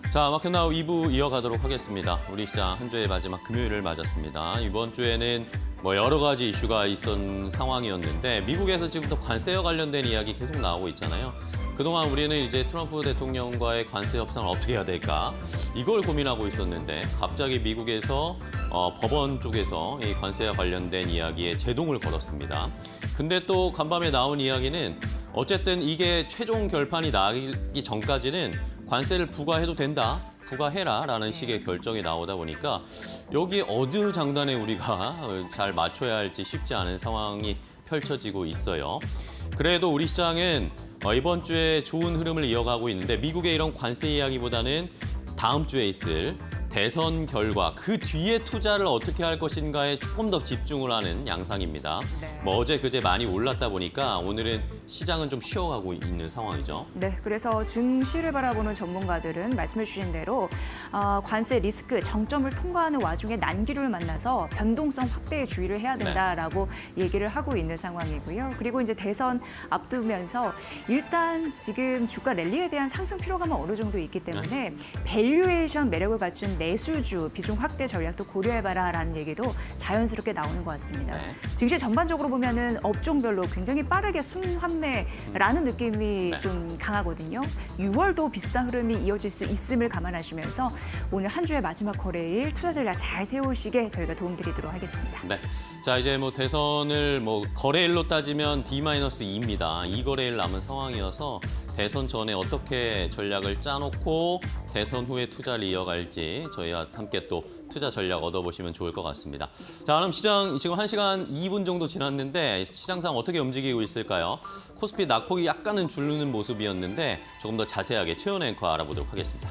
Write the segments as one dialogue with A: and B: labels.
A: 자, 마켓나우 2부 이어가도록 하겠습니다. 우리 시장 한 주의 마지막 금요일을 맞았습니다. 이번 주에는 여러 가지 이슈가 있었던 상황이었는데 미국에서 지금부터 관세와 관련된 이야기 계속 나오고 있잖아요. 그동안 우리는 이제 트럼프 대통령과의 관세 협상을 어떻게 해야 될까 이걸 고민하고 있었는데 갑자기 미국에서 법원 쪽에서 이 관세와 관련된 이야기에 제동을 걸었습니다. 근데 또 간밤에 나온 이야기는 어쨌든 이게 최종 결판이 나기 전까지는 관세를 부과해도 된다. 부과해라라는 식의 결정이 나오다 보니까 여기 어느 장단에 우리가 잘 맞춰야 할지 쉽지 않은 상황이 펼쳐지고 있어요. 그래도 우리 시장은 이번 주에 좋은 흐름을 이어가고 있는데 미국의 이런 관세 이야기보다는 다음 주에 있을 대선 결과 그 뒤에 투자를 어떻게 할 것인가에 조금 더 집중을 하는 양상입니다.
B: 네.
A: 어제 그제 많이 올랐다 보니까 오늘은 시장은 좀 쉬어가고 있는 상황이죠.
B: 네, 그래서 증시를 바라보는 전문가들은 말씀해 주신 대로 관세 리스크 정점을 통과하는 와중에 난기류를 만나서 변동성 확대에 주의를 해야 된다라고 얘기를 하고 있는 상황이고요. 그리고 이제 대선 앞두면서 일단 지금 주가 랠리에 대한 상승 피로감은 어느 정도 있기 때문에 밸류에이션 매력을 갖춘 내수주 비중 확대 전략도 고려해봐라라는 얘기도 자연스럽게 나오는 것 같습니다.
A: 네.
B: 증시 전반적으로 보면은 업종별로 굉장히 빠르게 순환매라는 느낌이 좀 강하거든요. 6월도 비슷한 흐름이 이어질 수 있음을 감안하시면서 오늘 한 주의 마지막 거래일 투자 전략 잘 세우시게 저희가 도움드리도록 하겠습니다.
A: 네. 자, 이제 대선을 거래일로 따지면 D-2입니다. 2거래일 남은 상황이어서 대선 전에 어떻게 전략을 짜놓고 대선 후에 투자를 이어갈지 저희와 함께 또 투자 전략 얻어보시면 좋을 것 같습니다. 자, 그럼 시장 지금 1시간 2분 정도 지났는데 시장 상황 어떻게 움직이고 있을까요? 코스피 낙폭이 약간은 줄는 모습이었는데 조금 더 자세하게 최연 앵커 알아보도록 하겠습니다.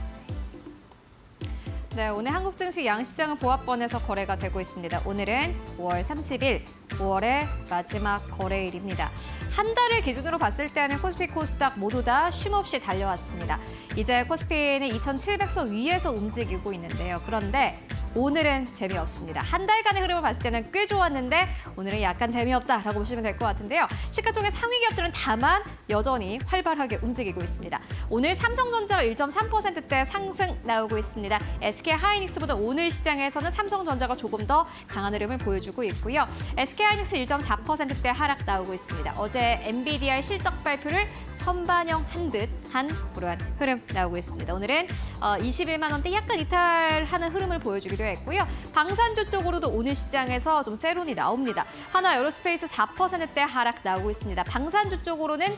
C: 네, 오늘 한국 증시 양시장은 보합권에서 거래가 되고 있습니다. 오늘은 5월 30일, 5월의 마지막 거래일입니다. 한 달을 기준으로 봤을 때는 코스피, 코스닥 모두 다 쉼없이 달려왔습니다. 이제 코스피는 2,700선 위에서 움직이고 있는데요. 그런데 오늘은 재미없습니다. 한 달간의 흐름을 봤을 때는 꽤 좋았는데 오늘은 약간 재미없다라고 보시면 될 것 같은데요. 시가총액 상위 기업들은 다만 여전히 활발하게 움직이고 있습니다. 오늘 삼성전자가 1.3%대 상승 나오고 있습니다. SK하이닉스보다 오늘 시장에서는 삼성전자가 조금 더 강한 흐름을 보여주고 있고요. SK하이닉스 1.4%대 하락 나오고 있습니다. 어제 엔비디아의 실적 발표를 선반영한 듯한 그러한 흐름 나오고 있습니다. 오늘은 21만 원대 약간 이탈하는 흐름을 보여주기도 했고요. 방산주 쪽으로도 오늘 시장에서 좀 세론이 나옵니다. 하나 에어로스페이스 4%대 하락 나오고 있습니다. 방산주 쪽으로는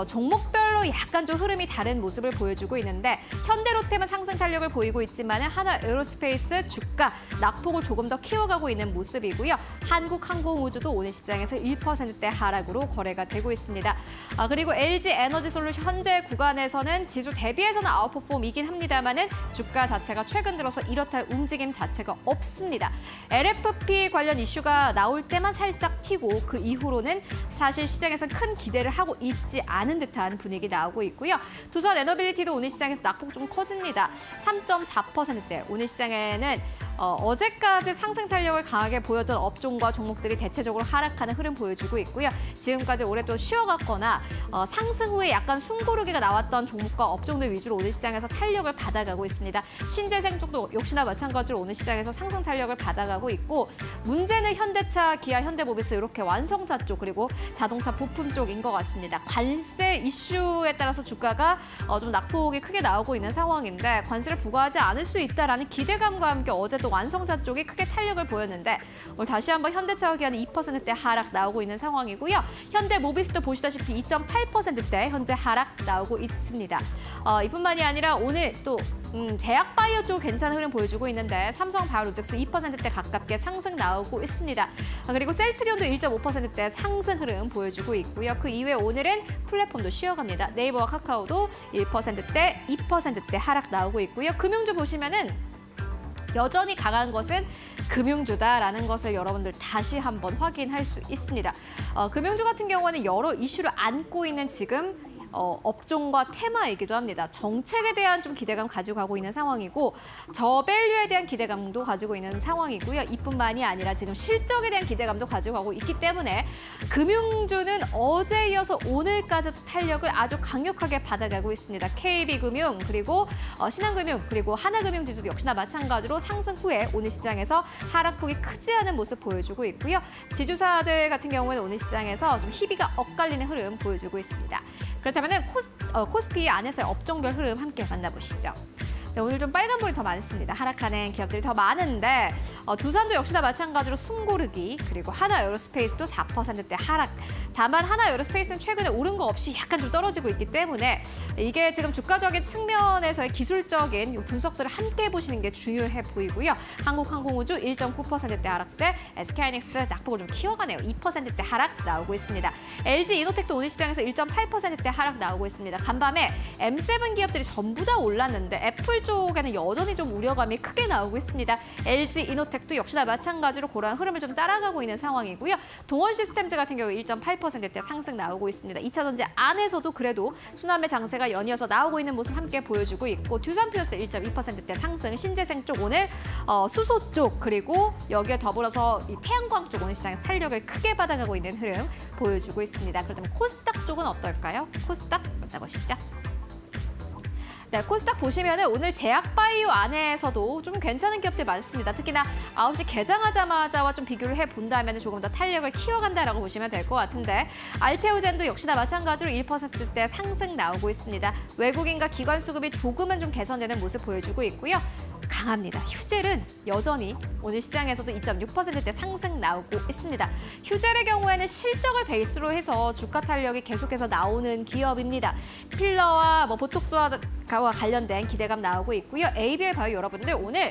C: 종목별로 약간 좀 흐름이 다른 모습을 보여주고 있는데 현대로템은 상승 탄력을 보이고 있지만 하나 에어로스페이스 주가 낙폭을 조금 더 키워가고 있는 모습이고요. 한국항공우주도 오늘 시장에서 1%대 하락으로 거래가 되고 있습니다. 그리고 LG에너지솔루션 현재 구간에서는 지수 대비해서는 아웃퍼폼이긴 합니다만은 주가 자체가 최근 들어서 이렇다 할 움직임 자체가 없습니다. LFP 관련 이슈가 나올 때만 살짝 튀고 그 이후로는 사실 시장에서 큰 기대를 하고 있지 않은 듯한 분위기 나오고 있고요. 두산 에너빌리티도 오늘 시장에서 낙폭 좀 커집니다. 3.4%대. 오늘 시장에는 어제까지 상승 탄력을 강하게 보였던 업종과 종목들이 대체적으로 하락하는 흐름 보여주고 있고요. 지금까지 올해 또 쉬어갔거나 상승 후에 약간 숨고르기가 나왔던 종목과 업종들 위주로 오늘 시장에서 탄력을 받아가고 있습니다. 신재생 쪽도 역시나 마찬가지로 오늘 시장에서 상승 탄력을 받아가고 있고 문제는 현대차, 기아, 현대모비스 이렇게 완성차 쪽 그리고 자동차 부품 쪽인 것 같습니다. 관세 이슈에 따라서 주가가 좀 낙폭이 크게 나오고 있는 상황인데 관세를 부과하지 않을 수 있다라는 기대감과 함께 어제 또 완성차 쪽이 크게 탄력을 보였는데 오늘 다시 한번 현대차와 기아는 2%대 하락 나오고 있는 상황이고요. 현대모비스도 보시다시피 2.8%대 현재 하락 나오고 있습니다. 이뿐만이 아니라 오늘 또 제약바이오 쪽 괜찮은 흐름 보여주고 있는데 삼성바이오로직스 2%대 가깝게 상승 나오고 있습니다. 그리고 셀트리온도 1.5%대 상승 흐름 보여주고 있고요. 그 이외에 오늘은 플랫폼도 쉬어갑니다. 네이버와 카카오도 1%대, 2%대 하락 나오고 있고요. 금융주 보시면은 여전히 강한 것은 금융주다라는 것을 여러분들 다시 한번 확인할 수 있습니다. 금융주 같은 경우는 여러 이슈를 안고 있는 지금 업종과 테마이기도 합니다. 정책에 대한 좀 기대감 가지고 가고 있는 상황이고 저밸류에 대한 기대감도 가지고 있는 상황이고요. 이뿐만이 아니라 지금 실적에 대한 기대감도 가지고 가고 있기 때문에 금융주는 어제 이어서 오늘까지도 탄력을 아주 강력하게 받아가고 있습니다. KB금융 그리고 신한금융 그리고 하나금융 지수도 역시나 마찬가지로 상승 후에 오늘 시장에서 하락폭이 크지 않은 모습 보여주고 있고요. 지주사들 같은 경우에는 오늘 시장에서 좀 희비가 엇갈리는 흐름 보여주고 있습니다. 그렇다면 코스피 안에서의 업종별 흐름 함께 만나보시죠. 네, 오늘 좀 빨간불이 더 많습니다. 하락하는 기업들이 더 많은데 두산도 역시나 마찬가지로 숨고르기 그리고 하나에어로스페이스도 4%대 하락. 다만 하나에어로스페이스는 최근에 오른 거 없이 약간 좀 떨어지고 있기 때문에 이게 지금 주가적인 측면에서의 기술적인 분석들을 함께 보시는 게 중요해 보이고요. 한국항공우주 1.9%대 하락세, SK하이닉스 낙폭을 좀 키워가네요. 2%대 하락 나오고 있습니다. LG이노텍도 오늘 시장에서 1.8%대 하락 나오고 있습니다. 간밤에 M7 기업들이 전부 다 올랐는데 애플 쪽에는 여전히 좀 우려감이 크게 나오고 있습니다. LG이노텍도 역시나 마찬가지로 그러한 흐름을 좀 따라가고 있는 상황이고요. 동원시스템즈 같은 경우 1.8%대 상승 나오고 있습니다. 2차전지 안에서도 그래도 순환매 장세가 연이어서 나오고 있는 모습 함께 보여주고 있고 듀산퓨어스 1.2%대 상승, 신재생 쪽 오늘 수소 쪽 그리고 여기에 더불어서 이 태양광 쪽 오늘 시장에서 탄력을 크게 받아가고 있는 흐름 보여주고 있습니다. 그렇다면 코스닥 쪽은 어떨까요? 코스닥 만나보시죠. 네, 코스닥 보시면은 오늘 제약바이오 안에서도 좀 괜찮은 기업들 많습니다. 특히나 9시 개장하자마자와 좀 비교를 해본다면 조금 더 탄력을 키워간다라고 보시면 될 것 같은데 알테오젠도 역시나 마찬가지로 1%대 상승 나오고 있습니다. 외국인과 기관 수급이 조금은 좀 개선되는 모습 보여주고 있고요. 강합니다. 휴젤은 여전히 오늘 시장에서도 2.6%대 상승 나오고 있습니다. 휴젤의 경우에는 실적을 베이스로 해서 주가 탄력이 계속해서 나오는 기업입니다. 필러와 보톡스와 관련된 기대감 나오고 있고요. ABL 바이오 여러분들 오늘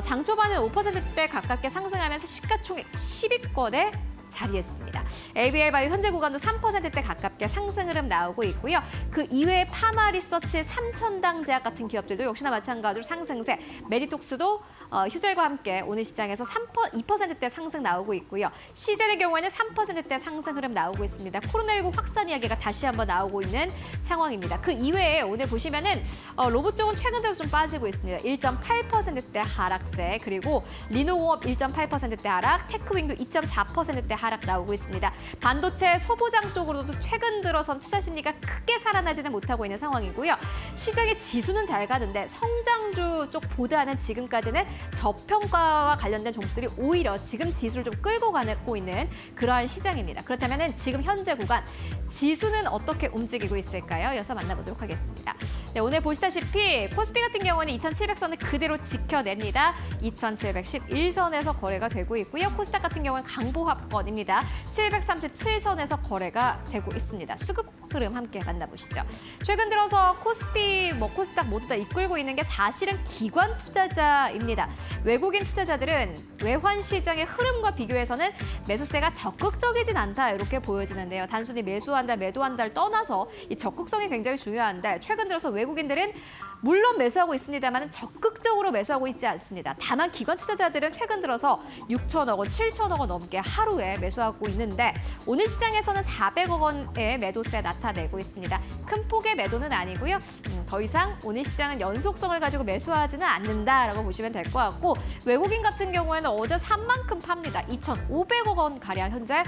C: 장 초반에 5%대 가깝게 상승하면서 시가총액 10위권에 자리했습니다. ABL 바이오 현재 구간도 3%대 가깝게 상승 흐름 나오고 있고요. 그 이외에 파마리서치, 삼천당 제약 같은 기업들도 역시나 마찬가지로 상승세, 메디톡스도 휴젤과 함께 오늘 시장에서 2%대 상승 나오고 있고요. 시젤의 경우에는 3%대 상승 흐름 나오고 있습니다. 코로나19 확산 이야기가 다시 한번 나오고 있는 상황입니다. 그 이외에 오늘 보시면은 로봇 쪽은 최근 들어 좀 빠지고 있습니다. 1.8%대 하락세, 그리고 리노공업 1.8%대 하락, 테크윙도 2.4%대 하락 나오고 있습니다. 반도체 소부장 쪽으로도 최근 들어선 투자 심리가 크게 살아나지는 못하고 있는 상황이고요. 시장의 지수는 잘 가는데 성장주 쪽보다는 지금까지는 저평가와 관련된 종목들이 오히려 지금 지수를 좀 끌고 가고 있는 그러한 시장입니다. 그렇다면 지금 현재 구간 지수는 어떻게 움직이고 있을까요? 이어서 만나보도록 하겠습니다. 네, 오늘 보시다시피 코스피 같은 경우는 2,700선을 그대로 지켜냅니다. 2,711선에서 거래가 되고 있고요. 코스닥 같은 경우는 강보합권입니다. 737선에서 거래가 되고 있습니다. 수급 흐름 함께 만나보시죠. 최근 들어서 코스피, 코스닥 모두 다 이끌고 있는 게 사실은 기관 투자자입니다. 외국인 투자자들은 외환 시장의 흐름과 비교해서는 매수세가 적극적이진 않다 이렇게 보여지는데요. 단순히 매수한다, 매도한다를 떠나서 이 적극성이 굉장히 중요한데 최근 들어서 외국인들은 물론 매수하고 있습니다만 적극적으로 매수하고 있지 않습니다. 다만 기관 투자자들은 최근 들어서 6천억 원, 7천억 원 넘게 하루에 매수하고 있는데 오늘 시장에서는 400억 원의 매도세 나타내고 있습니다. 큰 폭의 매도는 아니고요. 더 이상 오늘 시장은 연속성을 가지고 매수하지는 않는다라고 보시면 될 것 같고 외국인 같은 경우에는 어제 산 만큼 팝니다. 2,500억 원 가량 현재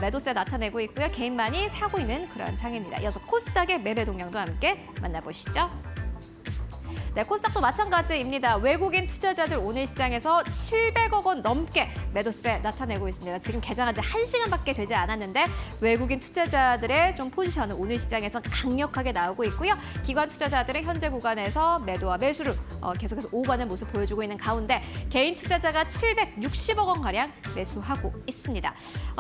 C: 매도세 나타내고 있고요. 개인만이 사고 있는 그런 장입니다. 이어서 코스닥의 매매 동향도 함께 만나보시죠. 네, 코스닥도 마찬가지입니다. 외국인 투자자들 오늘 시장에서 700억 원 넘게 매도세 나타내고 있습니다. 지금 개장한 지 1시간밖에 되지 않았는데 외국인 투자자들의 좀 포지션은 오늘 시장에서 강력하게 나오고 있고요. 기관 투자자들의 현재 구간에서 매도와 매수를 계속해서 오고 가는 모습 보여주고 있는 가운데 개인 투자자가 760억 원가량 매수하고 있습니다.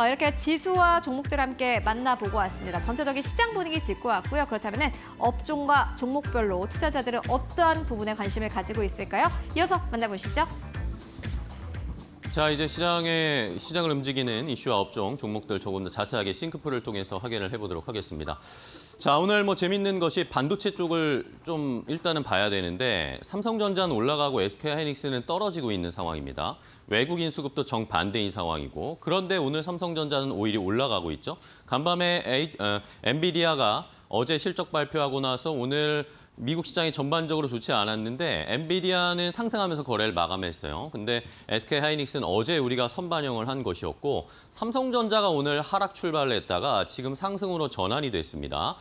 C: 이렇게 지수와 종목들 함께 만나보고 왔습니다. 전체적인 시장 분위기 짚고 왔고요. 그렇다면 업종과 종목별로 투자자들은 어떠한 부분에 관심을 가지고 있을까요? 이어서 만나보시죠.
A: 자, 이제 시장을 움직이는 이슈와 업종, 종목들 조금 더 자세하게 싱크풀을 통해서 확인을 해보도록 하겠습니다. 자, 오늘 뭐 재밌는 것이 반도체 쪽을 좀 일단은 봐야 되는데 삼성전자는 올라가고 SK하이닉스는 떨어지고 있는 상황입니다. 외국인 수급도 정반대인 상황이고 그런데 오늘 삼성전자는 오히려 올라가고 있죠. 간밤에 엔비디아가 어제 실적 발표하고 나서 오늘 미국 시장이 전반적으로 좋지 않았는데 엔비디아는 상승하면서 거래를 마감했어요. 근데 SK하이닉스는 어제 우리가 선반영을 한 것이었고 삼성전자가 오늘 하락 출발을 했다가 지금 상승으로 전환이 됐습니다.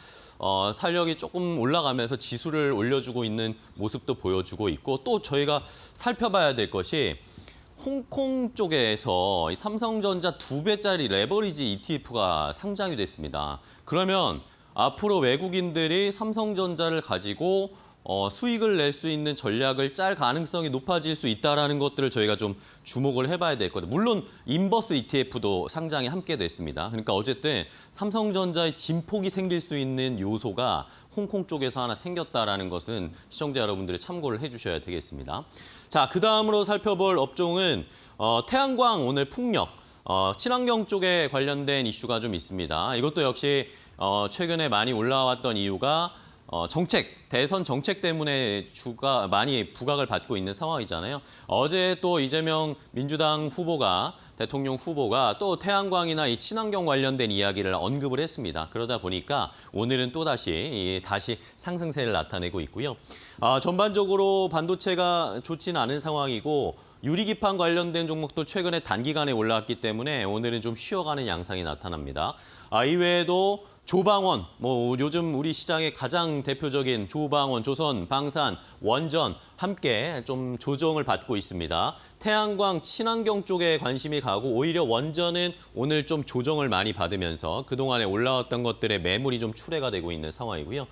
A: 탄력이 조금 올라가면서 지수를 올려주고 있는 모습도 보여주고 있고 또 저희가 살펴봐야 될 것이 홍콩 쪽에서 이 삼성전자 2배짜리 레버리지 ETF가 상장이 됐습니다. 그러면 앞으로 외국인들이 삼성전자를 가지고 수익을 낼 수 있는 전략을 짤 가능성이 높아질 수 있다는 것들을 저희가 좀 주목을 해봐야 될 거예요. 물론 인버스 ETF도 상장이 함께 됐습니다. 그러니까 어쨌든 삼성전자의 진폭이 생길 수 있는 요소가 홍콩 쪽에서 하나 생겼다라는 것은 시청자 여러분들이 참고를 해주셔야 되겠습니다. 자, 그 다음으로 살펴볼 업종은 태양광 오늘 풍력, 친환경 쪽에 관련된 이슈가 좀 있습니다. 이것도 역시 최근에 많이 올라왔던 이유가 대선 정책 때문에 주가 많이 부각을 받고 있는 상황이잖아요. 어제 또 이재명 민주당 후보가 대통령 후보가 또 태양광이나 이 친환경 관련된 이야기를 언급을 했습니다. 그러다 보니까 오늘은 다시 상승세를 나타내고 있고요. 전반적으로 반도체가 좋지는 않은 상황이고 유리기판 관련된 종목도 최근에 단기간에 올라왔기 때문에 오늘은 좀 쉬어가는 양상이 나타납니다. 이외에도 조방원, 요즘 우리 시장의 가장 대표적인 조방원, 조선, 방산, 원전 함께 좀 조정을 받고 있습니다. 태양광, 친환경 쪽에 관심이 가고 오히려 원전은 오늘 좀 조정을 많이 받으면서 그동안에 올라왔던 것들의 매물이 좀 출회가 되고 있는 상황이고요.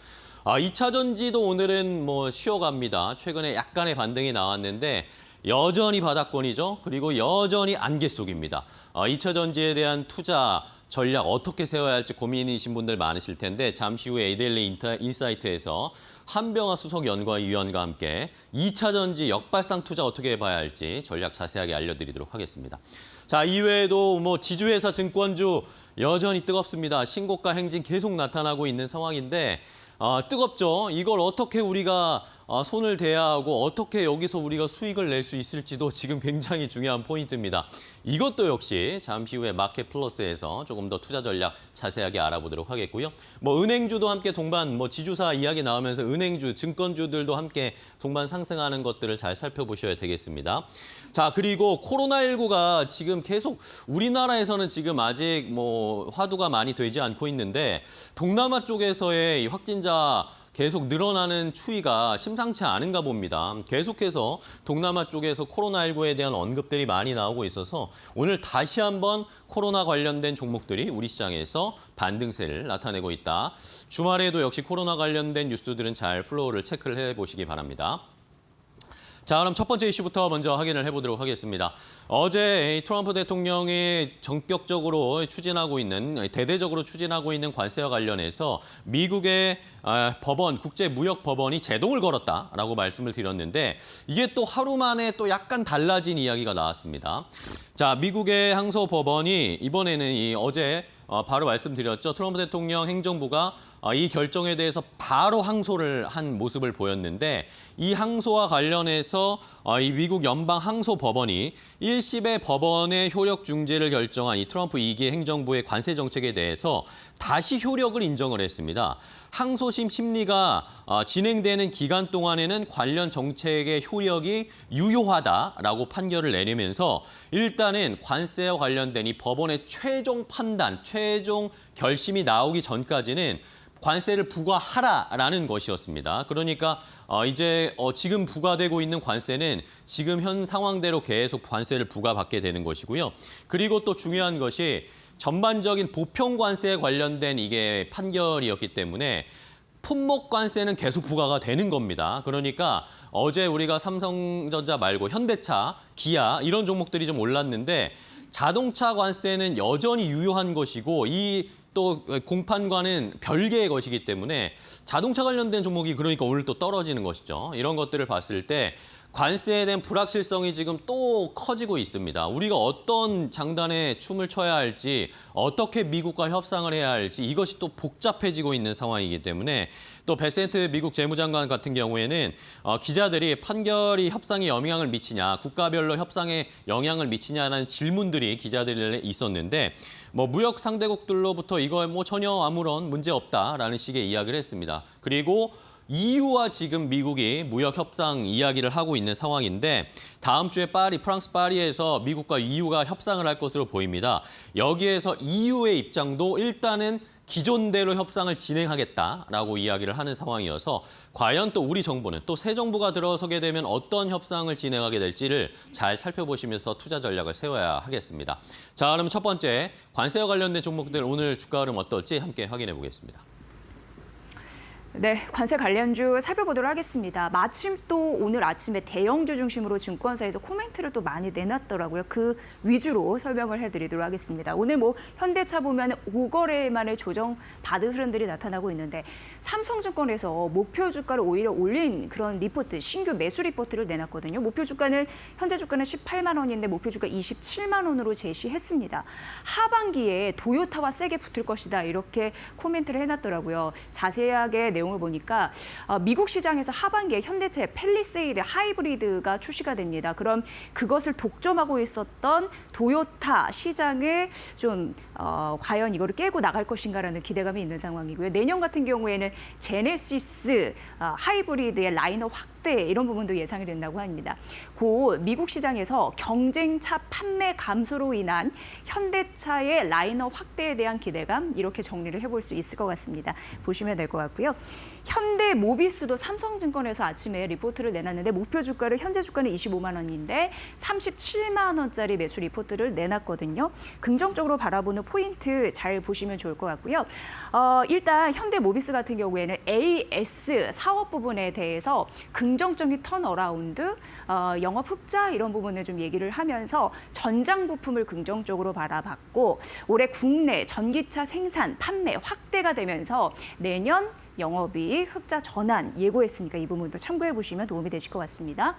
A: 2차 전지도 오늘은 쉬어갑니다. 최근에 약간의 반등이 나왔는데 여전히 바닥권이죠. 그리고 여전히 안개 속입니다. 2차 전지에 대한 투자 전략 어떻게 세워야 할지 고민이신 분들 많으실 텐데 잠시 후에 에이데일리 인사이트에서 한병화 수석연구위원과 함께 2차 전지 역발상 투자 어떻게 해봐야 할지 전략 자세하게 알려드리도록 하겠습니다. 자, 이외에도 지주회사 증권주 여전히 뜨겁습니다. 신고가 행진 계속 나타나고 있는 상황인데 뜨겁죠. 이걸 어떻게 우리가 손을 대야 하고 어떻게 여기서 우리가 수익을 낼 수 있을지도 지금 굉장히 중요한 포인트입니다. 이것도 역시 잠시 후에 마켓 플러스에서 조금 더 투자 전략 자세하게 알아보도록 하겠고요. 은행주도 함께 동반, 지주사 이야기 나오면서 은행주, 증권주들도 함께 동반 상승하는 것들을 잘 살펴보셔야 되겠습니다. 자, 그리고 코로나19가 지금 계속 우리나라에서는 지금 아직 화두가 많이 되지 않고 있는데 동남아 쪽에서의 이 확진자 계속 늘어나는 추이가 심상치 않은가 봅니다. 계속해서 동남아 쪽에서 코로나19에 대한 언급들이 많이 나오고 있어서 오늘 다시 한번 코로나 관련된 종목들이 우리 시장에서 반등세를 나타내고 있다. 주말에도 역시 코로나 관련된 뉴스들은 잘 플로우를 체크를 해보시기 바랍니다. 자, 그럼 첫 번째 이슈부터 먼저 확인을 해보도록 하겠습니다. 어제 트럼프 대통령이 전격적으로 대대적으로 추진하고 있는 관세와 관련해서 미국의 법원, 국제무역법원이 제동을 걸었다라고 말씀을 드렸는데 이게 또 하루 만에 또 약간 달라진 이야기가 나왔습니다. 자, 미국의 항소법원이 이번에는 어제 바로 말씀드렸죠. 트럼프 대통령 행정부가 이 결정에 대해서 바로 항소를 한 모습을 보였는데 이 항소와 관련해서 이 미국 연방 항소법원이 1심의 법원의 효력 중지를 결정한 이 트럼프 2기 행정부의 관세 정책에 대해서 다시 효력을 인정을 했습니다. 항소심 심리가 진행되는 기간 동안에는 관련 정책의 효력이 유효하다라고 판결을 내리면서 일단은 관세와 관련된 이 법원의 최종 판단, 최종 결심이 나오기 전까지는 관세를 부과하라라는 것이었습니다. 그러니까 이제 지금 부과되고 있는 관세는 지금 현 상황대로 계속 관세를 부과받게 되는 것이고요. 그리고 또 중요한 것이 전반적인 보편 관세에 관련된 이게 판결이었기 때문에 품목 관세는 계속 부과가 되는 겁니다. 그러니까 어제 우리가 삼성전자 말고 현대차, 기아 이런 종목들이 좀 올랐는데 자동차 관세는 여전히 유효한 것이고 이 또 공판과는 별개의 것이기 때문에 자동차 관련된 종목이 그러니까 오늘 또 떨어지는 것이죠. 이런 것들을 봤을 때 관세에 대한 불확실성이 지금 또 커지고 있습니다. 우리가 어떤 장단에 춤을 춰야 할지, 어떻게 미국과 협상을 해야 할지 이것이 또 복잡해지고 있는 상황이기 때문에 또 베센트 미국 재무장관 같은 경우에는 기자들이 판결이 협상에 영향을 미치냐, 국가별로 협상에 영향을 미치냐라는 질문들이 기자들에 있었는데 뭐 무역 상대국들로부터 이거 뭐 전혀 아무런 문제 없다라는 식의 이야기를 했습니다. 그리고 EU와 지금 미국이 무역 협상 이야기를 하고 있는 상황인데 다음 주에 프랑스 파리에서 미국과 EU가 협상을 할 것으로 보입니다. 여기에서 EU의 입장도 일단은 기존대로 협상을 진행하겠다라고 이야기를 하는 상황이어서 과연 또 우리 정부는 또 새 정부가 들어서게 되면 어떤 협상을 진행하게 될지를 잘 살펴보시면서 투자 전략을 세워야 하겠습니다. 자, 그럼 첫 번째 관세와 관련된 종목들 오늘 주가 흐름 어떨지 함께 확인해 보겠습니다.
B: 네, 관세 관련주 살펴보도록 하겠습니다. 마침 또 오늘 아침에 대형주 중심으로 증권사에서 코멘트를 또 많이 내놨더라고요. 그 위주로 설명을 해드리도록 하겠습니다. 오늘 뭐 현대차 보면 5거래 만에 조정 받은 흐름들이 나타나고 있는데 삼성증권에서 목표 주가를 오히려 올린 그런 리포트, 신규 매수 리포트를 내놨거든요. 목표 주가는 현재 주가는 18만 원인데 목표 주가 27만 원으로 제시했습니다. 하반기에 도요타와 세게 붙을 것이다 이렇게 코멘트를 해놨더라고요. 자세하게 내용을 보니까 미국 시장에서 하반기에 현대차의 팰리세이드 하이브리드가 출시가 됩니다. 그럼 그것을 독점하고 있었던 도요타 시장을 좀 과연 이거를 깨고 나갈 것인가라는 기대감이 있는 상황이고요. 내년 같은 경우에는 제네시스 하이브리드의 라인업 확대 이런 부분도 예상이 된다고 합니다. 그 미국 시장에서 경쟁차 판매 감소로 인한 현대차의 라인업 확대에 대한 기대감 이렇게 정리를 해볼 수 있을 것 같습니다. 보시면 될 것 같고요. 현대 모비스도 삼성증권에서 아침에 리포트를 내놨는데 목표 주가를 현재 주가는 25만 원인데 37만 원짜리 매수 리포트를 내놨거든요. 긍정적으로 바라보는 포인트 잘 보시면 좋을 것 같고요. 일단 현대 모비스 같은 경우에는 AS 사업 부분에 대해서 긍정적인 턴어라운드, 영업 흑자 이런 부분을 좀 얘기를 하면서 전장 부품을 긍정적으로 바라봤고 올해 국내 전기차 생산, 판매 확대가 되면서 내년 영업이익 흑자 전환 예고했으니까 이 부분도 참고해 보시면 도움이 되실 것 같습니다.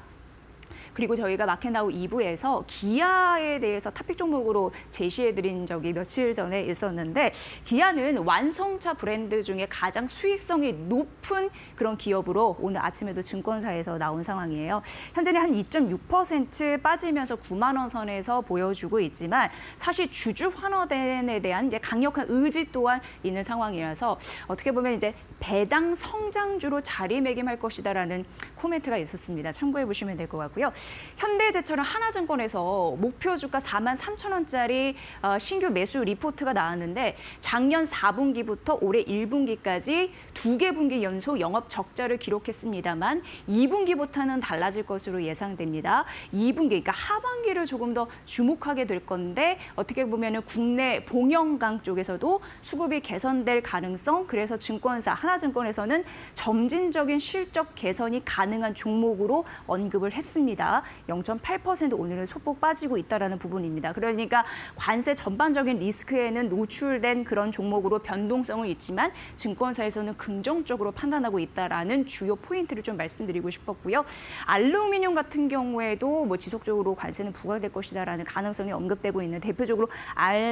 B: 그리고 저희가 마켓나우 2부에서 기아에 대해서 탑픽 종목으로 제시해드린 적이 며칠 전에 있었는데 기아는 완성차 브랜드 중에 가장 수익성이 높은 그런 기업으로 오늘 아침에도 증권사에서 나온 상황이에요. 현재는 한 2.6% 빠지면서 9만 원 선에서 보여주고 있지만 사실 주주 환원에 대한 이제 강력한 의지 또한 있는 상황이라서 어떻게 보면 이제 배당 성장주로 자리매김할 것이다라는 코멘트가 있었습니다. 참고해 보시면 될 것 같고요. 현대제철은 하나증권에서 목표 주가 4만 3천 원짜리 신규 매수 리포트가 나왔는데 작년 4분기부터 올해 1분기까지 2개 분기 연속 영업 적자를 기록했습니다만 2분기부터는 달라질 것으로 예상됩니다. 2분기, 그러니까 하반기를 조금 더 주목하게 될 건데 어떻게 보면 국내 봉영강 쪽에서도 수급이 개선될 가능성, 그래서 증권사 하나증권에서는 점진적인 실적 개선이 가능한 종목으로 언급을 했습니다. 0.8% 오늘은 소폭 빠지고 있다는 부분입니다. 그러니까 관세 전반적인 리스크에는 노출된 그런 종목으로 변동성은 있지만 증권사에서는 긍정적으로 판단하고 있다는 주요 포인트를 좀 말씀드리고 싶었고요. 알루미늄 같은 경우에도 뭐 지속적으로 관세는 부과될 것이다라는 가능성이 언급되고 있는 대표적으로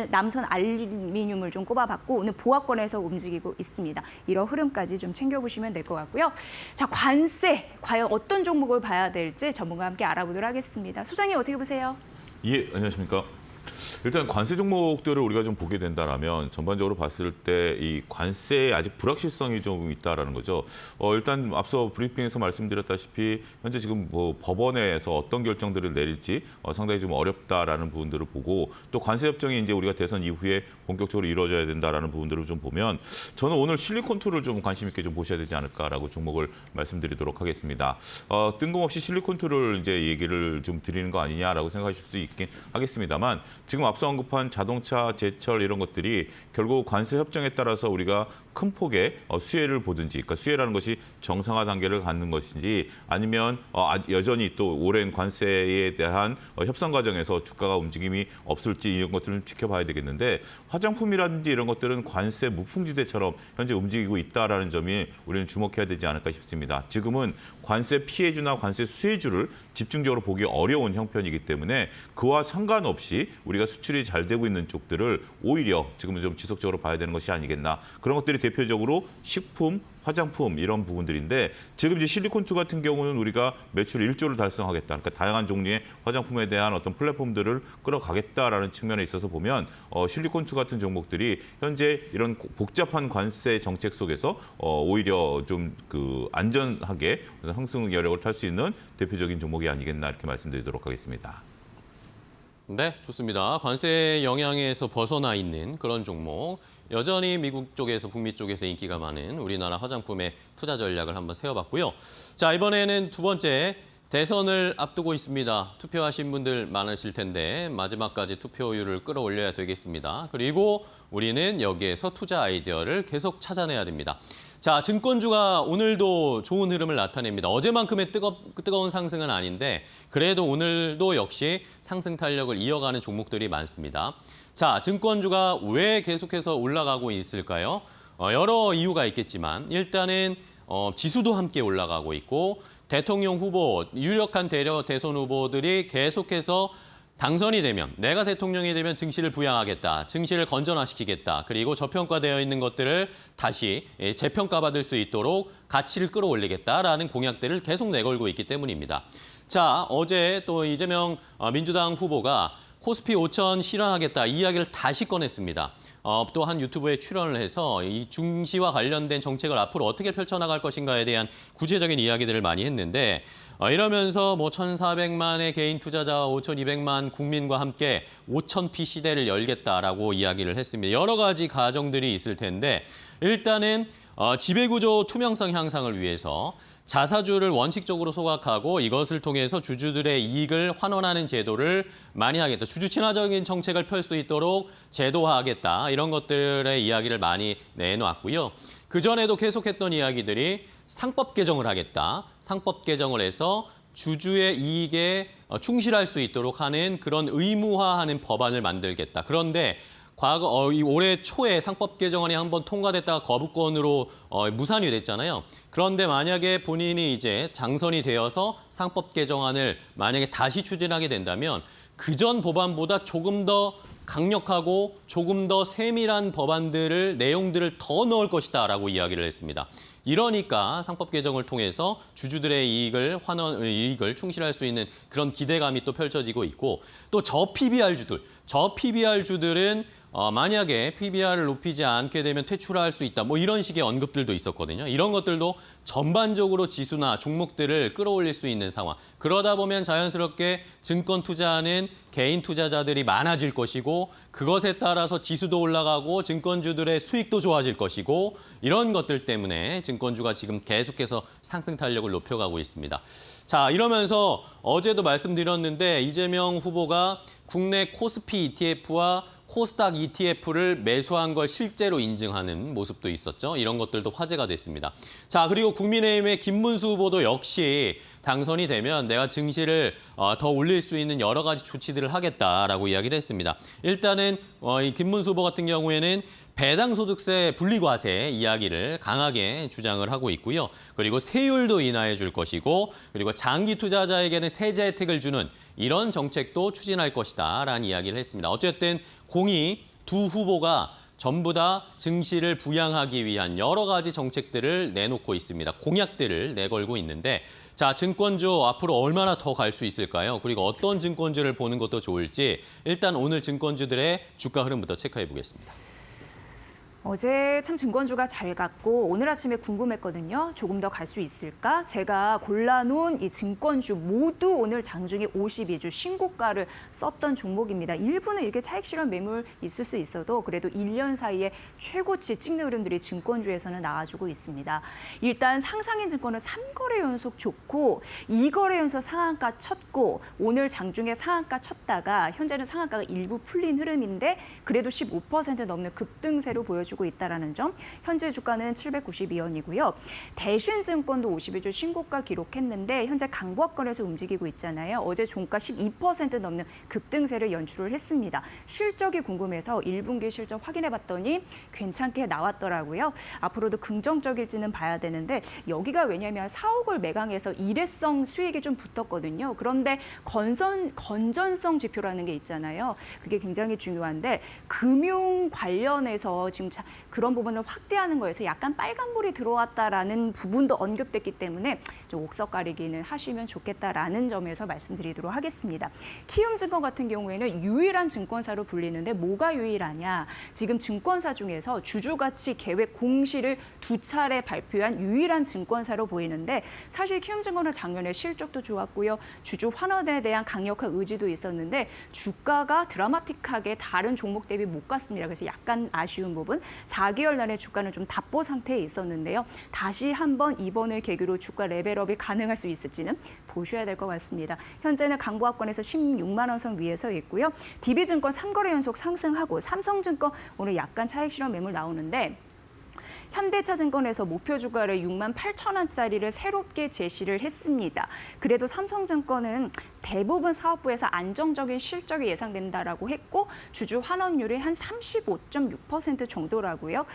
B: 남선 알루미늄을 좀 꼽아봤고 오늘 보합권에서 움직이고 있습니다. 이런 흐름까지 좀 챙겨보시면 될 것 같고요. 자, 관세 과연 어떤 종목을 봐야 될지 전문가와 함께 알아보도록 하겠습니다. 소장님 어떻게 보세요?
D: 예, 안녕하십니까. 일단 관세 종목들을 우리가 좀 보게 된다라면 전반적으로 봤을 때 이 관세에 아직 불확실성이 좀 있다라는 거죠. 일단 앞서 브리핑에서 말씀드렸다시피 현재 지금 뭐 법원에서 어떤 결정들을 내릴지 상당히 좀 어렵다라는 부분들을 보고 또 관세 협정이 이제 우리가 대선 이후에 본격적으로 이루어져야 된다라는 부분들을 좀 보면 저는 오늘 실리콘투를 좀 관심 있게 좀 보셔야 되지 않을까라고 종목을 말씀드리도록 하겠습니다. 뜬금없이 실리콘투를 이제 얘기를 좀 드리는 거 아니냐라고 생각하실 수도 있긴 하겠습니다만 지금 앞서 언급한 자동차, 제철 이런 것들이 결국 관세 협정에 따라서 우리가 큰 폭의 수혜를 보든지, 그러니까 수혜라는 것이 정상화 단계를 갖는 것인지 아니면 여전히 또 오랜 관세에 대한 협상 과정에서 주가가 움직임이 없을지 이런 것들은 지켜봐야 되겠는데 화장품이라든지 이런 것들은 관세 무풍지대처럼 현재 움직이고 있다라는 점이 우리는 주목해야 되지 않을까 싶습니다. 지금은 관세 피해주나 관세 수혜주를 집중적으로 보기 어려운 형편이기 때문에 그와 상관없이 우리가 수출이 잘 되고 있는 쪽들을 오히려 지금은 좀 지속적으로 봐야 되는 것이 아니겠나. 그런 것들이 대표적으로 식품, 화장품 이런 부분들인데 지금 이제 실리콘2 같은 경우는 우리가 매출 1조를 달성하겠다. 그러니까 다양한 종류의 화장품에 대한 어떤 플랫폼들을 끌어가겠다라는 측면에 있어서 보면 실리콘2 같은 종목들이 현재 이런 복잡한 관세 정책 속에서 오히려 좀 안전하게 상승 여력을 탈 수 있는 대표적인 종목이 아니겠나 이렇게 말씀드리도록 하겠습니다.
A: 네, 좋습니다. 관세 영향에서 벗어나 있는 그런 종목. 여전히 미국 쪽에서, 북미 쪽에서 인기가 많은 우리나라 화장품의 투자 전략을 한번 세워봤고요. 자, 이번에는 두 번째, 대선을 앞두고 있습니다. 투표하신 분들 많으실 텐데 마지막까지 투표율을 끌어올려야 되겠습니다. 그리고 우리는 여기에서 투자 아이디어를 계속 찾아내야 됩니다. 자, 증권주가 오늘도 좋은 흐름을 나타냅니다. 어제만큼의 뜨거운 상승은 아닌데 그래도 오늘도 역시 상승 탄력을 이어가는 종목들이 많습니다. 자, 증권주가 왜 계속해서 올라가고 있을까요? 여러 이유가 있겠지만 일단은 지수도 함께 올라가고 있고 대통령 후보, 유력한 대선 후보들이 계속해서 당선이 되면, 내가 대통령이 되면 증시를 부양하겠다, 증시를 건전화시키겠다, 그리고 저평가되어 있는 것들을 다시 재평가받을 수 있도록 가치를 끌어올리겠다라는 공약들을 계속 내걸고 있기 때문입니다. 자, 어제 또 이재명 민주당 후보가 코스피 5천 실현하겠다 이 이야기를 다시 꺼냈습니다. 또 한 유튜브에 출연을 해서 이 증시와 관련된 정책을 앞으로 어떻게 펼쳐나갈 것인가에 대한 구체적인 이야기들을 많이 했는데 이러면서 1,400만의 개인 투자자와 5,200만 국민과 함께 5,000피 시대를 열겠다라고 이야기를 했습니다. 여러 가지 가정들이 있을 텐데 일단은 지배구조 투명성 향상을 위해서 자사주를 원칙적으로 소각하고 이것을 통해서 주주들의 이익을 환원하는 제도를 많이 하겠다. 주주 친화적인 정책을 펼 수 있도록 제도화하겠다. 이런 것들의 이야기를 많이 내놓았고요. 그전에도 계속했던 이야기들이 상법 개정을 하겠다. 상법 개정을 해서 주주의 이익에 충실할 수 있도록 하는 그런 의무화하는 법안을 만들겠다. 그런데 올해 초에 상법 개정안이 한번 통과됐다가 거부권으로 무산이 됐잖아요. 그런데 만약에 본인이 이제 당선이 되어서 상법 개정안을 만약에 다시 추진하게 된다면 그전 법안보다 조금 더 강력하고 조금 더 세밀한 내용들을 더 넣을 것이다라고 이야기를 했습니다. 이러니까 상법 개정을 통해서 주주들의 이익을 충실할 수 있는 그런 기대감이 또 펼쳐지고 있고 또 PBR주들은 만약에 PBR을 높이지 않게 되면 퇴출할 수 있다. 이런 식의 언급들도 있었거든요. 이런 것들도 전반적으로 지수나 종목들을 끌어올릴 수 있는 상황. 그러다 보면 자연스럽게 증권 투자하는 개인 투자자들이 많아질 것이고 그것에 따라서 지수도 올라가고 증권주들의 수익도 좋아질 것이고 이런 것들 때문에 증권주가 지금 계속해서 상승 탄력을 높여가고 있습니다. 자, 이러면서 어제도 말씀드렸는데 이재명 후보가 국내 코스피 ETF와 코스닥 ETF를 매수한 걸 실제로 인증하는 모습도 있었죠. 이런 것들도 화제가 됐습니다. 자, 그리고 국민의힘의 김문수 후보도 역시 당선이 되면 내가 증시를 더 올릴 수 있는 여러 가지 조치들을 하겠다라고 이야기를 했습니다. 일단은 이 김문수 후보 같은 경우에는 배당소득세 분리과세 이야기를 강하게 주장을 하고 있고요. 그리고 세율도 인하해 줄 것이고 그리고 장기 투자자에게는 세제 혜택을 주는 이런 정책도 추진할 것이다라는 이야기를 했습니다. 어쨌든 공이 두 후보가 전부 다 증시를 부양하기 위한 여러 가지 정책들을 내놓고 있습니다. 공약들을 내걸고 있는데 자, 증권주 앞으로 얼마나 더 갈 수 있을까요? 그리고 어떤 증권주를 보는 것도 좋을지 일단 오늘 증권주들의 주가 흐름부터 체크해 보겠습니다.
B: 어제 참 증권주가 잘 갔고 오늘 아침에 궁금했거든요. 조금 더 갈 수 있을까? 제가 골라놓은 이 증권주 모두 오늘 장중에 52주 신고가를 썼던 종목입니다. 일부는 이렇게 차익 실현 매물 있을 수 있어도 그래도 1년 사이에 최고치 찍는 흐름들이 증권주에서는 나와주고 있습니다. 일단 상상인 증권은 3거래 연속 좋고 2거래 연속 상한가 쳤고 오늘 장중에 상한가 쳤다가 현재는 상한가가 일부 풀린 흐름인데 그래도 15% 넘는 급등세로 보여주고 보여주고 있다는 점. 현재 주가는 792원이고요. 대신증권도 52주 신고가 기록했는데 현재 강보합권에서 움직이고 있잖아요. 어제 종가 12% 넘는 급등세를 연출을 했습니다. 실적이 궁금해서 1분기 실적 확인해봤더니 괜찮게 나왔더라고요. 앞으로도 긍정적일지는 봐야 되는데 여기가 왜냐하면 사옥을 매각해서 일회성 수익이 좀 붙었거든요. 그런데 건전성 지표라는 게 있잖아요. 그게 굉장히 중요한데 금융 관련해서 지금 그런 부분을 확대하는 거에서 약간 빨간불이 들어왔다라는 부분도 언급됐기 때문에 좀 옥석 가리기는 하시면 좋겠다라는 점에서 말씀드리도록 하겠습니다. 키움증권 같은 경우에는 유일한 증권사로 불리는데 뭐가 유일하냐? 지금 증권사 중에서 주주가치 계획 공시를 2차례 발표한 유일한 증권사로 보이는데 사실 키움증권은 작년에 실적도 좋았고요. 주주 환원에 대한 강력한 의지도 있었는데 주가가 드라마틱하게 다른 종목 대비 못 갔습니다. 그래서 약간 아쉬운 부분. 4개월 내내 주가는 좀 답보 상태에 있었는데요. 다시 한번 이번을 계기로 주가 레벨업이 가능할 수 있을지는 보셔야 될 것 같습니다. 현재는 강보합권에서 16만 원 선 위에 서 있고요. DB증권 3거래 연속 상승하고 삼성증권 오늘 약간 차익 실현 매물 나오는데 현대차증권에서 목표 주가를 6만 8천 원짜리를 새롭게 제시를 했습니다. 그래도 삼성증권은 대부분 사업부에서 안정적인 실적이 예상된다라고 했고 주주 환원율이 한 35.6% 정도라고요.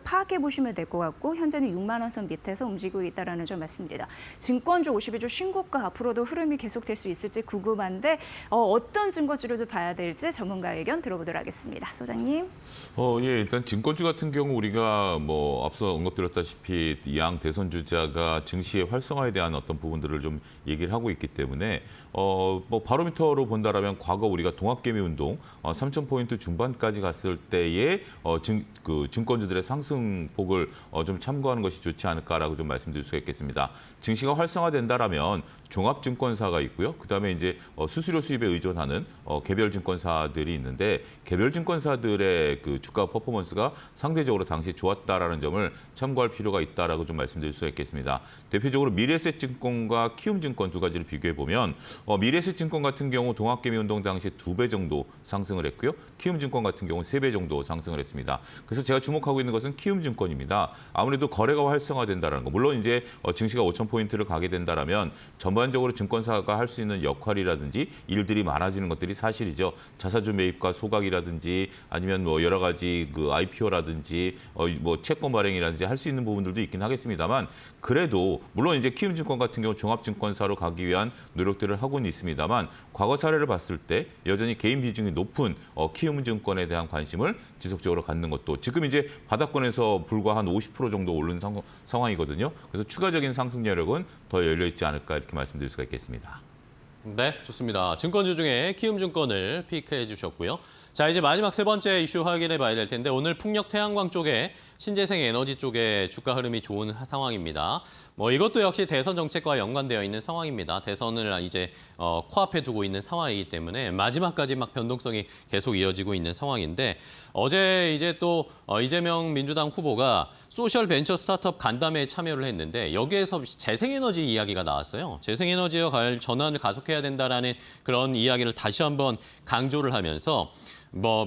B: 파악해 보시면 될 것 같고 현재는 6만 원 선 밑에서 움직이고 있다는 점 말씀드립니다. 증권주 52주 신고가 앞으로도 흐름이 계속될 수 있을지 궁금한데 어떤 증권주로도 봐야 될지 전문가 의견 들어보도록 하겠습니다. 소장님.
D: 예, 일단 증권주 같은 경우 우리가 앞서 언급드렸다시피 양 대선 주자가 증시의 활성화에 대한 어떤 부분들을 좀 얘기를 하고 있기 때문에 바로미터로 본다라면 과거 우리가 동학개미 운동 3,000포인트 중반까지 갔을 때의 증권주들의 상승폭을 좀 참고하는 것이 좋지 않을까라고 좀 말씀드릴 수가 있겠습니다. 증시가 활성화된다라면 종합증권사가 있고요. 그다음에 이제 수수료 수입에 의존하는 개별 증권사들이 있는데 개별 증권사들의 그 주가 퍼포먼스가 상대적으로 당시 좋았다라는 점을 참고할 필요가 있다라고 좀 말씀드릴 수가 있겠습니다. 대표적으로 미래에셋증권과 키움증권 두 가지를 비교해 보면 미래에셋증권 같은 경우 동학개미 운동 당시 2배 정도 상승을 했고요. 키움증권 같은 경우 3배 정도 상승을 했습니다. 그래서 제가 주목하고 있는 것은 키움증권입니다. 아무래도 거래가 활성화된다는 거. 물론 이제 증시가 5,000포인트를 가게 된다라면 전반적으로 증권사가 할 수 있는 역할이라든지 일들이 많아지는 것들이 사실이죠. 자사주 매입과 소각이라든지 아니면 여러 가지 그 IPO라든지 채권 발행이라든지 할 수 있는 부분들도 있긴 하겠습니다만 그래도 물론 이제 키움증권 같은 경우 종합증권사로 가기 위한 노력들을 하고는 있습니다만 과거 사례를 봤을 때 여전히 개인 비중이 높은 키움증권에 대한 관심을 지속적으로 갖는 것도 지금 이제 바닥권에서 불과 한 50% 정도 오른 상황이거든요. 그래서 추가적인 상승 여력은 더 열려 있지 않을까 이렇게 말씀드릴 수가 있겠습니다.
A: 네, 좋습니다. 증권주 중에 키움증권을 픽해 주셨고요. 자, 이제 마지막 세 번째 이슈 확인해 봐야 될 텐데 오늘 풍력 태양광 쪽에 신재생 에너지 쪽에 주가 흐름이 좋은 상황입니다. 이것도 역시 대선 정책과 연관되어 있는 상황입니다. 대선을 이제 코앞에 두고 있는 상황이기 때문에 마지막까지 막 변동성이 계속 이어지고 있는 상황인데 어제 이제 또 이재명 민주당 후보가 소셜 벤처 스타트업 간담회에 참여를 했는데 여기에서 재생에너지 이야기가 나왔어요. 재생에너지와 관련 전환을 가속해야 된다라는 그런 이야기를 다시 한번 강조를 하면서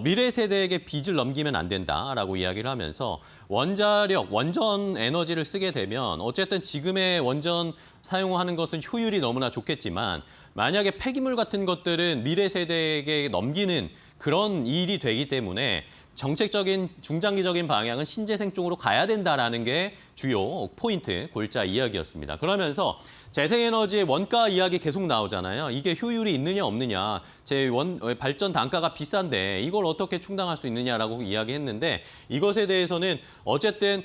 A: 미래 세대에게 빚을 넘기면 안 된다라고 이야기를 하면서 원자력, 원전 에너지를 쓰게 되면 어쨌든 지금의 원전 사용하는 것은 효율이 너무나 좋겠지만 만약에 폐기물 같은 것들은 미래 세대에게 넘기는 그런 일이 되기 때문에 정책적인 중장기적인 방향은 신재생 쪽으로 가야 된다라는 게 주요 포인트, 골자 이야기였습니다. 그러면서 재생에너지의 원가 이야기 계속 나오잖아요. 이게 효율이 있느냐 없느냐, 발전 단가가 비싼데 이걸 어떻게 충당할 수 있느냐라고 이야기했는데 이것에 대해서는 어쨌든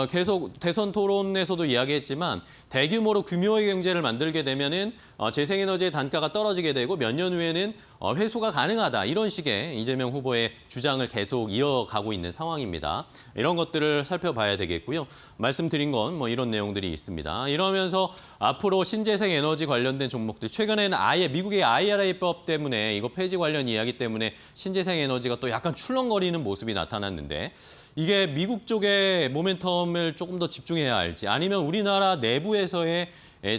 A: 계속 대선 토론에서도 이야기했지만 대규모로 규모의 경제를 만들게 되면은 재생에너지의 단가가 떨어지게 되고 몇 년 후에는 회수가 가능하다. 이런 식의 이재명 후보의 주장을 계속 이어가고 있는 상황입니다. 이런 것들을 살펴봐야 되겠고요. 말씀드린 건 이런 내용들이 있습니다. 이러면서 앞으로 신재생 에너지 관련된 종목들 최근에는 아예 미국의 IRA법 때문에 이거 폐지 관련 이야기 때문에 신재생 에너지가 또 약간 출렁거리는 모습이 나타났는데 이게 미국 쪽의 모멘텀을 조금 더 집중해야 할지 아니면 우리나라 내부에서의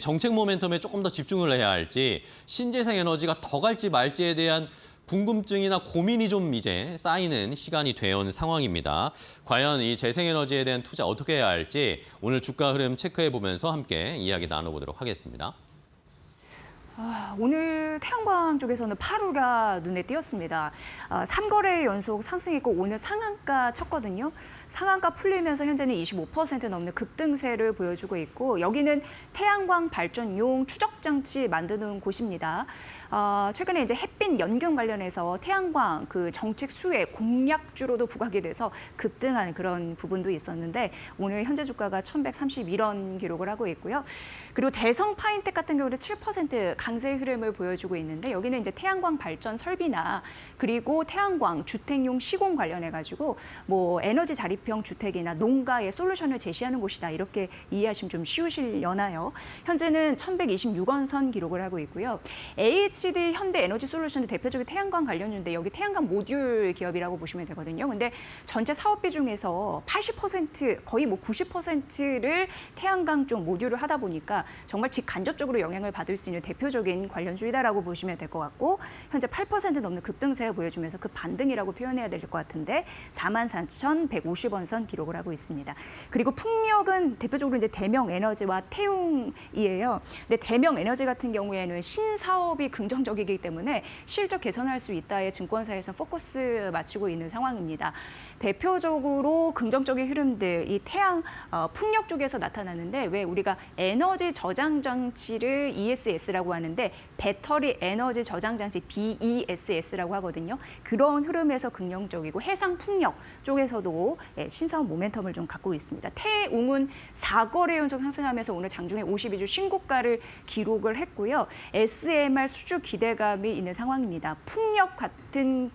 A: 정책 모멘텀에 조금 더 집중을 해야 할지 신재생 에너지가 더 갈지 말지에 대한 궁금증이나 고민이 좀 이제 쌓이는 시간이 되어온 상황입니다. 과연 이 재생에너지에 대한 투자 어떻게 해야 할지 오늘 주가 흐름 체크해보면서 함께 이야기 나눠보도록 하겠습니다.
B: 오늘 태양광 쪽에서는 8호가 눈에 띄었습니다. 3거래 연속 상승했고 오늘 상한가 쳤거든요. 상한가 풀리면서 현재는 25% 넘는 급등세를 보여주고 있고 여기는 태양광 발전용 추적 장치 만드는 곳입니다. 최근에 이제 햇빛 연금 관련해서 태양광 그 정책 수혜 공약주로도 부각이 돼서 급등하는 그런 부분도 있었는데 오늘 현재 주가가 1,131원 기록을 하고 있고요. 그리고 대성 파인텍 같은 경우는 7% 강세 흐름을 보여주고 있는데 여기는 이제 태양광 발전 설비나 그리고 태양광 주택용 시공 관련해 가지고 뭐 에너지 자립형 주택이나 농가의 솔루션을 제시하는 곳이다 이렇게 이해하시면 좀 쉬우시려나요? 현재는 1,126원 선 기록을 하고 있고요. HD 현대에너지솔루션의 대표적인 태양광 관련주인데 여기 태양광 모듈 기업이라고 보시면 되거든요. 근데 전체 사업비 중에서 80% 거의 뭐 90%를 태양광 쪽 모듈을 하다 보니까 정말 직간접적으로 영향을 받을 수 있는 대표적인 관련주이다라고 보시면 될 것 같고 현재 8% 넘는 급등세를 보여주면서 그 반등이라고 표현해야 될 것 같은데 44,150원 선 기록을 하고 있습니다. 그리고 풍력은 대표적으로 이제 대명에너지와 태웅이에요. 근데 대명에너지 같은 경우에는 신사업이 긍정적이기 때문에 실적 개선할 수 있다에 증권사에서 포커스 맞추고 있는 상황입니다. 대표적으로 긍정적인 흐름들, 이 풍력 쪽에서 나타나는데 왜 우리가 에너지 저장 장치를 ESS라고 하는데 배터리 에너지 저장 장치 BESS라고 하거든요. 그런 흐름에서 긍정적이고 해상 풍력 쪽에서도 신사업 모멘텀을 좀 갖고 있습니다. 태웅은 4거래 연속 상승하면서 오늘 장중에 52주 신고가를 기록을 했고요. SMR 수주 기대감이 있는 상황입니다. 풍력 같은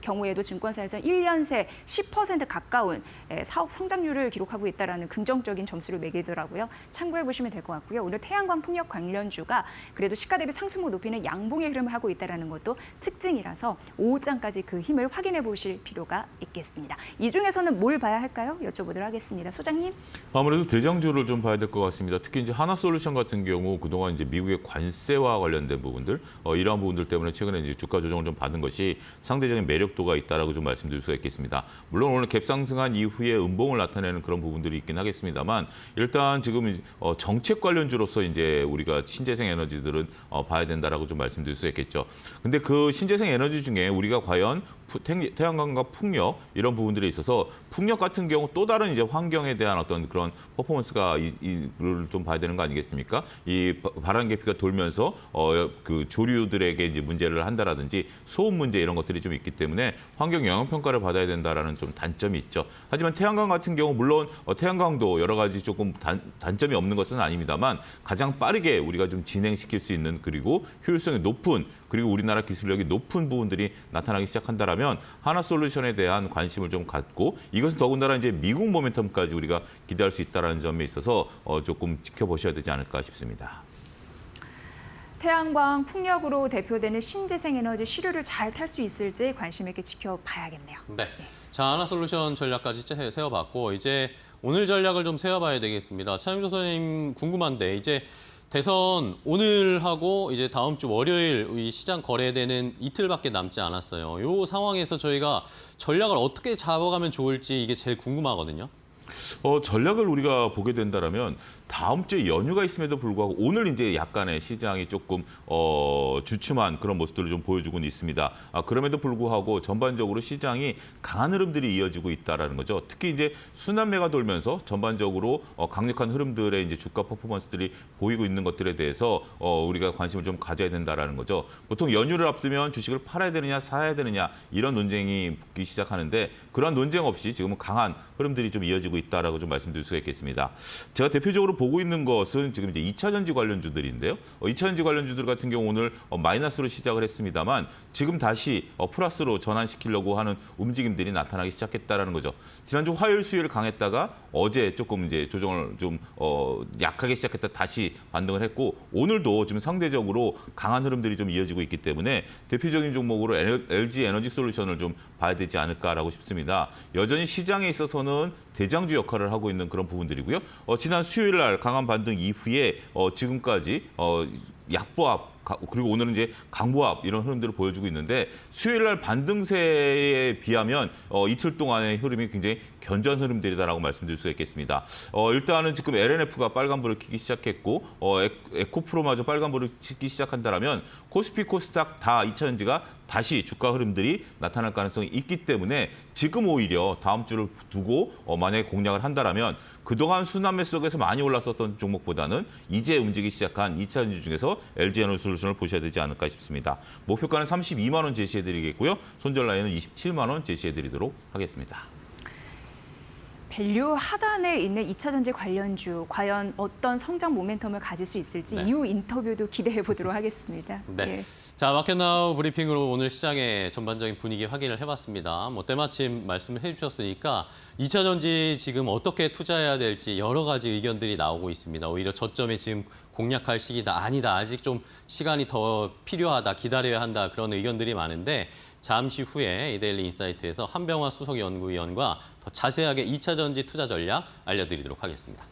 B: 경우에도 증권사에서 1년 새 10% 가까운 사업 성장률을 기록하고 있다는 긍정적인 점수를 매기더라고요. 참고해 보시면 될 것 같고요. 오늘 태양광 풍력 관련주가 그래도 시가 대비 상승폭 높이는 양봉의 흐름을 하고 있다는 것도 특징이라서 오후장까지 그 힘을 확인해 보실 필요가 있겠습니다. 이 중에서는 뭘 봐야 할까요? 여쭤보도록 하겠습니다. 소장님.
D: 아무래도 대장주를 좀 봐야 될 것 같습니다. 특히 이제 하나솔루션 같은 경우 그동안 이제 미국의 관세와 관련된 부분들 이러한 부분들 때문에 최근에 이제 주가 조정을 좀 받은 것이 상대적인 매력도가 있다라고 좀 말씀드릴 수가 있겠습니다. 물론 오늘 갭상승한 이후에 음봉을 나타내는 그런 부분들이 있긴 하겠습니다만 일단 지금 정책 관련주로서 이제 우리가 신재생 에너지들은 봐야 된다라고 좀 말씀드릴 수 있겠죠. 근데 그 신재생 에너지 중에 우리가 과연 태양광과 풍력 이런 부분들에 있어서 풍력 같은 경우 또 다른 이제 환경에 대한 어떤 그런 퍼포먼스가 이를 좀 봐야 되는 거 아니겠습니까? 이 바람 계피가 돌면서 그 조류들에게 이제 문제를 한다라든지 소음 문제 이런 것들이 좀 있기 때문에 환경 영향 평가를 받아야 된다라는 좀 단점이 있죠. 하지만 태양광 같은 경우 물론 태양광도 여러 가지 조금 단점이 없는 것은 아닙니다만 가장 빠르게 우리가 좀 진행시킬 수 있는 그리고 효율성이 높은 그리고 우리나라 기술력이 높은 부분들이 나타나기 시작한다라면 하나솔루션에 대한 관심을 좀 갖고 이것은 더군다나 이제 미국 모멘텀까지 우리가 기대할 수 있다는 점에 있어서 조금 지켜보셔야 되지 않을까 싶습니다.
B: 태양광 풍력으로 대표되는 신재생 에너지 시류를 잘 탈 수 있을지 관심 있게 지켜봐야겠네요.
A: 네. 자, 하나솔루션 전략까지 세워봤고 이제 오늘 전략을 좀 세워봐야 되겠습니다. 차영조 선생님 궁금한데 이제 대선 오늘 하고 이제 다음 주 월요일 이 시장 거래되는 이틀밖에 남지 않았어요. 이 상황에서 저희가 전략을 어떻게 잡아가면 좋을지 이게 제일 궁금하거든요.
D: 전략을 우리가 보게 된다라면 다음 주에 연휴가 있음에도 불구하고 오늘 이제 약간의 시장이 조금 주춤한 그런 모습들을 좀 보여주고는 있습니다. 그럼에도 불구하고 전반적으로 시장이 강한 흐름들이 이어지고 있다라는 거죠. 특히 이제 순환매가 돌면서 전반적으로 강력한 흐름들의 이제 주가 퍼포먼스들이 보이고 있는 것들에 대해서 우리가 관심을 좀 가져야 된다라는 거죠. 보통 연휴를 앞두면 주식을 팔아야 되느냐 사야 되느냐 이런 논쟁이 붙기 시작하는데 그런 논쟁 없이 지금은 강한 흐름들이 좀 이어지고 있다라고 좀 말씀드릴 수가 있겠습니다. 제가 대표적으로 보고 있는 것은 지금 이제 2차 전지 관련주들인데요. 2차 전지 관련주들 같은 경우 오늘 마이너스로 시작을 했습니다만 지금 다시 플러스로 전환시키려고 하는 움직임들이 나타나기 시작했다라는 거죠. 지난주 화요일, 수요일 강했다가 어제 조금 이제 조정을 좀 약하게 시작했다 다시 반등을 했고 오늘도 지금 상대적으로 강한 흐름들이 좀 이어지고 있기 때문에 대표적인 종목으로 LG 에너지 솔루션을 좀 봐야 되지 않을까라고 싶습니다. 여전히 시장에 있어서는 대장주 역할을 하고 있는 그런 부분들이고요. 지난 수요일 날 강한 반등 이후에 지금까지 약보합 그리고 오늘은 이제 강보합 이런 흐름들을 보여주고 있는데 수요일 날 반등세에 비하면 이틀 동안의 흐름이 굉장히 견조한 흐름들이다라고 말씀드릴 수 있겠습니다. 일단은 지금 LNF가 빨간불을 켜기 시작했고 에코프로마저 빨간불을 켜기 시작한다라면 코스피 코스닥 다 2차전지가 다시 주가 흐름들이 나타날 가능성이 있기 때문에 지금 오히려 다음 주를 두고 만약에 공략을 한다라면 그동안 순환매 속에서 많이 올랐었던 종목보다는 이제 움직이기 시작한 2차전지 중에서 LG에너지솔루션을 보셔야 되지 않을까 싶습니다. 목표가는 32만 원 제시해드리겠고요. 손절 라인은 27만 원 제시해드리도록 하겠습니다.
B: 밸류 하단에 있는 2차 전지 관련주 과연 어떤 성장 모멘텀을 가질 수 있을지
A: 네.
B: 이후 인터뷰도 기대해 보도록 하겠습니다.
A: 네.
B: 예.
A: 자, 마켓나우 브리핑으로 오늘 시장의 전반적인 분위기 확인을 해봤습니다. 때마침 말씀을 해주셨으니까 2차 전지 지금 어떻게 투자해야 될지 여러 가지 의견들이 나오고 있습니다. 오히려 저점에 지금 공략할 시기다, 아니다, 아직 좀 시간이 더 필요하다, 기다려야 한다 그런 의견들이 많은데 잠시 후에 이데일리 인사이트에서 한병화 수석연구위원과 더 자세하게 2차 전지 투자 전략 알려드리도록 하겠습니다.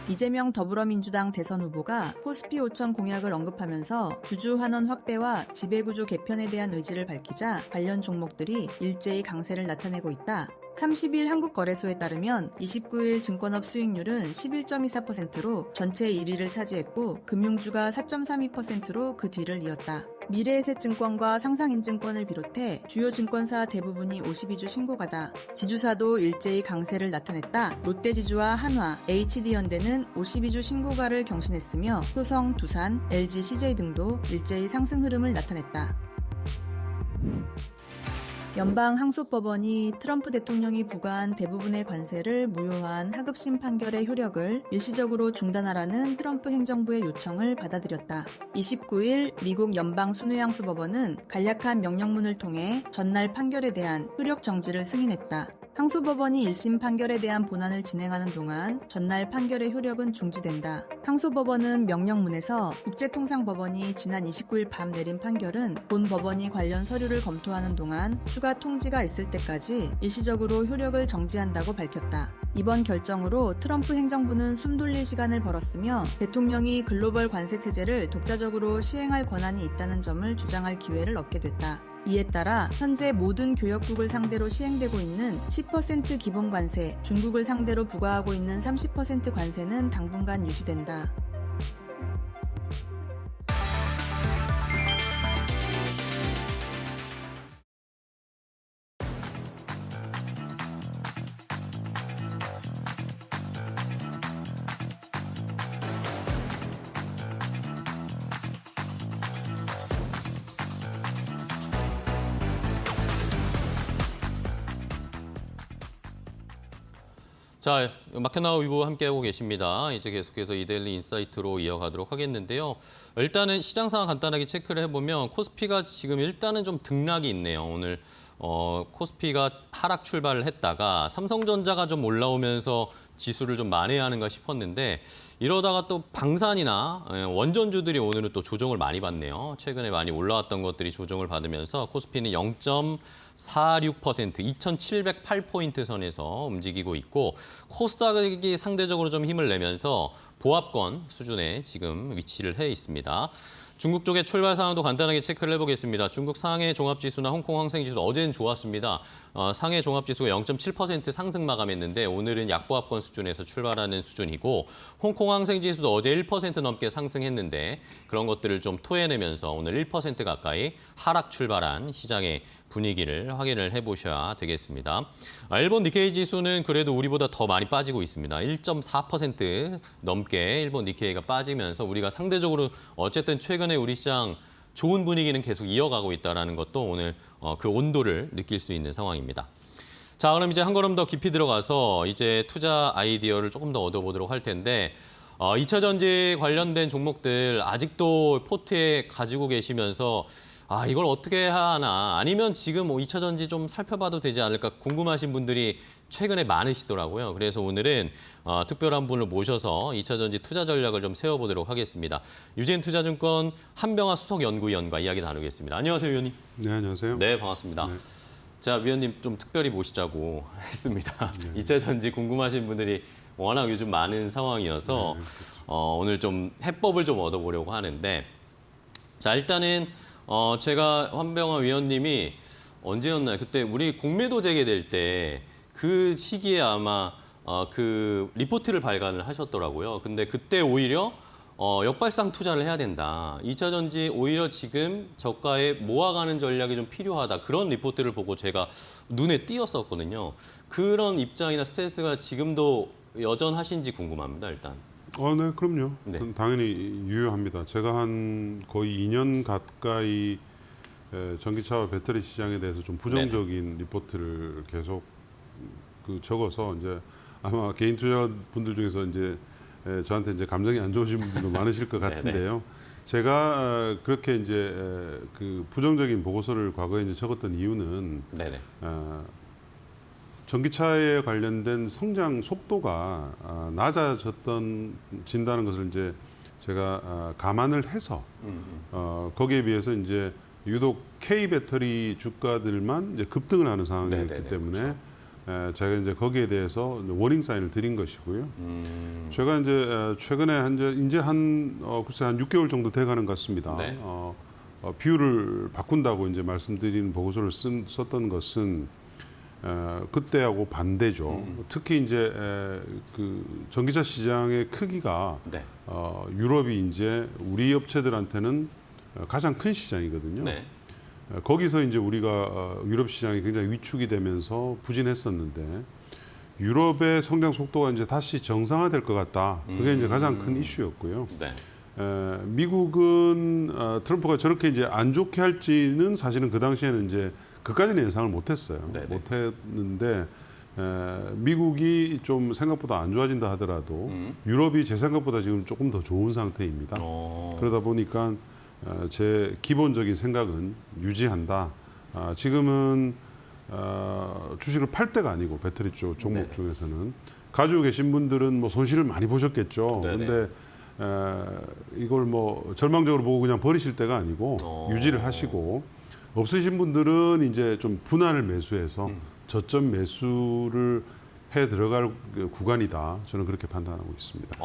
E: 이재명 더불어민주당 대선 후보가 코스피 5천 공약을 언급하면서 주주 환원 확대와 지배구조 개편에 대한 의지를 밝히자 관련 종목들이 일제히 강세를 나타내고 있다. 30일 한국거래소에 따르면 29일 증권업 수익률은 11.24%로 전체 1위를 차지했고 금융주가 4.32%로 그 뒤를 이었다. 미래에셋증권과 상상인증권을 비롯해 주요 증권사 대부분이 52주 신고가다. 지주사도 일제히 강세를 나타냈다. 롯데지주와 한화, HD현대는 52주 신고가를 경신했으며 효성, 두산, LG, CJ 등도 일제히 상승 흐름을 나타냈다. 연방항소법원이 트럼프 대통령이 부과한 대부분의 관세를 무효한 하급심 판결의 효력을 일시적으로 중단하라는 트럼프 행정부의 요청을 받아들였다. 29일 미국 연방순회항소법원은 간략한 명령문을 통해 전날 판결에 대한 효력 정지를 승인했다. 항소법원이 1심 판결에 대한 본안을 진행하는 동안 전날 판결의 효력은 중지된다. 항소법원은 명령문에서 국제통상법원이 지난 29일 밤 내린 판결은 본 법원이 관련 서류를 검토하는 동안 추가 통지가 있을 때까지 일시적으로 효력을 정지한다고 밝혔다. 이번 결정으로 트럼프 행정부는 숨 돌릴 시간을 벌었으며 대통령이 글로벌 관세 체제를 독자적으로 시행할 권한이 있다는 점을 주장할 기회를 얻게 됐다. 이에 따라 현재 모든 교역국을 상대로 시행되고 있는 10% 기본 관세, 중국을 상대로 부과하고 있는 30% 관세는 당분간 유지된다.
A: 자, 마켓나우 위보 함께하고 계십니다. 이제 계속해서 이데일리 인사이트로 이어가도록 하겠는데요. 일단은 시장 상황 간단하게 체크를 해보면 코스피가 지금 일단은 좀 등락이 있네요. 오늘 코스피가 하락 출발을 했다가 삼성전자가 좀 올라오면서 지수를 좀 만회하는가 싶었는데 이러다가 또 방산이나 원전주들이 오늘은 또 조정을 많이 받네요. 최근에 많이 올라왔던 것들이 조정을 받으면서 코스피는 0.46% 2,708포인트 선에서 움직이고 있고 코스닥이 상대적으로 좀 힘을 내면서 보합권 수준에 지금 위치를 해 있습니다. 중국 쪽의 출발 상황도 간단하게 체크를 해보겠습니다. 중국 상해 종합지수나 홍콩 항생지수 어제는 좋았습니다. 상해 종합지수가 0.7% 상승 마감했는데 오늘은 약보합권 수준에서 출발하는 수준이고 홍콩 항생지수도 어제 1% 넘게 상승했는데 그런 것들을 좀 토해내면서 오늘 1% 가까이 하락 출발한 시장의 분위기를 확인을 해보셔야 되겠습니다. 일본 니케이 지수는 그래도 우리보다 더 많이 빠지고 있습니다. 1.4% 넘게 일본 니케이가 빠지면서 우리가 상대적으로 어쨌든 최근에 우리 시장 좋은 분위기는 계속 이어가고 있다는 것도 오늘 그 온도를 느낄 수 있는 상황입니다. 자, 그럼 이제 한 걸음 더 깊이 들어가서 이제 투자 아이디어를 조금 더 얻어보도록 할 텐데 2차 전지 관련된 종목들 아직도 포트에 가지고 계시면서 이걸 어떻게 해야 하나 아니면 지금 2차 전지 좀 살펴봐도 되지 않을까 궁금하신 분들이 최근에 많으시더라고요. 그래서 오늘은 특별한 분을 모셔서 2차 전지 투자 전략을 좀 세워보도록 하겠습니다. 유진투자증권 한병화 수석연구위원과 이야기 나누겠습니다. 안녕하세요, 위원님.
F: 네, 안녕하세요.
A: 네, 반갑습니다.
F: 네.
A: 자, 위원님 좀 특별히 모시자고 했습니다. 2차 전지 궁금하신 분들이 워낙 요즘 많은 상황이어서 오늘 좀 해법을 좀 얻어보려고 하는데 자, 일단은 제가 한병화 위원님이 언제였나요? 그때 우리 공매도 재개될 때 그 시기에 아마 그 리포트를 발간을 하셨더라고요. 근데 그때 오히려 역발상 투자를 해야 된다. 2차 전지 오히려 지금 저가에 모아가는 전략이 좀 필요하다. 그런 리포트를 보고 제가 눈에 띄었었거든요. 그런 입장이나 스탠스가 지금도 여전하신지 궁금합니다, 일단.
F: 네, 그럼요.
A: 네.
F: 당연히 유효합니다. 제가 한 거의 2년 가까이 전기차와 배터리 시장에 대해서 좀 부정적인 리포트를 계속 적어서 이제 아마 개인 투자분들 중에서 이제 저한테 이제 감정이 안 좋으신 분들도 많으실 것 같은데요. 제가 그렇게 이제 그 부정적인 보고서를 과거에 이제 적었던 이유는
A: 네네.
F: 전기차에 관련된 성장 속도가 낮아진다는 것을 이제 제가 감안을 해서 거기에 비해서 이제 유독 K 배터리 주가들만 이제 급등을 하는 상황이었기
A: 네네네,
F: 때문에
A: 그렇죠.
F: 제가 이제 거기에 대해서 워닝 사인을 드린 것이고요. 제가 이제 최근에 이제 글쎄 한 6개월 정도 돼가는 것 같습니다.
A: 네.
F: 비율을 바꾼다고 이제 말씀드린 보고서를 썼던 것은 그때하고 반대죠. 특히 이제 그 전기차 시장의 크기가
A: 네.
F: 유럽이 이제 우리 업체들한테는 가장 큰 시장이거든요.
A: 네.
F: 거기서 이제 우리가 유럽 시장이 굉장히 위축이 되면서 부진했었는데 유럽의 성장 속도가 이제 다시 정상화될 것 같다. 그게 이제 가장 큰 이슈였고요.
A: 네.
F: 미국은 트럼프가 저렇게 이제 안 좋게 할지는 사실은 그 당시에는 이제 그까지는 예상을 못했어요.
A: 네네.
F: 못했는데 미국이 좀 생각보다 안 좋아진다 하더라도 유럽이 제 생각보다 지금 조금 더 좋은 상태입니다. 그러다 보니까 제 기본적인 생각은 유지한다. 지금은 주식을 팔 때가 아니고 배터리 쪽 종목
A: 네네.
F: 중에서는 가지고 계신 분들은 뭐 손실을 많이 보셨겠죠.
A: 네네.
F: 근데 이걸 뭐 절망적으로 보고 그냥 버리실 때가 아니고 유지를 하시고 없으신 분들은 이제 좀 분할을 매수해서 저점 매수를 해 들어갈 구간이다. 저는 그렇게 판단하고 있습니다.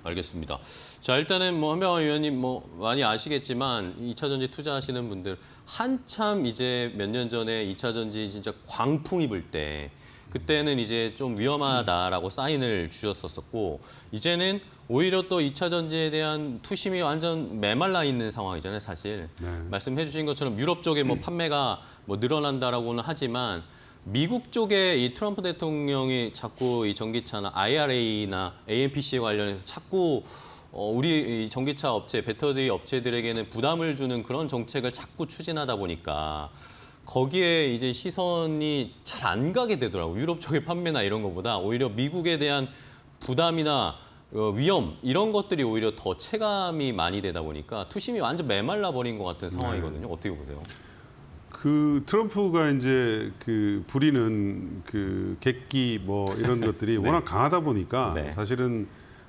A: 알겠습니다. 자, 일단은 뭐 한병화 의원님 뭐 많이 아시겠지만 2차 전지 투자하시는 분들 한참 이제 몇 년 전에 2차 전지 진짜 광풍이 불 때 그때는 이제 좀 위험하다라고 사인을 주셨었고 이제는 오히려 또 2차 전지에 대한 투심이 완전 메말라 있는 상황이잖아요, 사실.
F: 네.
A: 말씀해 주신 것처럼 유럽 쪽에 뭐 판매가 뭐 늘어난다라고는 하지만 미국 쪽에 이 트럼프 대통령이 자꾸 이 전기차나 IRA나 AMPC에 관련해서 자꾸 우리 이 전기차 업체, 배터리 업체들에게는 부담을 주는 그런 정책을 자꾸 추진하다 보니까 거기에 이제 시선이 잘 안 가게 되더라고요. 유럽 쪽의 판매나 이런 것보다 오히려 미국에 대한 부담이나 위험 이런 것들이 오히려 더 체감이 많이 되다 보니까 투심이 완전 메말라 버린 것 같은 상황이거든요. 어떻게 보세요?
F: 그 트럼프가 이제 그 부리는 그 객기 뭐 이런 것들이 워낙 강하다 보니까
A: 네.
F: 사실은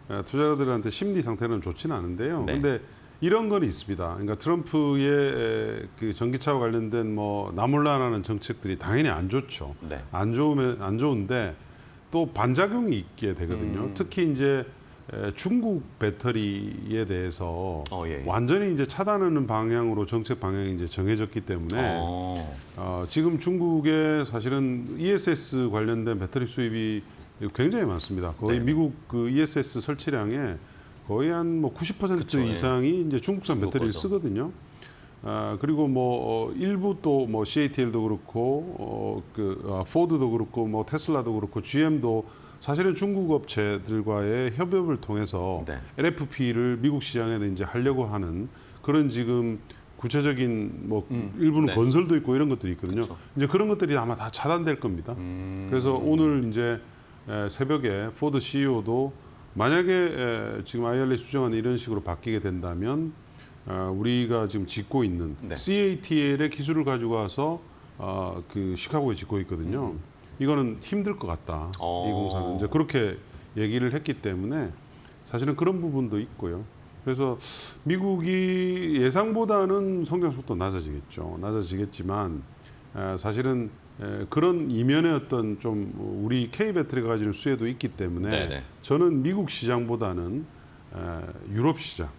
F: 투자자들한테 심리 상태는 좋지는 않은데요.
A: 네.
F: 근데 이런 건 있습니다. 그러니까 트럼프의 그 전기차와 관련된 뭐 나몰라라는 정책들이 당연히 안 좋죠.
A: 네.
F: 안 좋은데 또 반작용이 있게 되거든요. 특히 이제 중국 배터리에 대해서
A: 예.
F: 완전히 이제 차단하는 방향으로 정책 방향이 이제 정해졌기 때문에 지금 중국에 사실은 ESS 관련된 배터리 수입이 굉장히 많습니다. 거의
A: 네.
F: 미국 그 ESS 설치량의 거의 한 뭐 90%
A: 그쵸, 예.
F: 이상이 이제 중국산
A: 중국
F: 배터리를
A: 거죠.
F: 쓰거든요. 그리고 뭐 일부 또 뭐 CATL도 그렇고 포드도 그렇고 뭐 테슬라도 그렇고 GM도 사실은 중국 업체들과의 협업을 통해서
A: 네.
F: LFP를 미국 시장에 이제 하려고 하는 그런 지금 구체적인 뭐 일부는
A: 네.
F: 건설도 있고 이런 것들이 있거든요.
A: 그쵸.
F: 이제 그런 것들이 아마 다 차단될 겁니다. 그래서 오늘 이제 새벽에 포드 CEO도 만약에 지금 IRA 수정안이 이런 식으로 바뀌게 된다면 우리가 지금 짓고 있는
A: 네.
F: CATL의 기술을 가지고 와서 그 시카고에 짓고 있거든요. 이거는 힘들 것 같다. 이 공사는 이제 그렇게 얘기를 했기 때문에 사실은 그런 부분도 있고요. 그래서 미국이 예상보다는 성장 속도 낮아지겠죠. 낮아지겠지만 사실은 그런 이면의 어떤 좀 우리 K 배터리가 가지는 수혜도 있기 때문에
A: 네네.
F: 저는 미국 시장보다는 유럽 시장,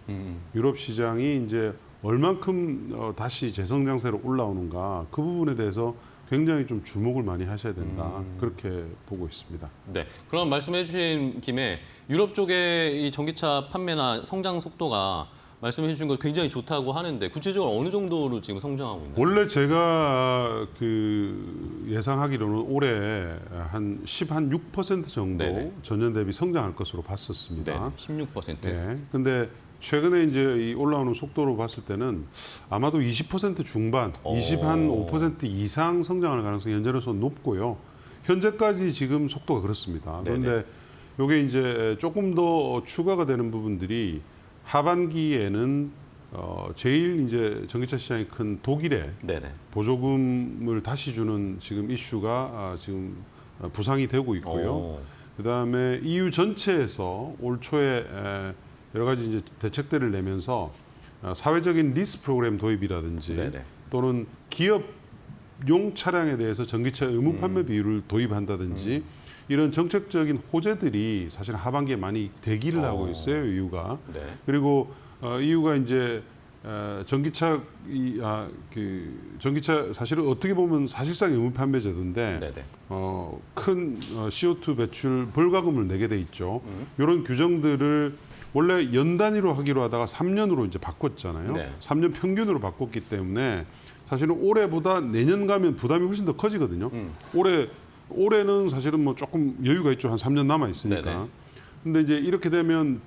F: 유럽 시장이 이제 얼만큼 다시 재성장세로 올라오는가 그 부분에 대해서 굉장히 좀 주목을 많이 하셔야 된다. 그렇게 보고 있습니다.
A: 네. 그럼 말씀해 주신 김에 유럽 쪽의 이 전기차 판매나 성장 속도가 말씀해 주신 거 굉장히 좋다고 하는데 구체적으로 어느 정도로 지금 성장하고 있나요?
F: 원래 제가 그 예상하기로는 올해 한 6% 정도
A: 네네.
F: 전년 대비 성장할 것으로 봤었습니다.
A: 네. 16%.
F: 네. 근데 최근에 이제 이 올라오는 속도로 봤을 때는 아마도 20% 중반, 25% 이상 성장할 가능성이 현재로서 높고요. 현재까지 지금 속도가 그렇습니다. 그런데 이게 이제 조금 더 추가가 되는 부분들이 하반기에는 제일 이제 전기차 시장이 큰 독일에
A: 네네.
F: 보조금을 다시 주는 지금 이슈가 지금 부상이 되고 있고요. 그다음에 EU 전체에서 올 초에 여러 가지 이제 대책들을 내면서 사회적인 리스 프로그램 도입이라든지
A: 네네.
F: 또는 기업용 차량에 대해서 전기차 의무 판매 비율을 도입한다든지 이런 정책적인 호재들이 사실 하반기에 많이 대기를 하고 있어요, EU가.
A: 네.
F: 그리고 EU가 이제 전기차 전기차 사실은 어떻게 보면 사실상 의무 판매 제도인데
A: 네네.
F: 큰 CO2 배출 벌과금을 내게 돼 있죠. 이런 규정들을 원래 연 단위로 하기로 하다가 3년으로 이제 바꿨잖아요.
A: 네.
F: 3년 평균으로 바꿨기 때문에 사실은 올해보다 내년 가면 부담이 훨씬 더 커지거든요. 올해는 사실은 뭐 조금 여유가 있죠. 한 3년 남아 있으니까.
A: 네네.
F: 근데 이제 이렇게 되면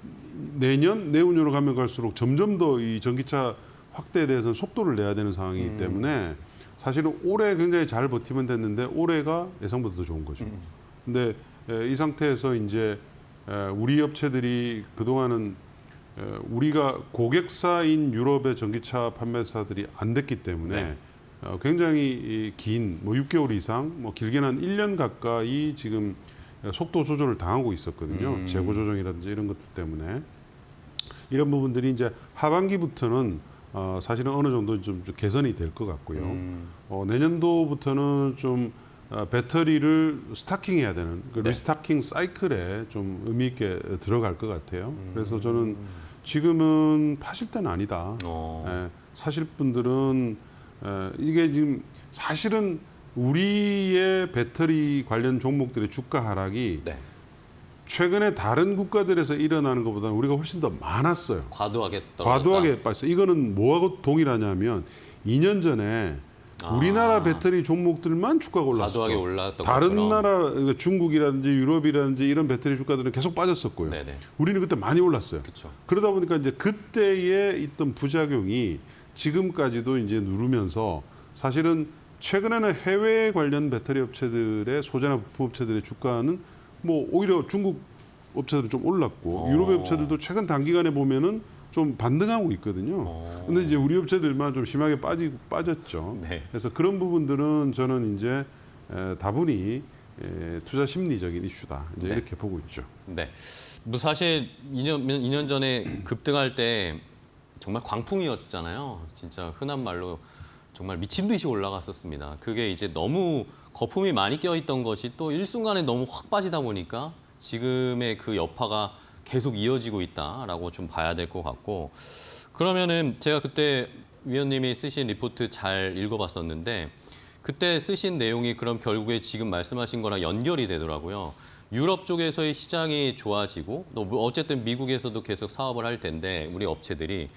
F: 내년, 내후년으로 가면 갈수록 점점 더 이 전기차 확대에 대해서는 속도를 내야 되는 상황이기 때문에 사실은 올해 굉장히 잘 버티면 됐는데 올해가 예상보다 더 좋은 거죠. 근데 이 상태에서 이제 우리 업체들이 그동안은 우리가 고객사인 유럽의 전기차 판매사들이 안 됐기 때문에
A: 네.
F: 굉장히 긴 뭐 6개월 이상 뭐 길게는 한 1년 가까이 지금 속도 조절을 당하고 있었거든요. 재고 조정이라든지 이런 것들 때문에 이런 부분들이 이제 하반기부터는 사실은 어느 정도 좀 개선이 될 것 같고요. 내년도부터는 좀 배터리를 스타킹해야 되는 그 리스타킹 사이클에 좀 의미 있게 들어갈 것 같아요. 그래서 저는 지금은 파실 때는 아니다. 사실 분들은 이게 지금 사실은 우리의 배터리 관련 종목들의 주가 하락이
A: 네.
F: 최근에 다른 국가들에서 일어나는 것보다는 우리가 훨씬 더 많았어요.
A: 과도하게 떨어졌다.
F: 과도하게 빠졌어요. 이거는 뭐하고 동일하냐면 2년 전에 우리나라 배터리 종목들만 주가가 올랐었죠.
A: 과도하게 올랐던
F: 다른
A: 것처럼.
F: 나라 그러니까 중국이라든지 유럽이라든지 이런 배터리 주가들은 계속 빠졌었고요.
A: 네네.
F: 우리는 그때 많이 올랐어요.
A: 그렇죠.
F: 그러다 보니까 이제 그때에 있던 부작용이 지금까지도 이제 누르면서 사실은 최근에는 해외 관련 배터리 업체들의 소재나 부품 업체들의 주가는 뭐 오히려 중국 업체들은 좀 올랐고 유럽 업체들도 최근 단기간에 보면은 좀 반등하고 있거든요. 근데 이제 우리 업체들만 좀 심하게 빠졌죠.
A: 네.
F: 그래서 그런 부분들은 저는 이제 다분히 투자 심리적인 이슈다. 이제
A: 네.
F: 이렇게 보고 있죠.
A: 네. 뭐 사실 2년 전에 급등할 때 정말 광풍이었잖아요. 진짜 흔한 말로 정말 미친 듯이 올라갔었습니다. 그게 이제 너무 거품이 많이 껴있던 것이 또 일순간에 너무 확 빠지다 보니까 지금의 그 여파가 계속 이어지고 있다라고 좀 봐야 될 것 같고 그러면은 제가 그때 위원님이 쓰신 리포트 잘 읽어봤었는데 그때 쓰신 내용이 그럼 결국에 지금 말씀하신 거랑 연결이 되더라고요. 유럽 쪽에서의 시장이 좋아지고 또 어쨌든 미국에서도 계속 사업을 할 텐데 우리 업체들이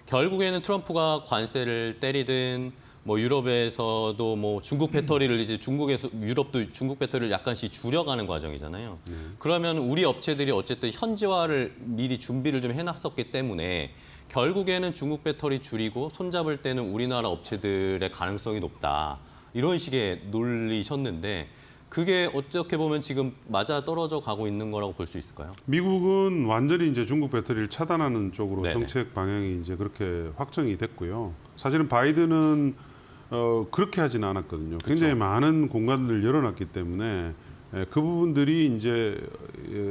A: 결국에는 트럼프가 관세를 때리든 뭐 유럽에서도 뭐 중국 배터리를 이제 중국에서 유럽도 중국 배터리를 약간씩 줄여가는 과정이잖아요. 그러면 우리 업체들이 어쨌든 현지화를 미리 준비를 좀 해놨었기 때문에 결국에는 중국 배터리 줄이고 손잡을 때는 우리나라 업체들의 가능성이 높다. 이런 식의 논리셨는데 그게 어떻게 보면 지금 맞아 떨어져 가고 있는 거라고 볼 수 있을까요?
F: 미국은 완전히 이제 중국 배터리를 차단하는 쪽으로
A: 네네.
F: 정책 방향이 이제 그렇게 확정이 됐고요. 사실은 바이든은 그렇게 하지는 않았거든요. 굉장히 많은 공간들을 열어놨기 때문에 그 부분들이 이제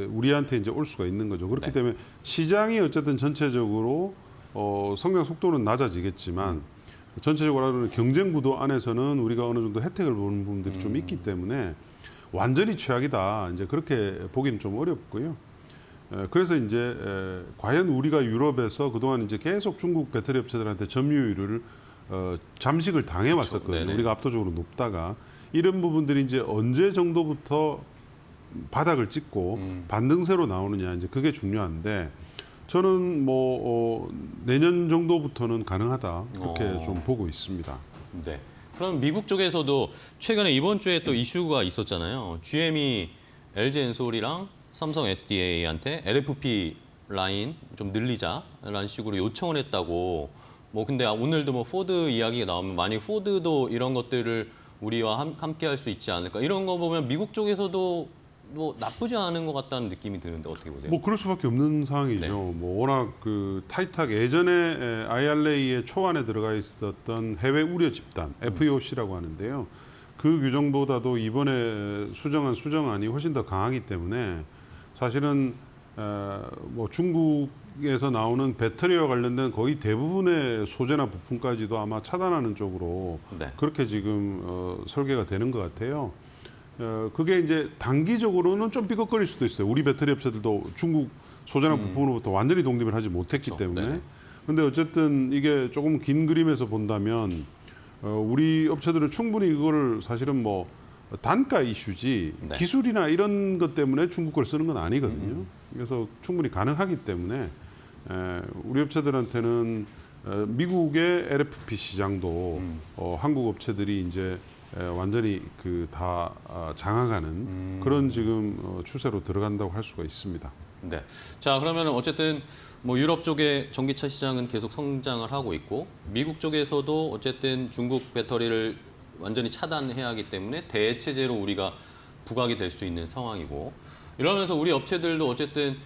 F: 우리한테 이제 올 수가 있는 거죠. 그렇기
A: 네.
F: 때문에 시장이 어쨌든 전체적으로 성장 속도는 낮아지겠지만 전체적으로 하는 경쟁 구도 안에서는 우리가 어느 정도 혜택을 보는 부분들이 좀 있기 때문에 완전히 최악이다. 이제 그렇게 보기는 좀 어렵고요. 그래서 이제 과연 우리가 유럽에서 그동안 이제 계속 중국 배터리 업체들한테 점유율을 잠식을 당해왔었거든요.
A: 네네.
F: 우리가 압도적으로 높다가 이런 부분들이 이제 언제 정도부터 바닥을 찍고 반등세로 나오느냐 이제 그게 중요한데 저는 뭐 내년 정도부터는 가능하다 그렇게 좀 보고 있습니다.
A: 네. 그럼 미국 쪽에서도 최근에 이번 주에 또 이슈가 있었잖아요. GM이 LG 엔솔이랑 삼성 SDA한테 LFP 라인 좀 늘리자라는 식으로 요청을 했다고. 뭐 근데 오늘도 뭐 포드 이야기가 나오면 만약 포드도 이런 것들을 우리와 함께 할 수 있지 않을까. 이런 거 보면 미국 쪽에서도 뭐 나쁘지 않은 것 같다는 느낌이 드는데 어떻게 보세요?
F: 뭐 그럴 수밖에 없는 상황이죠.
A: 네.
F: 뭐 워낙 그 타이트하게 예전에 IRA의 초안에 들어가 있었던 해외 우려 집단 FEOC라고 하는데요. 그 규정보다도 이번에 수정한 수정안이 훨씬 더 강하기 때문에 사실은 뭐 중국에서 나오는 배터리와 관련된 거의 대부분의 소재나 부품까지도 아마 차단하는 쪽으로
A: 네.
F: 그렇게 지금 설계가 되는 것 같아요. 그게 이제 단기적으로는 좀 삐걱거릴 수도 있어요. 우리 배터리 업체들도 중국 소재나 부품으로부터 완전히 독립을 하지 못했기
A: 그렇죠.
F: 때문에.
A: 네네.
F: 근데 어쨌든 이게 조금 긴 그림에서 본다면 우리 업체들은 충분히 이거를 사실은 뭐 단가 이슈지
A: 네.
F: 기술이나 이런 것 때문에 중국 걸 쓰는 건 아니거든요. 그래서 충분히 가능하기 때문에 우리 업체들한테는 미국의 LFP 시장도 한국 업체들이 이제 완전히 그 다 장악하는 그런 지금 추세로 들어간다고 할 수가 있습니다.
A: 네. 자, 그러면 어쨌든 뭐 유럽 쪽의 전기차 시장은 계속 성장을 하고 있고 미국 쪽에서도 어쨌든 중국 배터리를 완전히 차단해야 하기 때문에 대체제로 우리가 부각이 될 수 있는 상황이고 이러면서 우리 업체들도 어쨌든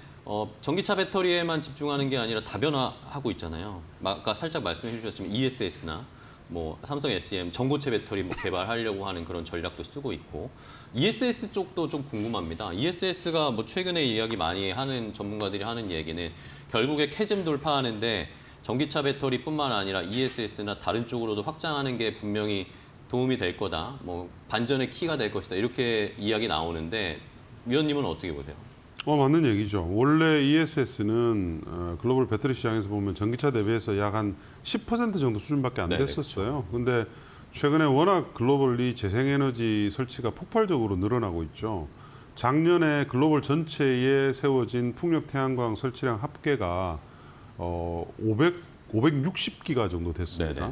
A: 전기차 배터리에만 집중하는 게 아니라 다변화하고 있잖아요. 아까 살짝 말씀해 주셨지만 ESS나 뭐 삼성 SEM 전고체 배터리 뭐 개발하려고 하는 그런 전략도 쓰고 있고 ESS 쪽도 좀 궁금합니다. ESS가 뭐 최근에 이야기 많이 하는 전문가들이 하는 얘기는 결국에 캐즘 돌파하는데 전기차 배터리뿐만 아니라 ESS나 다른 쪽으로도 확장하는 게 분명히 도움이 될 거다. 뭐 반전의 키가 될 것이다. 이렇게 이야기 나오는데 위원님은 어떻게 보세요?
F: 맞는 얘기죠. 원래 ESS는 글로벌 배터리 시장에서 보면 전기차 대비해서 약 한 10% 정도 수준밖에 안
A: 네네,
F: 됐었어요. 근데 최근에 워낙 글로벌리 재생에너지 설치가 폭발적으로 늘어나고 있죠. 작년에 글로벌 전체에 세워진 풍력 태양광 설치량 합계가 560기가 정도 됐습니다.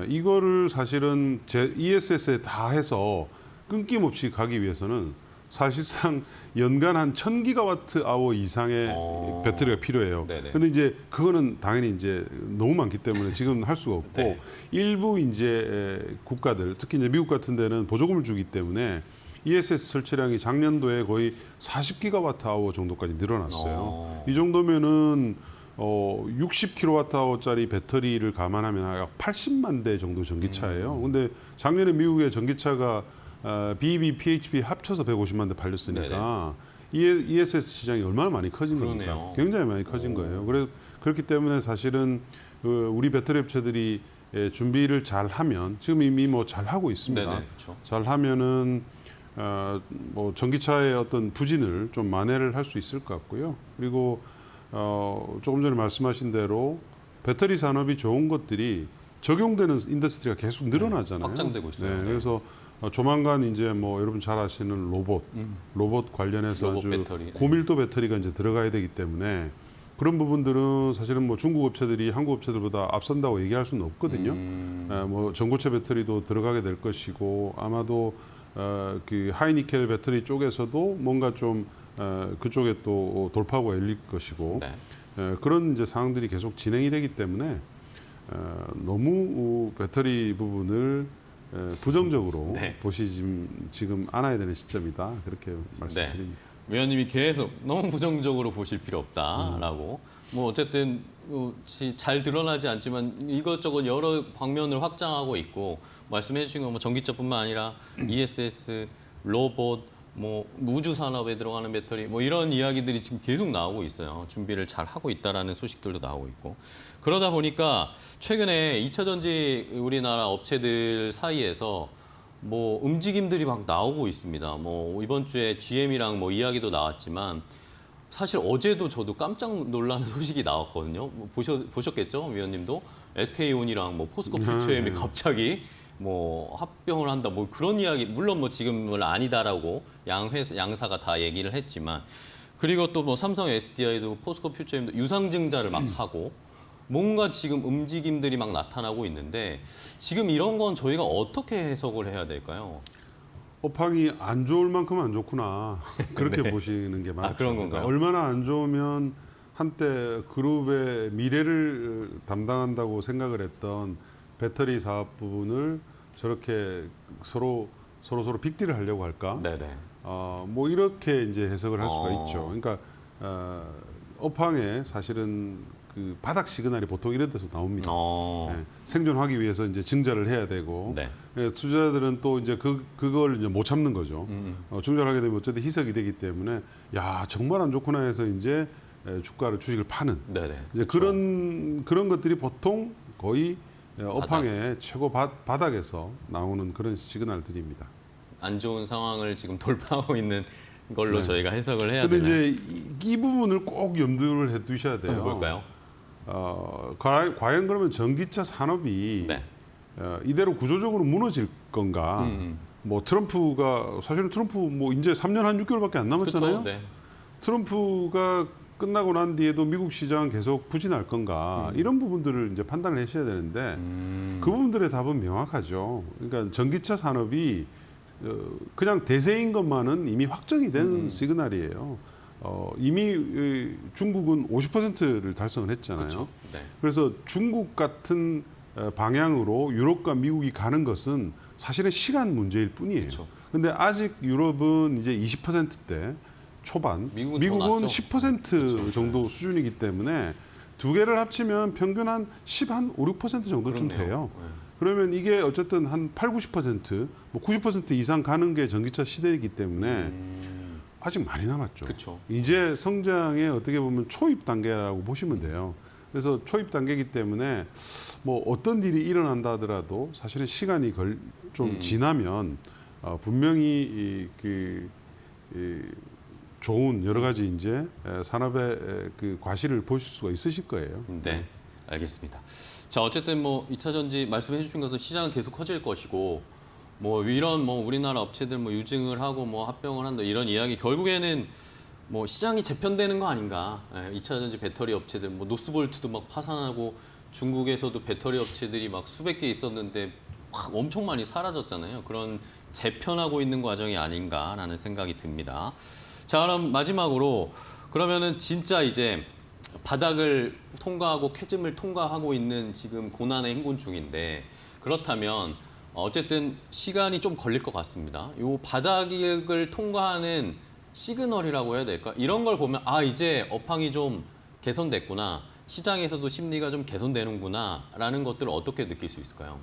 F: 이거를 사실은 ESS에 다 해서 끊김없이 가기 위해서는 사실상 연간 한 1000기가와트 아워 이상의 배터리가 필요해요.
A: 네네.
F: 근데 이제 그거는 당연히 이제 너무 많기 때문에 지금 할 수가 없고
A: 네.
F: 일부 이제 국가들 특히 이제 미국 같은 데는 보조금을 주기 때문에 ESS 설치량이 작년도에 거의 40기가와트 아워 정도까지 늘어났어요. 이 정도면은 60kWh짜리 배터리를 감안하면 약 80만 대 정도 전기차예요. 근데 작년에 미국의 전기차가 BEV, PHP 합쳐서 150만 대 팔렸으니까 ESS 시장이 얼마나 많이 커진 겁니까?
A: 그러네요.
F: 굉장히 많이 커진 거예요. 그렇기 때문에 사실은 우리 배터리 업체들이 준비를 잘 하면 지금 이미 뭐 잘 하고 있습니다.
A: 네네, 그렇죠.
F: 잘 하면은 뭐 전기차의 어떤 부진을 좀 만회를 할 수 있을 것 같고요. 그리고 조금 전에 말씀하신 대로 배터리 산업이 좋은 것들이 적용되는 인더스트리가 계속 늘어나잖아요.
A: 확장되고 있어요. 네.
F: 그래서 조만간 이제 뭐 여러분 잘 아시는 로봇 관련해서
A: 로봇
F: 아주
A: 배터리. 네.
F: 고밀도 배터리가 이제 들어가야 되기 때문에 그런 부분들은 사실은 뭐 중국 업체들이 한국 업체들보다 앞선다고 얘기할 수는 없거든요. 뭐 전고체 배터리도 들어가게 될 것이고 아마도 그 하이니켈 배터리 쪽에서도 뭔가 좀 그쪽에 또 돌파구가 열릴 것이고
A: 네.
F: 그런 이제 상황들이 계속 진행이 되기 때문에 너무 배터리 부분을 부정적으로
A: 네.
F: 보시지 지금 않아야 되는 시점이다 그렇게 말씀드립니다.
A: 위원님이 계속 너무 부정적으로 보실 필요 없다라고 뭐 어쨌든 잘 드러나지 않지만 이것저것 여러 방면을 확장하고 있고 말씀해 주신 건 뭐 전기차뿐만 아니라 ESS, 로봇, 뭐 우주 산업에 들어가는 배터리 뭐 이런 이야기들이 지금 계속 나오고 있어요. 준비를 잘 하고 있다라는 소식들도 나오고 있고 그러다 보니까 최근에 2차 전지 우리나라 업체들 사이에서 뭐 움직임들이 막 나오고 있습니다. 뭐 이번 주에 GM이랑 뭐 이야기도 나왔지만 사실 어제도 저도 깜짝 놀라는 소식이 나왔거든요. 뭐 보셨겠죠, 위원님도? SK온이랑 뭐 포스코 퓨처엠이 갑자기 뭐 합병을 한다, 뭐 그런 이야기. 물론 뭐 지금은 아니다라고 양사가 다 얘기를 했지만, 그리고 또 뭐 삼성 SDI도 포스코 퓨처엠도 유상증자를 막 하고. 뭔가 지금 움직임들이 막 나타나고 있는데 지금 이런 건 저희가 어떻게 해석을 해야 될까요?
F: 업황이 안 좋을 만큼 안 좋구나 그렇게
A: 네.
F: 보시는 게 맞죠.
A: 그런 건가요?
F: 얼마나 안 좋으면 한때 그룹의 미래를 담당한다고 생각을 했던 배터리 사업 부분을 저렇게 서로 빅딜을 하려고 할까?
A: 네네.
F: 뭐 이렇게 이제 해석을 할 수가
A: 어.
F: 있죠. 그러니까 업황에 사실은 그 바닥 시그널이 보통 이런 데서 나옵니다. 네, 생존하기 위해서 이제 증자를 해야 되고
A: 네.
F: 투자자들은 또 이제 그걸 이제 못 참는 거죠. 증자를 하게 되면 어쨌든 희석이 되기 때문에 야 정말 안 좋구나 해서 이제 주식을 파는
A: 네네.
F: 이제 그런 것들이 보통 거의 업황의 최고 바닥에서 나오는 그런 시그널들입니다.
A: 안 좋은 상황을 지금 돌파하고 있는 걸로
F: 네.
A: 저희가 해석을 해야
F: 근데
A: 되나요?
F: 이제 이 부분을 꼭 염두를 해 두셔야 돼요.
A: 뭘까요?
F: 과연 그러면 전기차 산업이
A: 네.
F: 이대로 구조적으로 무너질 건가? 뭐 사실은 트럼프 뭐 이제 3년 한 6개월밖에 안 남았잖아요.
A: 그렇죠. 네.
F: 트럼프가 끝나고 난 뒤에도 미국 시장 계속 부진할 건가? 이런 부분들을 이제 판단을 하셔야 되는데 그 부분들의 답은 명확하죠. 그러니까 전기차 산업이 그냥 대세인 것만은 이미 확정이 된 시그널이에요. 이미 중국은 50%를 달성을 했잖아요.
A: 그렇죠. 네.
F: 그래서 중국 같은 방향으로 유럽과 미국이 가는 것은 사실은 시간 문제일 뿐이에요.
A: 그렇죠.
F: 근데 아직 유럽은 이제 20%대 초반,
A: 미국은 더 낮죠.
F: 10%
A: 그렇죠.
F: 정도 수준이기 때문에 두 개를 합치면 평균 한 5, 6% 정도쯤
A: 그렇네요.
F: 돼요.
A: 네.
F: 그러면 이게 어쨌든 한 8, 90%, 뭐 90% 이상 가는 게 전기차 시대이기 때문에 아직 많이 남았죠.
A: 그쵸.
F: 이제 성장의 어떻게 보면 초입 단계라고 보시면 돼요. 그래서 초입 단계이기 때문에 뭐 어떤 일이 일어난다 하더라도 사실은 시간이 좀 지나면 분명히 좋은 여러 가지 이제 산업의 그 과실을 보실 수가 있으실 거예요.
A: 네, 알겠습니다. 자, 어쨌든 뭐 2차 전지 말씀해 주신 것은 시장은 계속 커질 것이고 뭐 이런 뭐 우리나라 업체들 뭐 유증을 하고 뭐 합병을 한다 이런 이야기 결국에는 뭐 시장이 재편되는 거 아닌가? 2차 전지 배터리 업체들 뭐 노스볼트도 막 파산하고 중국에서도 배터리 업체들이 막 수백 개 있었는데 막 엄청 많이 사라졌잖아요. 그런 재편하고 있는 과정이 아닌가라는 생각이 듭니다. 자, 그럼 마지막으로 그러면은 진짜 이제 바닥을 통과하고 쾌즘을 통과하고 있는 지금 고난의 행군 중인데 그렇다면 어쨌든 시간이 좀 걸릴 것 같습니다. 이 바닥을 통과하는 시그널이라고 해야 될까? 이런 걸 보면 이제 업황이 좀 개선됐구나. 시장에서도 심리가 좀 개선되는구나 라는 것들을 어떻게 느낄 수 있을까요?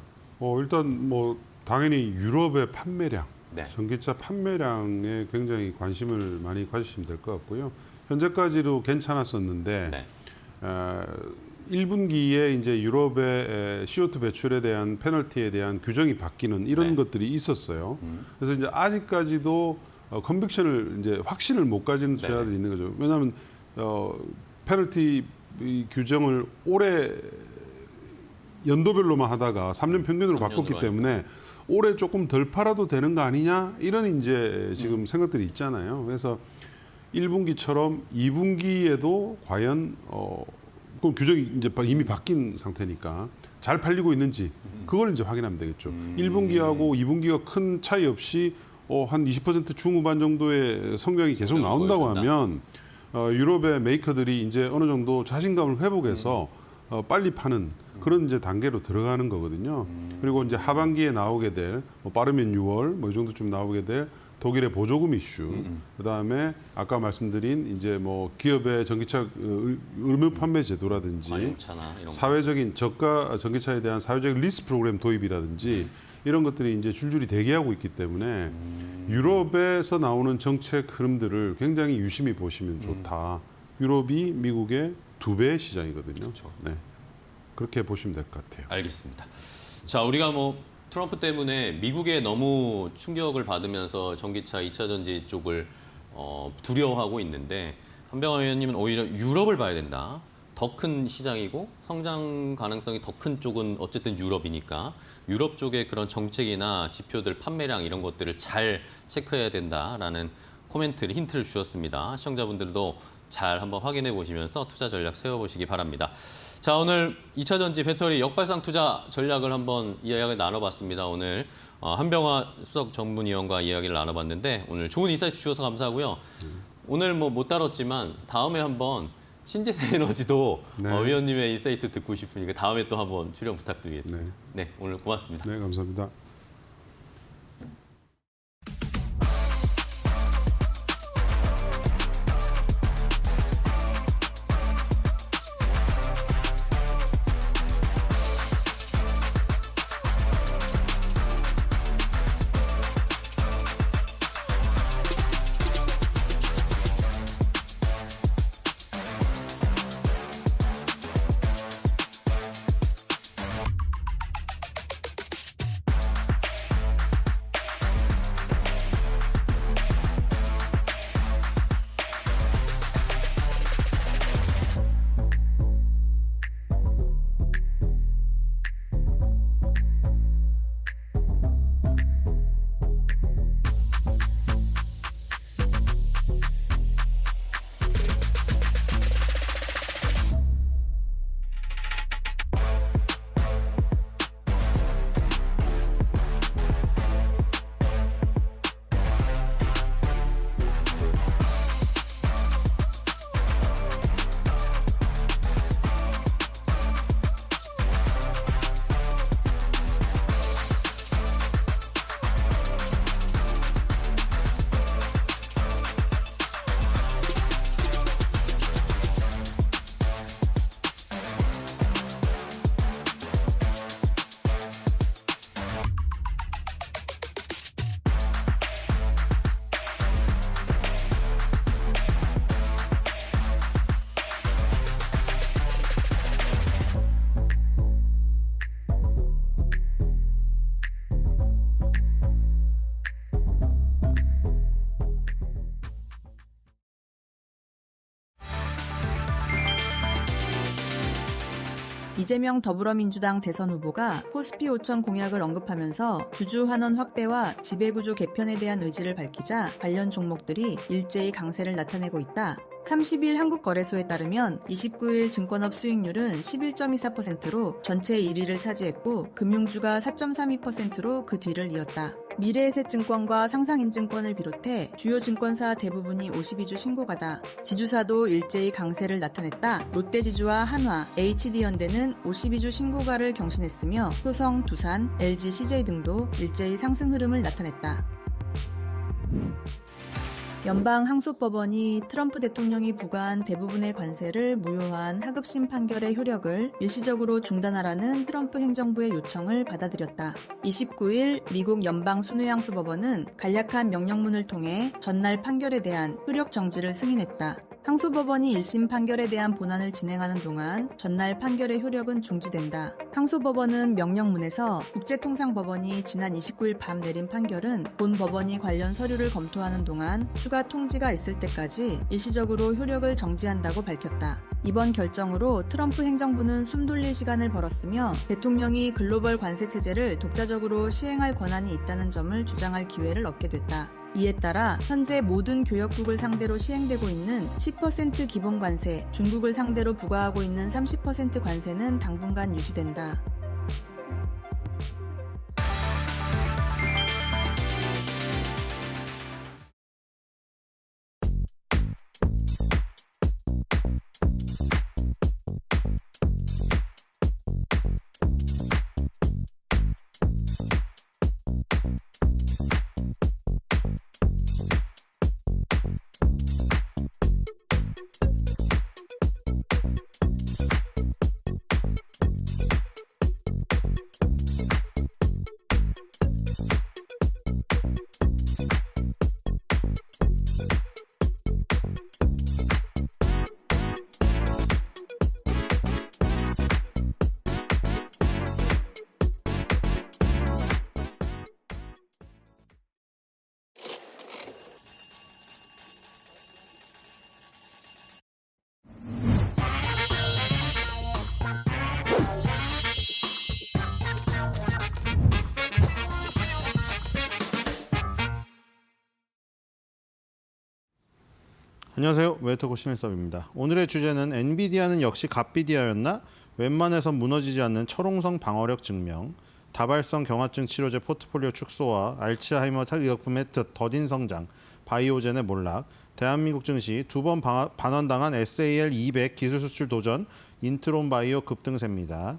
F: 일단 뭐 당연히 유럽의 판매량,
A: 네.
F: 전기차 판매량에 굉장히 관심을 많이 가지시면 될 것 같고요. 현재까지도 괜찮았었는데
A: 네.
F: 1분기에 이제 유럽의 CO2 배출에 대한 페널티에 대한 규정이 바뀌는 이런
A: 네.
F: 것들이 있었어요. 그래서 이제 아직까지도 컨빅션을 이제 확신을 못 가지는 투자자들이 있는 거죠. 왜냐하면 페널티 이 규정을 올해 연도별로만 하다가 3년 평균으로
A: 3년으로
F: 바꿨기 때문에 올해 조금 덜 팔아도 되는 거 아니냐 이런 이제 지금 생각들이 있잖아요. 그래서 1분기처럼 2분기에도 과연 그럼 규정이 이제 이미 바뀐 상태니까 잘 팔리고 있는지 그걸 이제 확인하면 되겠죠. 1분기하고 2분기가 큰 차이 없이 한 20% 중후반 정도의 성장이 계속 나온다고
A: 보여준다.
F: 하면 유럽의 메이커들이 이제 어느 정도 자신감을 회복해서 빨리 파는 그런 이제 단계로 들어가는 거거든요. 그리고 이제 하반기에 나오게 될 빠르면 6월 뭐 이 정도쯤 나오게 될 독일의 보조금 이슈, 그다음에 아까 말씀드린 이제 뭐 기업의 전기차 의무 판매 제도라든지
A: 관용차나 이런 거.
F: 사회적인 저가 전기차에 대한 사회적인 리스 프로그램 도입이라든지 이런 것들이 이제 줄줄이 대기하고 있기 때문에 유럽에서 나오는 정책 흐름들을 굉장히 유심히 보시면 좋다. 유럽이 미국의 2배의 시장이거든요.
A: 그렇죠.
F: 네. 그렇게 보시면 될 것 같아요.
A: 알겠습니다. 자, 우리가 뭐 트럼프 때문에 미국에 너무 충격을 받으면서 전기차 2차 전지 쪽을 두려워하고 있는데 한병화 의원님은 오히려 유럽을 봐야 된다. 더 큰 시장이고 성장 가능성이 더 큰 쪽은 어쨌든 유럽이니까 유럽 쪽의 그런 정책이나 지표들, 판매량 이런 것들을 잘 체크해야 된다라는 코멘트를 힌트를 주셨습니다. 시청자분들도 잘 한번 확인해 보시면서 투자 전략 세워보시기 바랍니다. 자, 오늘 2차 전지 배터리 역발상 투자 전략을 한번 이야기 나눠봤습니다. 오늘 한병화 수석 전문위원과 이야기를 나눠봤는데 오늘 좋은 인사이트 주셔서 감사하고요. 오늘 뭐 못 다뤘지만 다음에 한번 신재생 에너지도
F: 네.
A: 위원님의 인사이트 듣고 싶으니까 다음에 또 한번 출연 부탁드리겠습니다. 네, 오늘 고맙습니다.
F: 네, 감사합니다.
E: 이재명 더불어민주당 대선 후보가 코스피 5천 공약을 언급하면서 주주 환원 확대와 지배구조 개편에 대한 의지를 밝히자 관련 종목들이 일제히 강세를 나타내고 있다. 30일 한국거래소에 따르면 29일 증권업 수익률은 11.24%로 전체 1위를 차지했고 금융주가 4.32%로 그 뒤를 이었다. 미래에셋증권과 상상인증권을 비롯해 주요 증권사 대부분이 52주 신고가다. 지주사도 일제히 강세를 나타냈다. 롯데지주와 한화, HD현대는 52주 신고가를 경신했으며 효성, 두산, LG, CJ 등도 일제히 상승 흐름을 나타냈다. 연방항소법원이 트럼프 대통령이 부과한 대부분의 관세를 무효한 하급심 판결의 효력을 일시적으로 중단하라는 트럼프 행정부의 요청을 받아들였다. 29일 미국 연방순회항소법원은 간략한 명령문을 통해 전날 판결에 대한 효력 정지를 승인했다. 항소법원이 1심 판결에 대한 본안을 진행하는 동안 전날 판결의 효력은 중지된다. 항소법원은 명령문에서 국제통상법원이 지난 29일 밤 내린 판결은 본 법원이 관련 서류를 검토하는 동안 추가 통지가 있을 때까지 일시적으로 효력을 정지한다고 밝혔다. 이번 결정으로 트럼프 행정부는 숨돌릴 시간을 벌었으며 대통령이 글로벌 관세 체제를 독자적으로 시행할 권한이 있다는 점을 주장할 기회를 얻게 됐다. 이에 따라 현재 모든 교역국을 상대로 시행되고 있는 10% 기본 관세, 중국을 상대로 부과하고 있는 30% 관세는 당분간 유지된다.
G: 안녕하세요. 웨이터고 신일섭입니다. 오늘의 주제는 엔비디아는 역시 갓비디아였나? 웬만해선 무너지지 않는 철옹성 방어력 증명, 다발성 경화증 치료제 포트폴리오 축소와 알츠하이머 의약품의 더딘 성장, 바이오젠의 몰락, 대한민국 증시 2번 반환당한 SAL200 기술 수출 도전, 인트론 바이오 급등세입니다.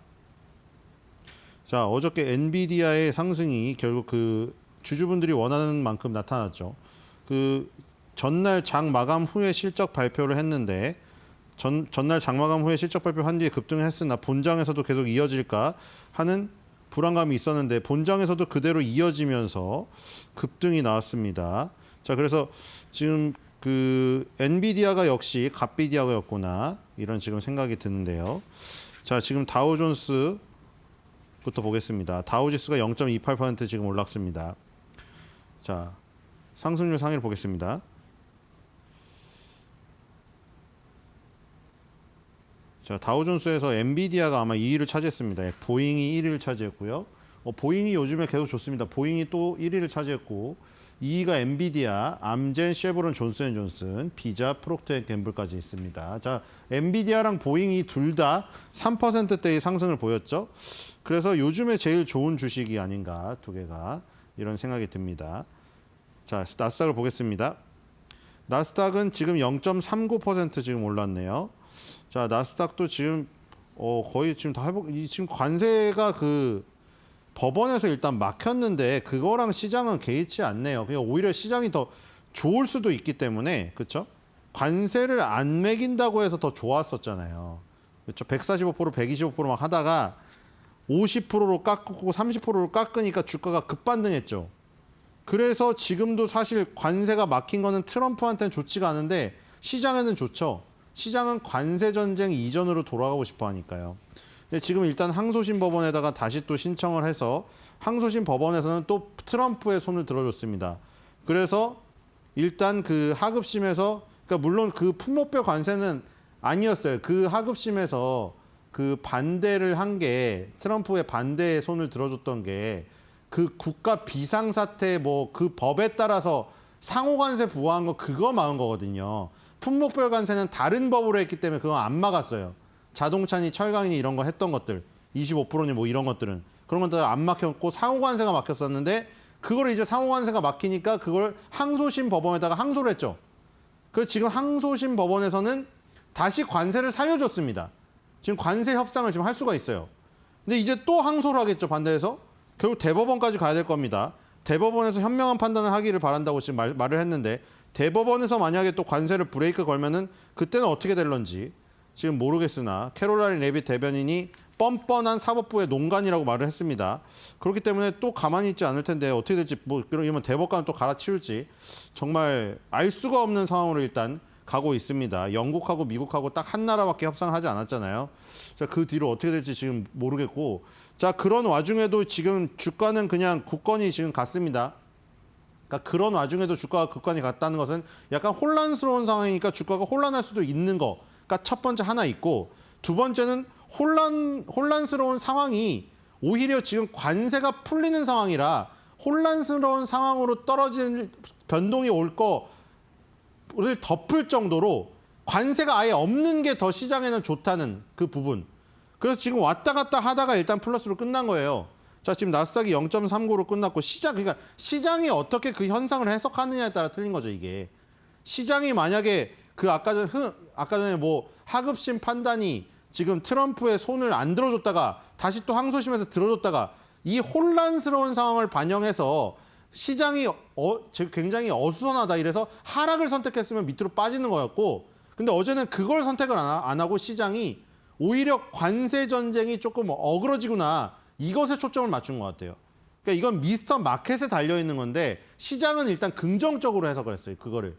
G: 자, 어저께 엔비디아의 상승이 결국 그 주주분들이 원하는 만큼 나타났죠. 그 전날 장 마감 후에 실적 발표를 했는데 전날 장 마감 후에 실적 발표한 뒤에 급등을 했으나 본장에서도 계속 이어질까 하는 불안감이 있었는데 본장에서도 그대로 이어지면서 급등이 나왔습니다. 자, 그래서 지금 그 엔비디아가 역시 갓비디아였구나 이런 지금 생각이 드는데요. 자, 지금 다우존스부터 보겠습니다. 다우지수가 0.28% 지금 올랐습니다. 자, 상승률 상위를 보겠습니다. 자, 다우존스에서 엔비디아가 아마 2위를 차지했습니다. 보잉이 1위를 차지했고요. 보잉이 요즘에 계속 좋습니다. 보잉이 또 1위를 차지했고 2위가 엔비디아, 암젠, 쉐보론, 존슨앤존슨, 비자, 프록터앤갬블까지 있습니다. 자, 엔비디아랑 보잉이 둘 다 3%대의 상승을 보였죠. 그래서 요즘에 제일 좋은 주식이 아닌가 두 개가 이런 생각이 듭니다. 자, 나스닥을 보겠습니다. 나스닥은 지금 0.39% 지금 올랐네요. 자, 나스닥도 지금 거의 지금 다 지금 관세가 그 법원에서 일단 막혔는데 그거랑 시장은 개의치 않네요. 그냥 오히려 시장이 더 좋을 수도 있기 때문에 그렇죠? 관세를 안 매긴다고 해서 더 좋았었잖아요. 그렇죠? 145%, 125% 막 하다가 50%로 깎고 30%로 깎으니까 주가가 급반등했죠. 그래서 지금도 사실 관세가 막힌 거는 트럼프한테는 좋지가 않은데 시장에는 좋죠. 시장은 관세 전쟁 이전으로 돌아가고 싶어 하니까요. 근데 지금 일단 항소심 법원에다가 다시 또 신청을 해서 항소심 법원에서는 또 트럼프의 손을 들어줬습니다. 그래서 일단 그 하급심에서 그러니까 물론 그 품목별 관세는 아니었어요. 그 하급심에서 그 반대를 한 게 트럼프의 반대의 손을 들어줬던 게 그 국가 비상사태 뭐 그 법에 따라서 상호관세 부과한 거 그거 막은 거거든요. 품목별 관세는 다른 법으로 했기 때문에 그건 안 막았어요. 자동차니 철강이니 이런 거 했던 것들 25%니 뭐 이런 것들은 그런 것들 안 막혔고 상호관세가 막혔었는데 그걸 이제 상호관세가 막히니까 그걸 항소심 법원에다가 항소를 했죠. 그 지금 항소심 법원에서는 다시 관세를 살려줬습니다. 지금 관세 협상을 지금 할 수가 있어요. 근데 이제 또 항소를 하겠죠. 반대해서 결국 대법원까지 가야 될 겁니다. 대법원에서 현명한 판단을 하기를 바란다고 지금 말을 했는데 대법원에서 만약에 또 관세를 브레이크 걸면은 그때는 어떻게 될런지 지금 모르겠으나 캐롤라인 레빗 대변인이 뻔뻔한 사법부의 농간이라고 말을 했습니다. 그렇기 때문에 또 가만히 있지 않을 텐데 어떻게 될지 뭐 이러면 대법관은 또 갈아치울지 정말 알 수가 없는 상황으로 일단 가고 있습니다. 영국하고 미국하고 딱 한 나라밖에 협상을 하지 않았잖아요. 자, 그 뒤로 어떻게 될지 지금 모르겠고, 자, 그런 와중에도 지금 주가는 그냥 굳건히 지금 갔습니다. 그러니까 그런 와중에도 주가가 굳건히 갔다는 것은 약간 혼란스러운 상황이니까 주가가 혼란할 수도 있는 거. 그러니까 첫 번째 하나 있고, 두 번째는 혼란스러운 상황이 오히려 지금 관세가 풀리는 상황이라 혼란스러운 상황으로 떨어진 변동이 올 거를 덮을 정도로 관세가 아예 없는 게 더 시장에는 좋다는 그 부분. 그래서 지금 왔다 갔다 하다가 일단 플러스로 끝난 거예요. 자, 지금 나스닥이 0.39로 끝났고 그러니까 시장이 어떻게 그 현상을 해석하느냐에 따라 틀린 거죠, 이게. 시장이 만약에 그 아까 전에 뭐 하급심 판단이 지금 트럼프의 손을 안 들어줬다가 다시 또 항소심에서 들어줬다가 이 혼란스러운 상황을 반영해서 시장이 굉장히 어수선하다 이래서 하락을 선택했으면 밑으로 빠지는 거였고, 근데 어제는 그걸 선택을 안 하고 시장이 오히려 관세 전쟁이 조금 어그러지구나 이것에 초점을 맞춘 것 같아요. 그러니까 이건 미스터 마켓에 달려 있는 건데 시장은 일단 긍정적으로 해석을 했어요. 그거를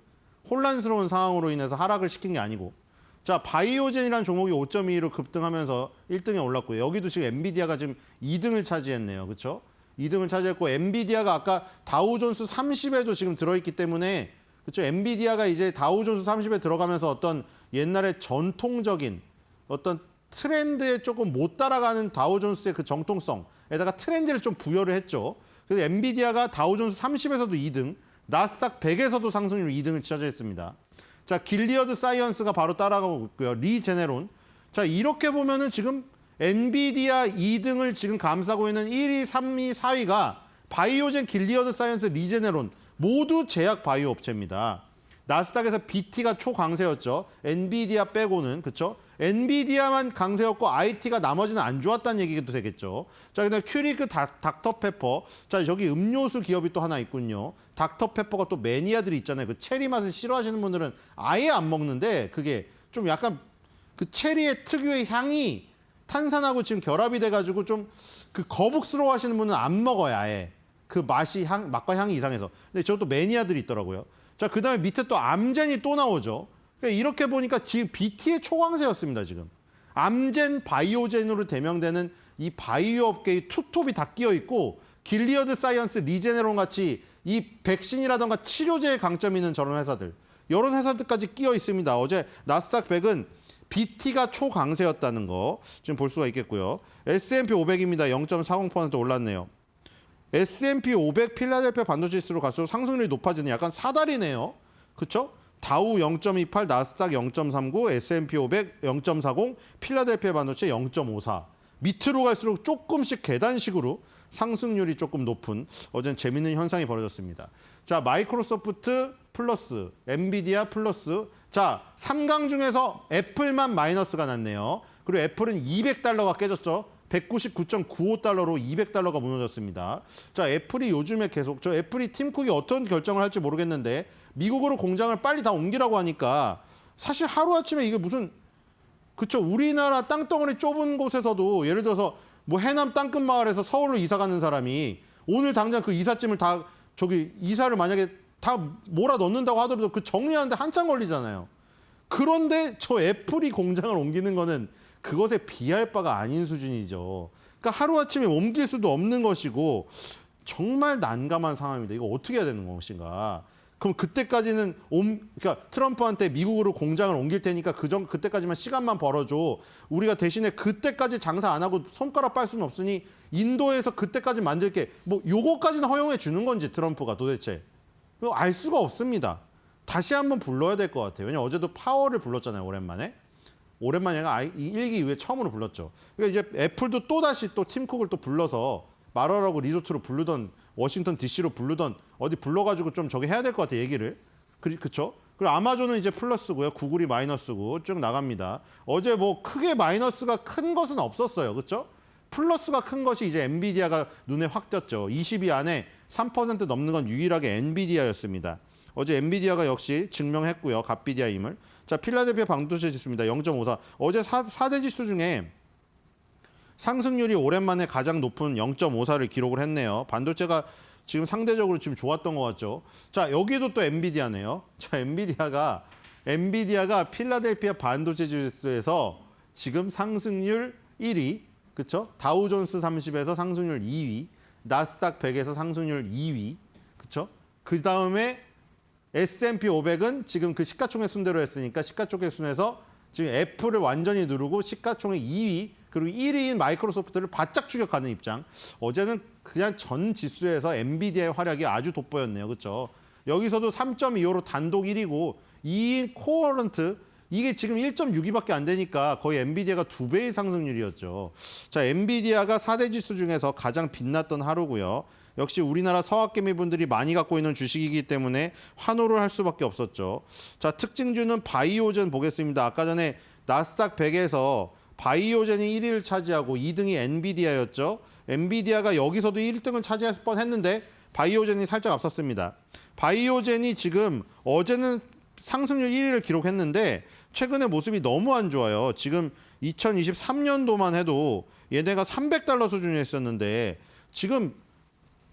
G: 혼란스러운 상황으로 인해서 하락을 시킨 게 아니고. 자, 바이오젠이라는 종목이 5.22로 급등하면서 1등에 올랐고요. 여기도 지금 엔비디아가 지금 2등을 차지했네요. 그렇죠? 2등을 차지했고 엔비디아가 아까 다우존스 30에도 지금 들어있기 때문에 그렇죠? 엔비디아가 이제 다우존스 30에 들어가면서 어떤 옛날에 전통적인 어떤 트렌드에 조금 못 따라가는 다우존스의 그 정통성에다가 트렌드를 좀 부여를 했죠. 그래서 엔비디아가 다우존스 30에서도 2등, 나스닥 100에서도 상승률 2등을 차지했습니다. 자, 길리어드 사이언스가 바로 따라가고 있고요. 리제네론. 자, 이렇게 보면은 지금 엔비디아 2등을 지금 감싸고 있는 1위, 3위, 4위가 바이오젠, 길리어드 사이언스, 리제네론 모두 제약 바이오 업체입니다. 나스닥에서 BT가 초강세였죠. 엔비디아 빼고는, 그렇죠? 엔비디아만 강세였고 IT가 나머지는 안 좋았다는 얘기도 되겠죠. 자, 그다음에 큐리그 닥터페퍼. 자, 여기 음료수 기업이 또 하나 있군요. 닥터페퍼가 또 매니아들이 있잖아요. 그 체리 맛을 싫어하시는 분들은 아예 안 먹는데 그게 좀 약간 그 체리의 특유의 향이 탄산하고 지금 결합이 돼가지고 좀 그 거북스러워 하시는 분은 안 먹어요, 아예. 그 맛과 향이 이상해서. 근데 저것도 매니아들이 있더라고요. 자, 그 다음에 밑에 또 암젠이 또 나오죠. 그러니까 이렇게 보니까 지금 BT의 초강세였습니다, 지금. 암젠, 바이오젠으로 대명되는 이 바이오 업계의 투톱이 다 끼어 있고, 길리어드 사이언스, 리제네론 같이 이 백신이라던가 치료제에 강점이 있는 저런 회사들. 이런 회사들까지 끼어 있습니다. 어제 나스닥 100은 BT가 초강세였다는 거 지금 볼 수가 있겠고요. S&P 500입니다. 0.40% 올랐네요. S&P 500 필라델피아 반도체 지수로 갈수록 상승률이 높아지는 약간 사다리네요. 그렇죠? 다우 0.28, 나스닥 0.39, S&P 500 0.40, 필라델피아 반도체 0.54. 밑으로 갈수록 조금씩 계단식으로 상승률이 조금 높은 어제는 재밌는 현상이 벌어졌습니다. 자, 마이크로소프트 플러스, 엔비디아 플러스. 자, 3강 중에서 애플만 마이너스가 났네요. 그리고 애플은 200달러가 깨졌죠. 199.95달러로 200달러가 무너졌습니다. 자, 애플이 요즘에 계속 애플이 팀쿡이 어떤 결정을 할지 모르겠는데 미국으로 공장을 빨리 다 옮기라고 하니까 사실 하루아침에 이게 무슨 그쵸, 우리나라 땅덩어리 좁은 곳에서도 예를 들어서 뭐 해남 땅끝 마을에서 서울로 이사 가는 사람이 오늘 당장 그 이삿짐을 다 이사를 만약에 다 몰아 넣는다고 하더라도 그 정리하는데 한참 걸리잖아요. 그런데 저 애플이 공장을 옮기는 거는 그것에 비할 바가 아닌 수준이죠. 그러니까 하루아침에 옮길 수도 없는 것이고 정말 난감한 상황입니다. 이거 어떻게 해야 되는 것인가. 그럼 그때까지는 그러니까 트럼프한테 미국으로 공장을 옮길 테니까 그때까지만 시간만 벌어줘. 우리가 대신에 그때까지 장사 안 하고 손가락 빨 수는 없으니 인도에서 그때까지 만들게 뭐 요거까지는 허용해 주는 건지 트럼프가 도대체. 그거 알 수가 없습니다. 다시 한번 불러야 될 것 같아요. 왜냐면 어제도 파월을 불렀잖아요. 오랜만에 아니라 이 1기 이후에 처음으로 불렀죠. 그러니까 이제 애플도 또다시 또 팀쿡을 또 불러서 마라라고 리조트로 부르던 워싱턴 DC로 부르던 어디 불러가지고 좀 저기 해야 될 것 같아요. 얘기를. 그렇죠? 그리고 아마존은 이제 플러스고요. 구글이 마이너스고 쭉 나갑니다. 어제 뭐 크게 마이너스가 큰 것은 없었어요. 그렇죠? 플러스가 큰 것이 이제 엔비디아가 눈에 확 띄었죠. 20위 안에 3% 넘는 건 유일하게 엔비디아였습니다. 어제 엔비디아가 역시 증명했고요. 갓비디아임을. 자, 필라델피아 반도체 지수입니다. 0.54. 어제 4대 지수 중에 상승률이 오랜만에 가장 높은 0.54를 기록을 했네요. 반도체가 지금 상대적으로 지금 좋았던 것 같죠. 자, 여기도 또 엔비디아네요. 자, 엔비디아가 엔비디아가 필라델피아 반도체 지수에서 지금 상승률 1위, 그렇죠? 다우존스 30에서 상승률 2위, 나스닥 100에서 상승률 2위, 그렇죠? 그 다음에 S&P 500은 지금 그 시가총액 순대로 했으니까 시가총액 순에서 지금 애플을 완전히 누르고 시가총액 2위, 그리고 1위인 마이크로소프트를 바짝 추격하는 입장. 어제는 그냥 전 지수에서 엔비디아의 활약이 아주 돋보였네요. 그렇죠? 여기서도 3.25로 단독 1위고 2위인 코어런트, 이게 지금 1.62밖에 안 되니까 거의 엔비디아가 2배의 상승률이었죠. 자, 엔비디아가 4대 지수 중에서 가장 빛났던 하루고요. 역시 우리나라 서학개미분들이 많이 갖고 있는 주식이기 때문에 환호를 할 수밖에 없었죠. 자, 특징주는 바이오젠 보겠습니다. 아까 전에 나스닥 100에서 바이오젠이 1위를 차지하고 2등이 엔비디아였죠. 엔비디아가 여기서도 1등을 차지할 뻔했는데 바이오젠이 살짝 앞섰습니다. 바이오젠이 지금 어제는 상승률 1위를 기록했는데 최근에 모습이 너무 안 좋아요. 지금 2023년도만 해도 얘네가 $300 수준에 있었는데 지금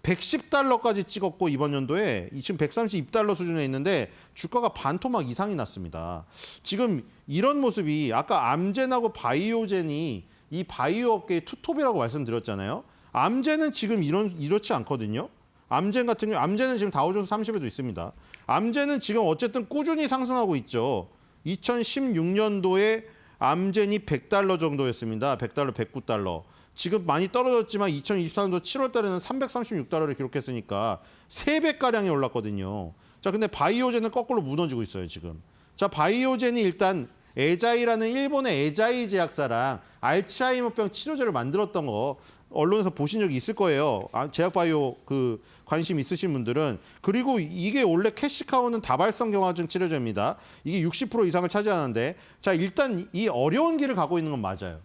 G: $110까지 찍었고 이번 연도에 지금 $132 수준에 있는데 주가가 반토막 이상이 났습니다. 지금 이런 모습이 아까 암젠하고 바이오젠이 이 바이오 업계의 투톱이라고 말씀드렸잖아요. 암젠은 지금 이렇지 않거든요. 암젠 같은 경우 암젠은 지금 다우존스 30에도 있습니다. 암젠은 지금 어쨌든 꾸준히 상승하고 있죠. 2016년도에 암젠이 $100 정도였습니다. $100, $109. 지금 많이 떨어졌지만 2024년도 7월 달에는 $336를 기록했으니까 3배가량이 올랐거든요. 자, 근데 바이오젠은 거꾸로 무너지고 있어요, 지금. 자, 바이오젠이 일단 에자이라는 일본의 에자이 제약사랑 알츠하이머병 치료제를 만들었던 거 언론에서 보신 적이 있을 거예요. 제약바이오 그 관심 있으신 분들은. 그리고 이게 원래 캐시카우는 다발성 경화증 치료제입니다. 이게 60% 이상을 차지하는데 자, 일단 이 어려운 길을 가고 있는 건 맞아요.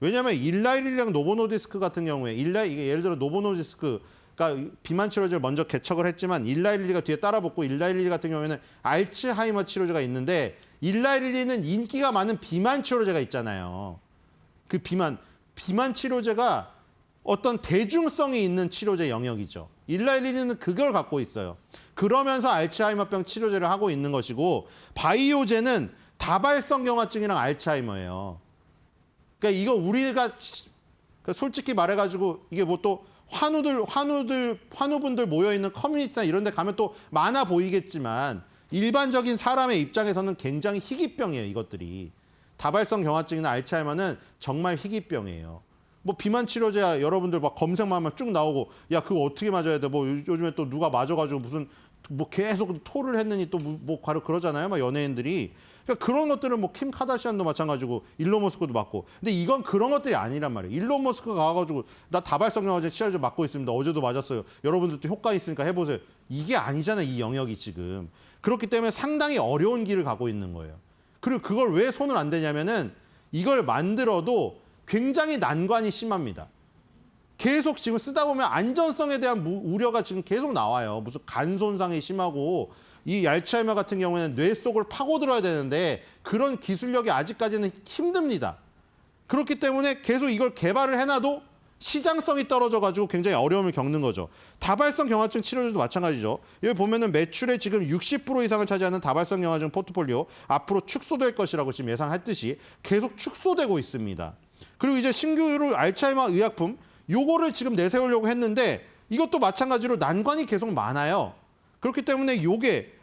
G: 왜냐하면 일라일리랑 노보노디스크 같은 경우에 이게 예를 들어 노보노디스크가 비만 치료제를 먼저 개척을 했지만 일라일리가 뒤에 따라붙고 일라일리 같은 경우에는 알츠하이머 치료제가 있는데 일라일리는 인기가 많은 비만 치료제가 있잖아요. 그 비만 치료제가 어떤 대중성이 있는 치료제 영역이죠. 일라일리는 그걸 갖고 있어요. 그러면서 알츠하이머병 치료제를 하고 있는 것이고 바이오젠은 다발성 경화증이랑 알츠하이머예요. 그러니까 이거 우리가 솔직히 말해가지고 이게 뭐 또 환우분들 모여있는 커뮤니티나 이런 데 가면 또 많아 보이겠지만 일반적인 사람의 입장에서는 굉장히 희귀병이에요, 이것들이. 다발성 경화증이나 알츠하이머는 정말 희귀병이에요. 뭐 비만 치료제 여러분들 막 검색만 하면 쭉 나오고 야 그거 어떻게 맞아야 돼? 뭐 요즘에 또 누가 맞아가지고 무슨 뭐 계속 토를 했느니 또 뭐 바로 그러잖아요, 막 연예인들이. 그러니까 그런 것들은 뭐 킴 카다시안도 마찬가지고 일론 머스크도 맞고. 근데 이건 그런 것들이 아니란 말이에요. 일론 머스크가 가가지고 나 다발성 경화제 치료제 맞고 있습니다. 어제도 맞았어요. 여러분들도 효과 있으니까 해보세요. 이게 아니잖아요, 이 영역이 지금. 그렇기 때문에 상당히 어려운 길을 가고 있는 거예요. 그리고 그걸 왜 손을 안 대냐면은 이걸 만들어도 굉장히 난관이 심합니다. 계속 지금 쓰다 보면 안전성에 대한 우려가 지금 계속 나와요. 무슨 간 손상이 심하고 이 알츠하이머 같은 경우에는 뇌 속을 파고들어야 되는데 그런 기술력이 아직까지는 힘듭니다. 그렇기 때문에 계속 이걸 개발을 해놔도 시장성이 떨어져가지고 굉장히 어려움을 겪는 거죠. 다발성 경화증 치료제도 마찬가지죠. 여기 보면은 매출의 지금 60% 이상을 차지하는 다발성 경화증 포트폴리오 앞으로 축소될 것이라고 지금 예상했듯이 계속 축소되고 있습니다. 그리고 이제 신규로 알츠하이머 의약품 요거를 지금 내세우려고 했는데 이것도 마찬가지로 난관이 계속 많아요. 그렇기 때문에 요게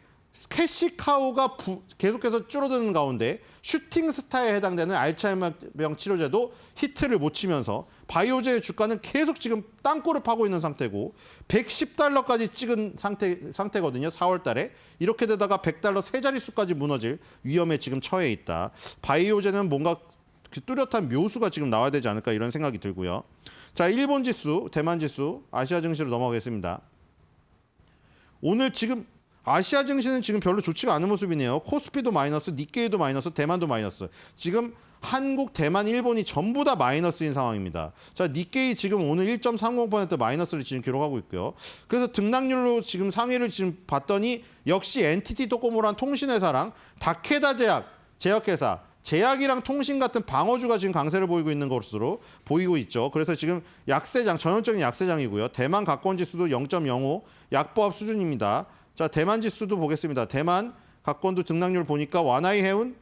G: 캐시카우가 계속해서 줄어드는 가운데 슈팅스타에 해당되는 알츠하이머병 치료제도 히트를 못 치면서 바이오젠의 주가는 계속 지금 땅굴을 파고 있는 상태고 $110까지 찍은 상태거든요. 4월 달에. 이렇게 되다가 $100 세 자릿수까지 무너질 위험에 지금 처해 있다. 바이오젠은 뭔가 뚜렷한 묘수가 지금 나와야 되지 않을까 이런 생각이 들고요. 자, 일본 지수, 대만 지수, 아시아 증시로 넘어가겠습니다. 오늘 지금 아시아 증시는 지금 별로 좋지가 않은 모습이네요. 코스피도 마이너스, 니케이도 마이너스, 대만도 마이너스. 지금 한국, 대만, 일본이 전부 다 마이너스인 상황입니다. 자, 니케이 지금 오늘 1.30% 마이너스를 지금 기록하고 있고요. 그래서 등락률로 지금 상위를 지금 봤더니 역시 NTT 도코모란 통신회사랑 다케다 제약회사, 제약이랑 통신 같은 방어주가 지금 강세를 보이고 있는 것으로 보이고 있죠. 그래서 지금 약세장, 전형적인 약세장이고요. 대만 가까운 지수도 0.05 약보합 수준입니다. 자, 대만 지수도 보겠습니다. 대만 각권도 등락률 보니까 와나이 해운,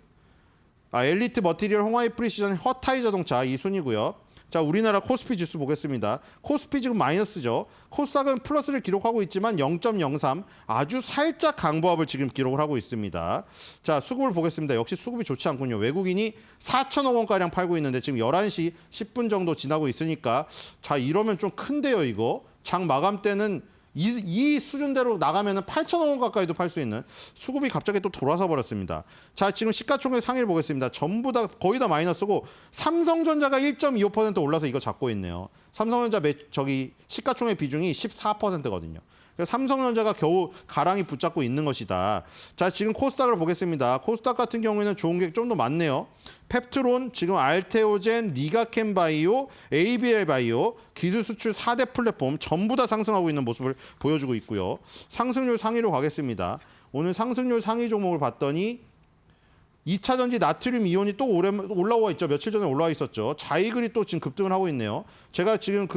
G: 엘리트 머티리얼, 홍하이 프리시전, 허타이 자동차 이 순이고요. 자, 우리나라 코스피 지수 보겠습니다. 코스피 지금 마이너스죠. 코스닥은 플러스를 기록하고 있지만 0.03 아주 살짝 강보합을 지금 기록을 하고 있습니다. 자, 수급을 보겠습니다. 역시 수급이 좋지 않군요. 외국인이 4천억 원가량 팔고 있는데 지금 11시 10분 정도 지나고 있으니까 자, 이러면 좀 큰데요, 이거. 장 마감 때는 이 수준대로 나가면은 8천억 원 가까이도 팔 수 있는 수급이 갑자기 또 돌아서 버렸습니다. 자, 지금 시가총액 상위를 보겠습니다. 전부 다 거의 다 마이너스고 삼성전자가 1.25% 올라서 이거 잡고 있네요. 삼성전자 시가총액 비중이 14%거든요. 그래서 삼성전자가 겨우 가랑이 붙잡고 있는 것이다. 자, 지금 코스닥을 보겠습니다. 코스닥 같은 경우에는 좋은 게 좀 더 많네요. 펩트론, 지금 알테오젠, 리가켄바이오, ABL바이오, 기술 수출 4대 플랫폼 전부 다 상승하고 있는 모습을 보여주고 있고요. 상승률 상위로 가겠습니다. 오늘 상승률 상위 종목을 봤더니 2차 전지 나트륨 이온이 또 올라와 있죠. 며칠 전에 올라와 있었죠. 자이글이 또 지금 급등을 하고 있네요. 제가 지금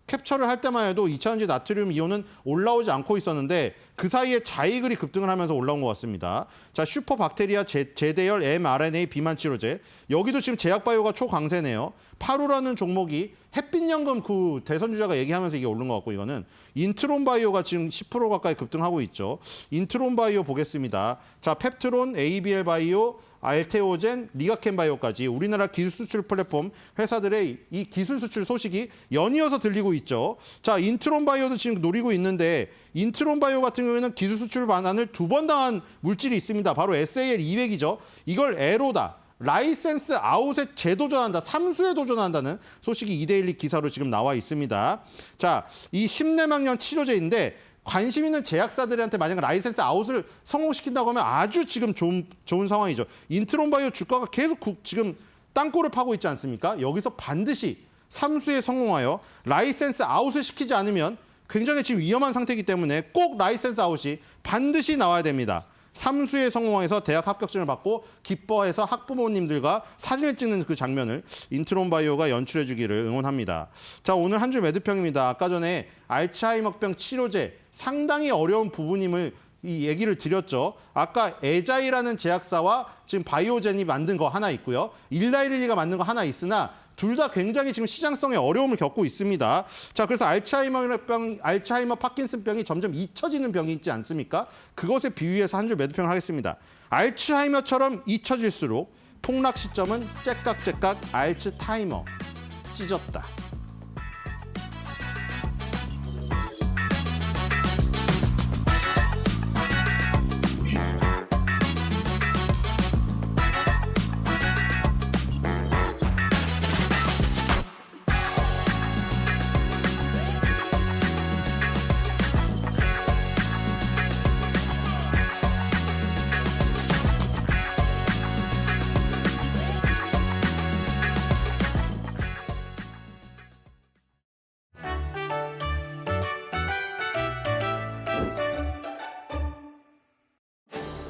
G: 캡처를 할 때만 해도 2차 전지 나트륨 이온은 올라오지 않고 있었는데 그 사이에 자이글이 급등을 하면서 올라온 것 같습니다. 자, 슈퍼박테리아 제대열 mRNA 비만 치료제. 여기도 지금 제약바이오가 초강세네요. 파루라는 종목이 햇빛연금 대선 주자가 얘기하면서 이게 오른 것 같고, 이거는 인트론바이오가 지금 10% 가까이 급등하고 있죠. 인트론바이오 보겠습니다. 자, 펩트론, ABL바이오, 알테오젠, 리가켄바이오까지 우리나라 기술 수출 플랫폼 회사들의 이 기술 수출 소식이 연이어서 들리고 있죠. 자, 인트론바이오도 지금 노리고 있는데 인트론바이오 같은 경우에는 기술 수출 반환을 2번 당한 물질이 있습니다. 바로 SAL200이죠. 이걸 에로다. 라이센스 아웃에 재도전한다, 삼수에 도전한다는 소식이 이데일리 기사로 지금 나와 있습니다. 자, 이 심내막염 치료제인데 관심 있는 제약사들한테 만약 라이센스 아웃을 성공시킨다고 하면 아주 지금 좋은 상황이죠. 인트론바이오 주가가 계속 지금 땅굴을 파고 있지 않습니까? 여기서 반드시 삼수에 성공하여 라이센스 아웃을 시키지 않으면 굉장히 지금 위험한 상태이기 때문에 꼭 라이센스 아웃이 반드시 나와야 됩니다. 삼수에 성공해서 대학 합격증을 받고 기뻐해서 학부모님들과 사진을 찍는 그 장면을 인트론바이오가 연출해 주기를 응원합니다. 자, 오늘 한 줄 매도평입니다. 아까 전에 알츠하이머병 치료제 상당히 어려운 부분임을 이 얘기를 드렸죠. 아까 에자이라는 제약사와 지금 바이오젠이 만든 거 하나 있고요. 일라이리가 만든 거 하나 있으나 둘 다 굉장히 지금 시장성에 어려움을 겪고 있습니다. 자, 그래서 알츠하이머 파킨슨병이 점점 잊혀지는 병이 있지 않습니까? 그것에 비유해서 한 줄 매도평을 하겠습니다. 알츠하이머처럼 잊혀질수록 폭락 시점은 째깍째깍 알츠타이머 찢었다.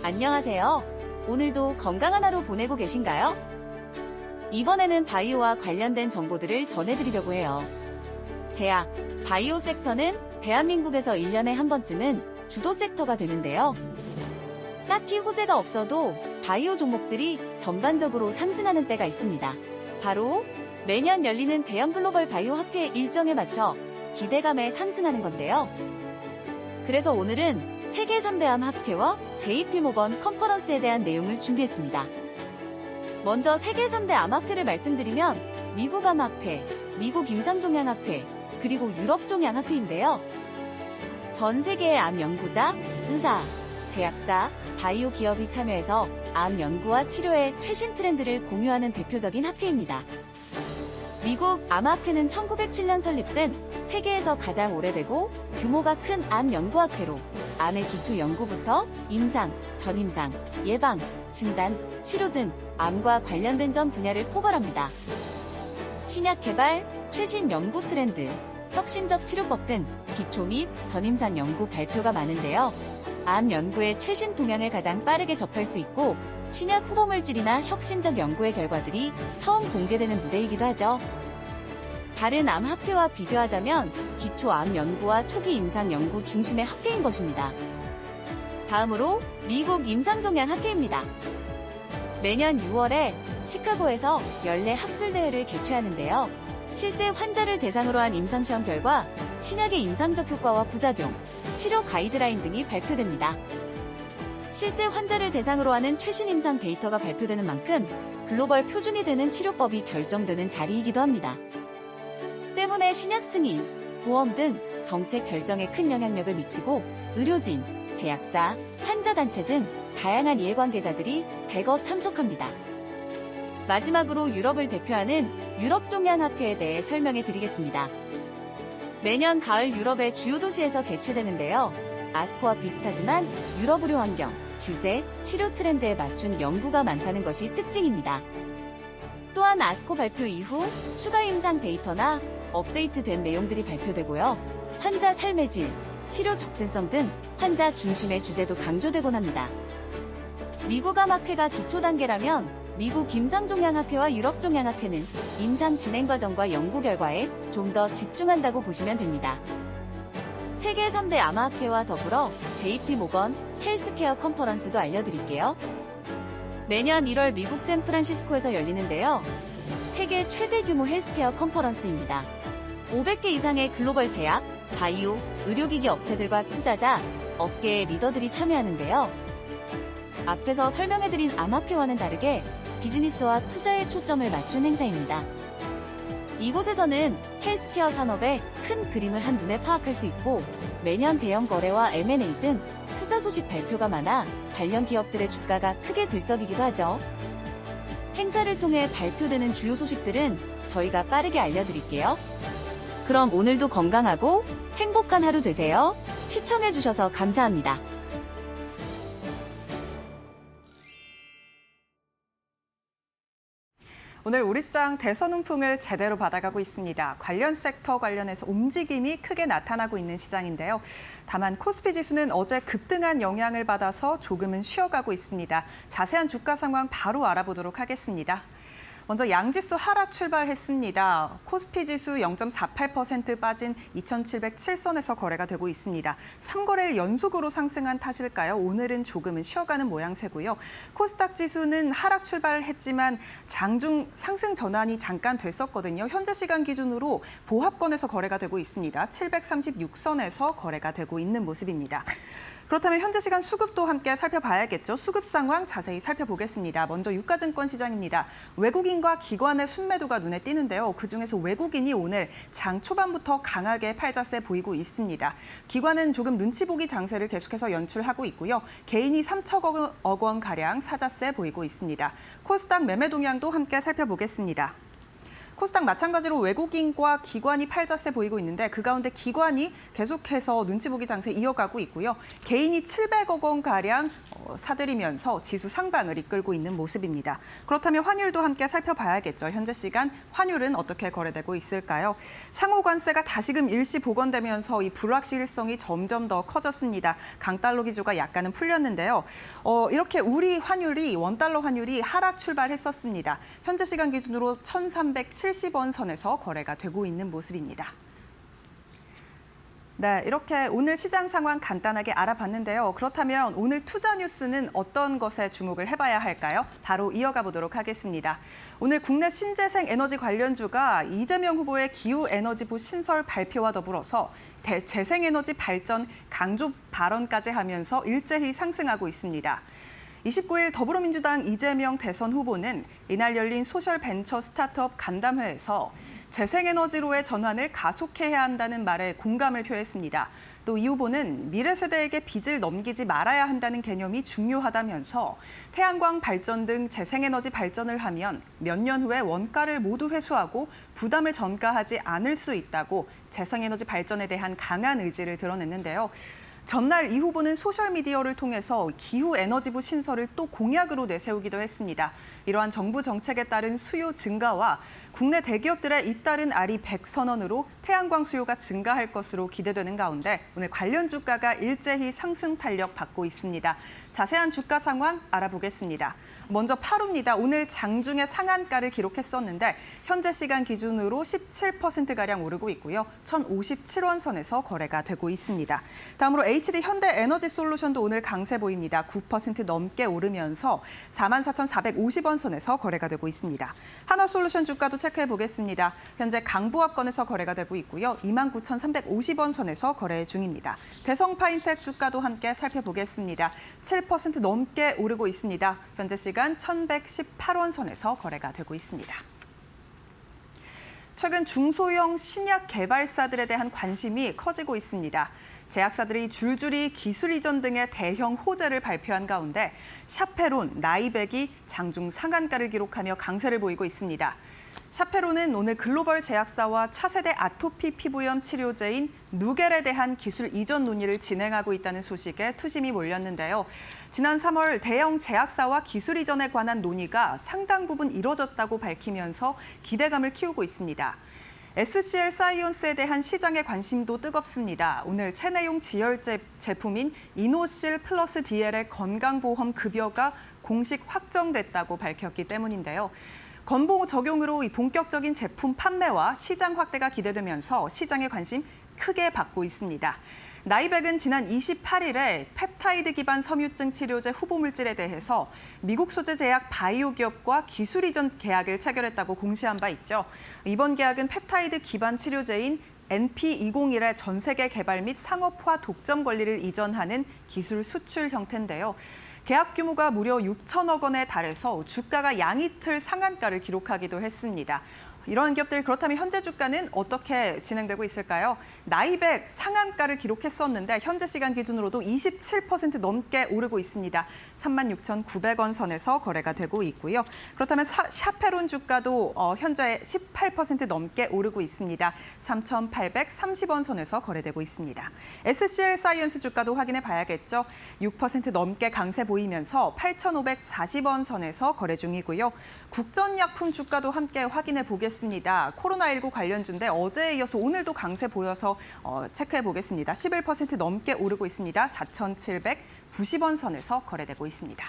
H: 안녕하세요. 오늘도 건강한 하루 보내고 계신가요? 이번에는 바이오와 관련된 정보들을 전해드리려고 해요. 제약, 바이오 섹터는 대한민국에서 1년에 한 번쯤은 주도 섹터가 되는데요. 딱히 호재가 없어도 바이오 종목들이 전반적으로 상승하는 때가 있습니다. 바로 매년 열리는 대형 글로벌 바이오 학회 일정에 맞춰 기대감에 상승하는 건데요. 그래서 오늘은 세계 3대 암 학회와 JP모건 컨퍼런스에 대한 내용을 준비했습니다. 먼저 세계 3대 암 학회를 말씀드리면 미국 암 학회, 미국 임상종양 학회, 그리고 유럽 종양 학회인데요. 전 세계의 암 연구자, 의사, 제약사, 바이오 기업이 참여해서 암 연구와 치료의 최신 트렌드를 공유하는 대표적인 학회입니다. 미국 암학회는 1907년 설립된 세계에서 가장 오래되고 규모가 큰 암 연구학회로 암의 기초 연구부터 임상, 전임상, 예방, 진단, 치료 등 암과 관련된 전 분야를 포괄합니다. 신약 개발, 최신 연구 트렌드, 혁신적 치료법 등 기초 및 전임상 연구 발표가 많은데요. 암 연구의 최신 동향을 가장 빠르게 접할 수 있고 신약 후보 물질이나 혁신적 연구의 결과들이 처음 공개되는 무대이기도 하죠. 다른 암 학회와 비교하자면 기초 암 연구와 초기 임상 연구 중심의 학회인 것입니다. 다음으로 미국 임상종양학회입니다. 매년 6월에 시카고에서 연례 학술대회를 개최하는데요. 실제 환자를 대상으로 한 임상시험 결과, 신약의 임상적 효과와 부작용, 치료 가이드라인 등이 발표됩니다. 실제 환자를 대상으로 하는 최신 임상 데이터가 발표되는 만큼 글로벌 표준이 되는 치료법이 결정되는 자리이기도 합니다. 때문에 신약 승인, 보험 등 정책 결정에 큰 영향력을 미치고 의료진, 제약사, 환자단체 등 다양한 이해관계자들이 대거 참석합니다. 마지막으로 유럽을 대표하는 유럽종양학회에 대해 설명해 드리겠습니다. 매년 가을 유럽의 주요 도시에서 개최되는데요. 아스코와 비슷하지만 유럽 의료 환경, 규제, 치료 트렌드에 맞춘 연구가 많다는 것이 특징입니다. 또한 아스코 발표 이후 추가 임상 데이터나 업데이트된 내용들이 발표되고요. 환자 삶의 질, 치료 접근성 등 환자 중심의 주제도 강조되곤 합니다. 미국 암학회가 기초 단계라면 미국 임상종양학회와 유럽종양학회는 임상 진행 과정과 연구 결과에 좀 더 집중한다고 보시면 됩니다. 세계 3대 암학회와 더불어 JP 모건 헬스케어 컨퍼런스도 알려드릴게요. 매년 1월 미국 샌프란시스코에서 열리는데요. 세계 최대 규모 헬스케어 컨퍼런스입니다. 500개 이상의 글로벌 제약, 바이오, 의료기기 업체들과 투자자, 업계의 리더들이 참여하는데요. 앞에서 설명해드린 암학회와는 다르게 비즈니스와 투자에 초점을 맞춘 행사입니다. 이곳에서는 헬스케어 산업의 큰 그림을 한눈에 파악할 수 있고 매년 대형 거래와 M&A 등 투자 소식 발표가 많아 관련 기업들의 주가가 크게 들썩이기도 하죠. 행사를 통해 발표되는 주요 소식들은 저희가 빠르게 알려드릴게요. 그럼 오늘도 건강하고 행복한 하루 되세요. 시청해주셔서 감사합니다.
I: 오늘 우리 시장 대선 훈풍을 제대로 받아가고 있습니다. 관련 섹터 관련해서 움직임이 크게 나타나고 있는 시장인데요. 다만 코스피 지수는 어제 급등한 영향을 받아서 조금은 쉬어가고 있습니다. 자세한 주가 상황 바로 알아보도록 하겠습니다. 먼저 양지수 하락 출발했습니다. 코스피 지수 0.48% 빠진 2,707선에서 거래가 되고 있습니다. 3거래일 연속으로 상승한 탓일까요? 오늘은 조금은 쉬어가는 모양새고요. 코스닥 지수는 하락 출발했지만 장중 상승 전환이 잠깐 됐었거든요. 현재 시간 기준으로 보합권에서 거래가 되고 있습니다. 736선에서 거래가 되고 있는 모습입니다. 그렇다면 현재 시간 수급도 함께 살펴봐야겠죠. 수급 상황 자세히 살펴보겠습니다. 먼저 유가증권 시장입니다. 외국인과 기관의 순매도가 눈에 띄는데요. 그중에서 외국인이 오늘 장 초반부터 강하게 팔자세 보이고 있습니다. 기관은 조금 눈치 보기 장세를 계속해서 연출하고 있고요. 개인이 3천억 원가량 사자세 보이고 있습니다. 코스닥 매매 동향도 함께 살펴보겠습니다. 코스닥 마찬가지로 외국인과 기관이 팔자세 보이고 있는데 그 가운데 기관이 계속해서 눈치 보기 장세 이어가고 있고요. 개인이 700억 원가량 사들이면서 지수 상방을 이끌고 있는 모습입니다. 그렇다면 환율도 함께 살펴봐야겠죠. 현재 시간 환율은 어떻게 거래되고 있을까요? 상호 관세가 다시금 일시 복원되면서 이 불확실성이 점점 더 커졌습니다. 강달러 기조가 약간은 풀렸는데요. 이렇게 우리 환율이 원달러 환율이 하락 출발했었습니다. 현재 시간 기준으로 1,370원 선에서 거래가 되고 있는 모습입니다. 네, 이렇게 오늘 시장 상황 간단하게 알아봤는데요. 그렇다면 오늘 투자 뉴스는 어떤 것에 주목을 해봐야 할까요? 바로 이어가 보도록 하겠습니다. 오늘 국내 신재생 에너지 관련주가 이재명 후보의 기후에너지부 신설 발표와 더불어서 재생에너지 발전 강조 발언까지 하면서 일제히 상승하고 있습니다. 29일 더불어민주당 이재명 대선 후보는 이날 열린 소셜벤처 스타트업 간담회에서 재생에너지로의 전환을 가속해야 한다는 말에 공감을 표했습니다. 또 이 후보는 미래 세대에게 빚을 넘기지 말아야 한다는 개념이 중요하다면서 태양광 발전 등 재생에너지 발전을 하면 몇 년 후에 원가를 모두 회수하고 부담을 전가하지 않을 수 있다고 재생에너지 발전에 대한 강한 의지를 드러냈는데요. 전날 이 후보는 소셜미디어를 통해서 기후에너지부 신설을 또 공약으로 내세우기도 했습니다. 이러한 정부 정책에 따른 수요 증가와 국내 대기업들의 잇따른 아리 100선언으로 태양광 수요가 증가할 것으로 기대되는 가운데 오늘 관련 주가가 일제히 상승 탄력 받고 있습니다. 자세한 주가 상황 알아보겠습니다. 먼저 파루입니다. 오늘 장중에 상한가를 기록했었는데 현재 시간 기준으로 17%가량 오르고 있고요. 1,057원 선에서 거래가 되고 있습니다. 다음으로 HD 현대에너지솔루션도 오늘 강세 보입니다. 9% 넘게 오르면서 44,450원 선에서 거래가 되고 있습니다. 한화솔루션 주가도 체크해 보겠습니다. 현재 강보합권에서 거래가 되고 있고요. 29,350원 선에서 거래 중입니다. 대성파인텍 주가도 함께 살펴보겠습니다. 7% 넘게 오르고 있습니다. 현재 시간 1,118원 선에서 거래가 되고 있습니다. 최근 중소형 신약 개발사들에 대한 관심이 커지고 있습니다. 제약사들이 줄줄이 기술 이전 등의 대형 호재를 발표한 가운데 샤페론, 나이백이 장중 상한가를 기록하며 강세를 보이고 있습니다. 샤페론은 오늘 글로벌 제약사와 차세대 아토피 피부염 치료제인 누겔에 대한 기술 이전 논의를 진행하고 있다는 소식에 투심이 몰렸는데요. 지난 3월 대형 제약사와 기술 이전에 관한 논의가 상당 부분 이뤄졌다고 밝히면서 기대감을 키우고 있습니다. SCL 사이언스에 대한 시장의 관심도 뜨겁습니다. 오늘 체내용 지혈제 제품인 이노실 플러스 DL의 건강보험 급여가 공식 확정됐다고 밝혔기 때문인데요. 건보 적용으로 이 본격적인 제품 판매와 시장 확대가 기대되면서 시장의 관심 크게 받고 있습니다. 나이백은 지난 28일에 펩타이드 기반 섬유증 치료제 후보물질에 대해서 미국 소재 제약 바이오 기업과 기술 이전 계약을 체결했다고 공시한 바 있죠. 이번 계약은 펩타이드 기반 치료제인 NP201의 전 세계 개발 및 상업화 독점 권리를 이전하는 기술 수출 형태인데요. 계약 규모가 무려 6천억 원에 달해서 주가가 양이틀 상한가를 기록하기도 했습니다. 이러한 기업들 그렇다면 현재 주가는 어떻게 진행되고 있을까요? 나이백 상한가를 기록했었는데 현재 시간 기준으로도 27% 넘게 오르고 있습니다. 36,900원 선에서 거래가 되고 있고요. 그렇다면 샤페론 주가도 현재 18% 넘게 오르고 있습니다. 3,830원 선에서 거래되고 있습니다. SCL 사이언스 주가도 확인해 봐야겠죠. 6% 넘게 강세 보이면서 8,540원 선에서 거래 중이고요. 국전약품 주가도 함께 확인해 보겠습니다. 코로나19 관련주인데 어제에 이어서 오늘도 강세 보여서 체크해 보겠습니다. 11% 넘게 오르고 있습니다. 4,790원 선에서 거래되고 있습니다.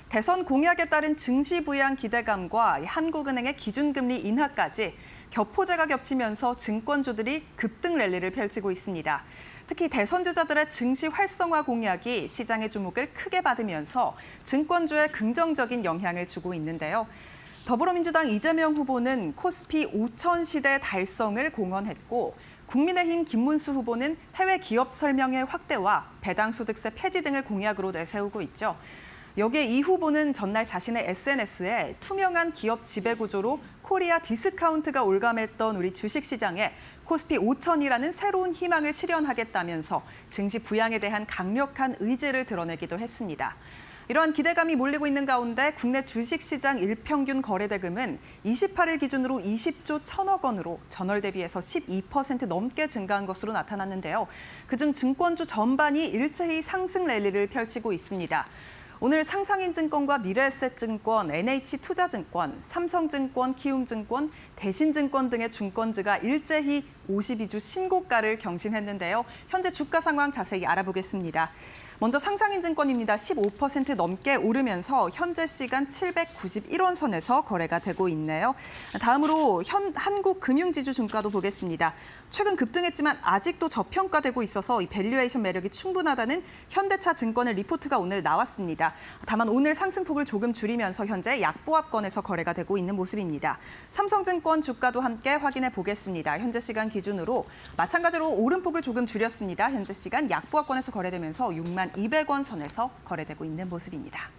I: 대선 공약에 따른 증시 부양 기대감과 한국은행의 기준금리 인하까지 격포제가 겹치면서 증권주들이 급등 랠리를 펼치고 있습니다. 특히 대선 주자들의 증시 활성화 공약이 시장의 주목을 크게 받으면서 증권주에 긍정적인 영향을 주고 있는데요. 더불어민주당 이재명 후보는 코스피 5천 시대 달성을 공언했고 국민의힘 김문수 후보는 해외 기업 설명회 확대와 배당소득세 폐지 등을 공약으로 내세우고 있죠. 여기에 이 후보는 전날 자신의 SNS에 투명한 기업 지배구조로 코리아 디스카운트가 올감했던 우리 주식시장에 코스피 5천이라는 새로운 희망을 실현하겠다면서 증시 부양에 대한 강력한 의지를 드러내기도 했습니다. 이러한 기대감이 몰리고 있는 가운데 국내 주식시장 일평균 거래대금은 28일 기준으로 20조 1천억 원으로 전월 대비해서 12% 넘게 증가한 것으로 나타났는데요. 그중 증권주 전반이 일제히 상승 랠리를 펼치고 있습니다. 오늘 상상인증권과 미래에셋증권, NH투자증권, 삼성증권, 키움증권, 대신증권 등의 증권주가 일제히 52주 신고가를 경신했는데요. 현재 주가 상황 자세히 알아보겠습니다. 먼저 상상인증권입니다. 15% 넘게 오르면서 현재 시간 791원 선에서 거래가 되고 있네요. 다음으로 한국금융지주 주가도 보겠습니다. 최근 급등했지만 아직도 저평가되고 있어서 이 밸류에이션 매력이 충분하다는 현대차 증권의 리포트가 오늘 나왔습니다. 다만 오늘 상승폭을 조금 줄이면서 현재 약보합권에서 거래가 되고 있는 모습입니다. 삼성증권 주가도 함께 확인해 보겠습니다. 현재 시간 기준으로 마찬가지로 오름폭을 조금 줄였습니다. 현재 시간 약보합권에서 거래되면서 62,200원 선에서 거래되고 있는 모습입니다.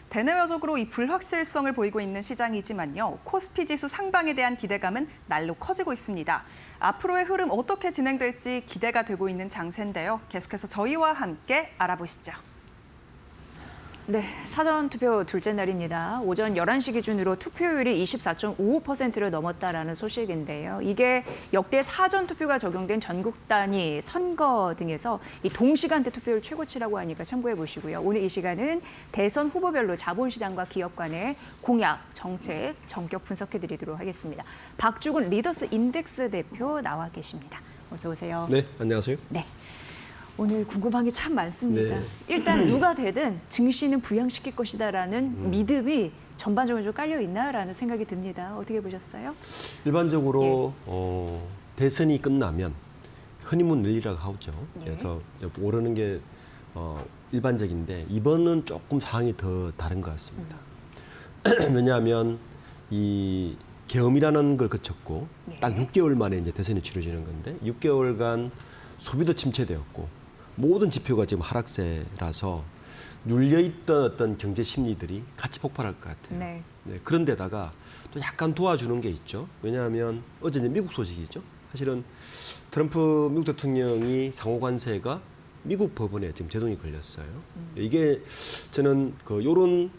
I: 대내외적으로 이 불확실성을 보이고 있는 시장이지만요. 코스피 지수 상방에 대한 기대감은 날로 커지고 있습니다. 앞으로의 흐름 어떻게 진행될지 기대가 되고 있는 장세인데요. 계속해서 저희와 함께 알아보시죠.
B: 네, 사전투표 둘째 날입니다. 오전 11시 기준으로 투표율이 24.55%를 넘었다라는 소식인데요. 이게 역대 사전투표가 적용된 전국 단위 선거 등에서 이 동시간대 투표율 최고치라고 하니까 참고해 보시고요. 오늘 이 시간은 대선 후보별로 자본시장과 기업 간의 공약, 정책, 전격 분석해 드리도록 하겠습니다. 박주근 리더스 인덱스 대표 나와 계십니다. 어서 오세요.
J: 네, 안녕하세요.
B: 네. 오늘 궁금한 게 참 많습니다.
J: 네.
B: 일단 누가 되든 증시는 부양시킬 것이다라는 믿음이 전반적으로 좀 깔려 있나라는 생각이 듭니다. 어떻게 보셨어요?
J: 일반적으로 대선이 끝나면 허니문 랠리라고 하죠. 그래서 오르는 게 일반적인데 이번은 조금 상황이 더 다른 것 같습니다. 왜냐하면 이 계엄이라는 걸 거쳤고 딱 6개월 만에 이제 대선이 치러지는 건데 6개월간 소비도 침체되었고 모든 지표가 지금 하락세라서 눌려있던 어떤 경제 심리들이 같이 폭발할 것 같아요.
B: 네.
J: 네, 그런데다가 또 약간 도와주는 게 있죠. 왜냐하면 어제 이제 미국 소식이죠. 사실은 트럼프 미국 대통령이 상호관세가 미국 법원에 지금 제동이 걸렸어요. 이게 저는 그 요런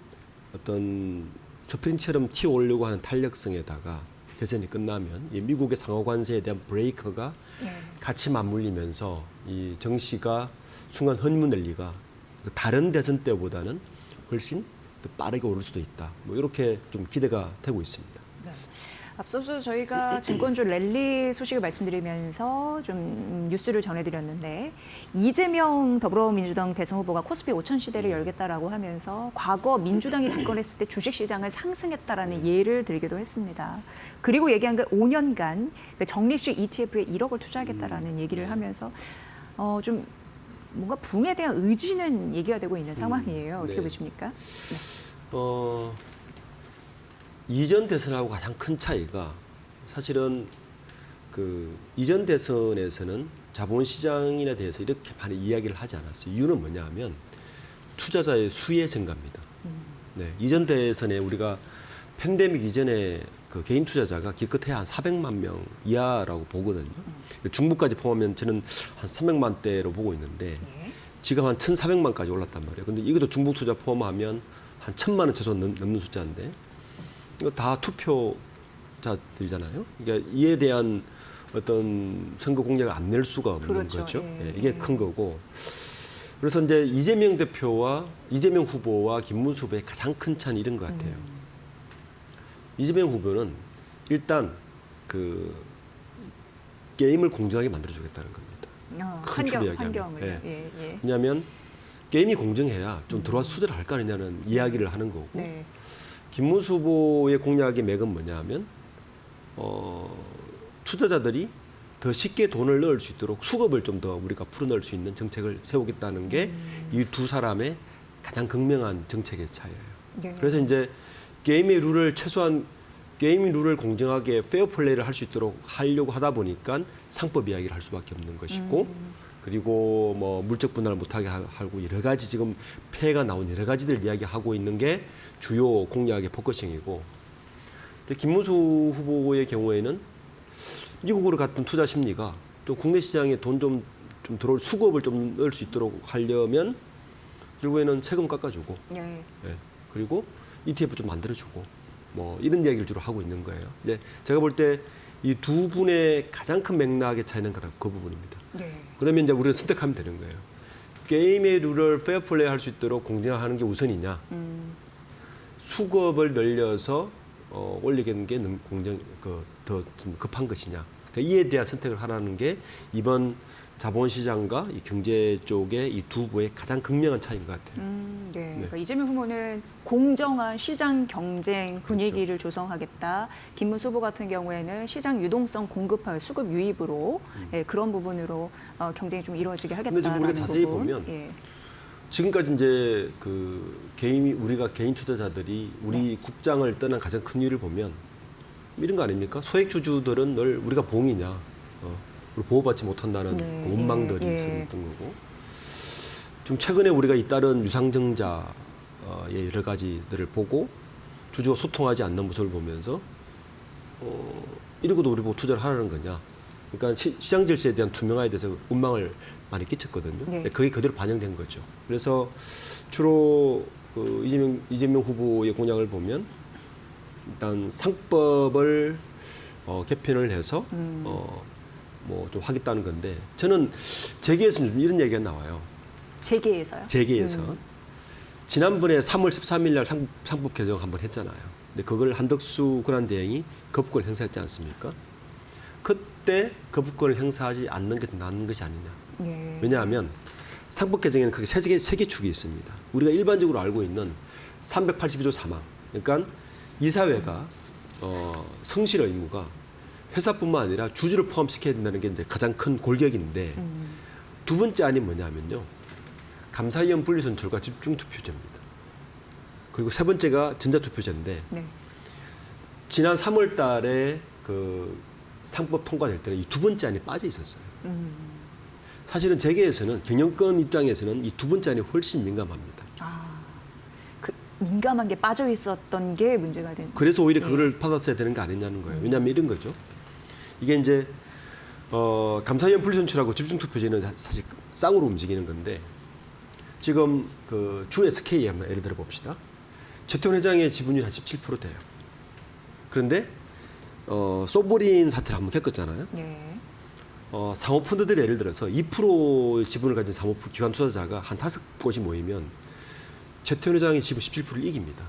J: 어떤 스프링처럼 튀어오르려고 하는 탄력성에다가 대선이 끝나면 이 미국의 상호관세에 대한 브레이크가 같이 맞물리면서 이 정시가 순간 허니문 랠리가 다른 대선 때보다는 훨씬 더 빠르게 오를 수도 있다. 뭐 이렇게 좀 기대가 되고 있습니다.
B: 앞서서 저희가 증권주 랠리 소식을 말씀드리면서 좀 뉴스를 전해드렸는데 이재명 더불어민주당 대선 후보가 코스피 5천 시대를 열겠다라고 하면서 과거 민주당이 집권했을 때 주식시장을 상승했다라는 예를 들기도 했습니다. 그리고 얘기한 게 5년간 적립식 ETF에 1억을 투자하겠다라는 얘기를 하면서 좀 뭔가 붕에 대한 의지는 얘기가 되고 있는 상황이에요. 어떻게
J: 네.
B: 보십니까?
J: 이전 대선하고 가장 큰 차이가 사실은 그 이전 대선에서는 자본시장에 대해서 이렇게 많이 이야기를 하지 않았어요. 이유는 뭐냐하면 투자자의 수의 증가입니다. 네, 이전 대선에 우리가 팬데믹 이전에 그 개인 투자자가 기껏해야 한 400만 명 이하라고 보거든요. 중국까지 포함하면 저는 한 300만 대로 보고 있는데 지금 한 1,400만까지 올랐단 말이에요. 근데 이것도 중국 투자 포함하면 한 1,000만 원 최소 넘는 숫자인데 이거 다 투표자들이잖아요. 그러니까 이에 대한 어떤 선거 공약을 안 낼 수가 없는
B: 그렇죠.
J: 거죠.
B: 예.
J: 예, 이게 큰 거고. 그래서 이제 이재명 후보와 김문수 후보의 가장 큰 차이는 이런 것 같아요. 이재명 후보는 일단 그 게임을 공정하게 만들어주겠다는 겁니다. 큰 틀로 이야기하면.
B: 환경을.
J: 예. 왜냐하면 게임이 공정해야 좀 들어와서 투자를 할 거 아니냐는 이야기를 하는 거고.
B: 네.
J: 김문수 후보의 공약의 맥은 뭐냐하면 투자자들이 더 쉽게 돈을 넣을 수 있도록 수급을 좀 더 우리가 풀어넣을 수 있는 정책을 세우겠다는 게 이 두 사람의 가장 극명한 정책의 차이예요.
B: 네.
J: 그래서 이제 게임의 룰을 공정하게 페어 플레이를 할 수 있도록 하려고 하다 보니까 상법 이야기를 할 수밖에 없는 것이고 그리고 뭐 물적 분할을 못하게 하고 여러 가지 지금 폐해가 나온 여러 가지들 이야기하고 있는 게 주요 공약의 포커싱이고 근데 김문수 후보의 경우에는 미국으로 갔던 투자 심리가 또 국내 시장에 돈 좀 들어올 수급을 좀 넣을 수 있도록 하려면 결국에는 세금 깎아주고
B: 네.
J: 예, 그리고 ETF 좀 만들어주고 뭐 이런 이야기를 주로 하고 있는 거예요. 이제 제가 볼 때 이 두 분의 가장 큰 맥락의 차이는 그 부분입니다.
B: 네.
J: 그러면 이제 우리가 선택하면 되는 거예요. 게임의 룰을 페어 플레이 할 수 있도록 공정하는 게 우선이냐, 수급을 늘려서 올리는 게 더 좀 급한 것이냐. 그러니까 이에 대한 선택을 하라는 게 이번 자본시장과 이 경제 쪽의 이 두 부의 가장 극명한 차이인 것 같아요.
B: 네. 그러니까 이재명 후보는 공정한 시장 경쟁 분위기를 조성하겠다. 김문수 후보 같은 경우에는 시장 유동성 공급할 수급 유입으로 예, 그런 부분으로 경쟁이 좀 이루어지게
J: 근데 지금
B: 하겠다라는
J: 우리가 자세히
B: 부분.
J: 보면
B: 예.
J: 지금까지 이제 그 우리가 개인 투자자들이 우리 국장을 떠난 가장 큰 이유를 보면 이런 거 아닙니까? 소액주주들은 늘 우리가 봉이냐, 우리 보호받지 못한다는
B: 네,
J: 그 원망들이
B: 예.
J: 있었던 거고. 좀 최근에 우리가 잇따른 유상증자의 여러 가지들을 보고 주주와 소통하지 않는 모습을 보면서 이러고도 우리 보고 투자를 하라는 거냐. 그러니까 시장 질서에 대한 투명화에 대해서 원망을 많이 끼쳤거든요.
B: 네.
J: 그게 그대로 반영된 거죠. 그래서 주로 그 이재명 후보의 공약을 보면 일단 상법을 개편을 해서 뭐 좀 하겠다는 건데 저는 재계에서는 좀 이런 얘기가 나와요.
B: 재계에서요?
J: 재계에서 지난번에 3월 13일 날 상법 개정 한번 했잖아요. 근데 그걸 한덕수 권한대행이 거부권을 행사했지 않습니까? 그때 거부권을 행사하지 않는 게 더 나은 것이 아니냐.
B: 네.
J: 왜냐하면 상법 개정에는 크게 세 개 축이 있습니다. 우리가 일반적으로 알고 있는 382조 3항. 그러니까 이사회가 성실 의무가 회사뿐만 아니라 주주를 포함시켜야 된다는 게 이제 가장 큰 골격인데 두 번째 안이 뭐냐면요. 감사위원 분리선출과 집중투표제입니다. 그리고 세 번째가 전자투표제인데
B: 네.
J: 지난 3월 달에 그 상법 통과될 때는 이 두 번째 안이 빠져 있었어요. 사실은 재계에서는 경영권 입장에서는 이 두 번째 안이 훨씬 민감합니다.
B: 그 민감한 게 빠져 있었던 게 문제가 된.
J: 그래서 오히려
B: 예.
J: 그거를 받았어야 되는 거 아니냐는 거예요. 왜냐하면 이런 거죠. 이게 이제 감사위원 분리선출하고 집중투표제는 사실 쌍으로 움직이는 건데 지금 그 주 SK 한번 예를 들어 봅시다. 최태원 회장의 지분율이 한 17% 돼요. 그런데 소브린 사태를 한번 겪었잖아요.
B: 예.
J: 사모펀드들이 예를 들어서 2% 지분을 가진 사모펀드 기관 투자자가 한 5곳이 모이면 최태원 회장이 지분 17%를 이깁니다.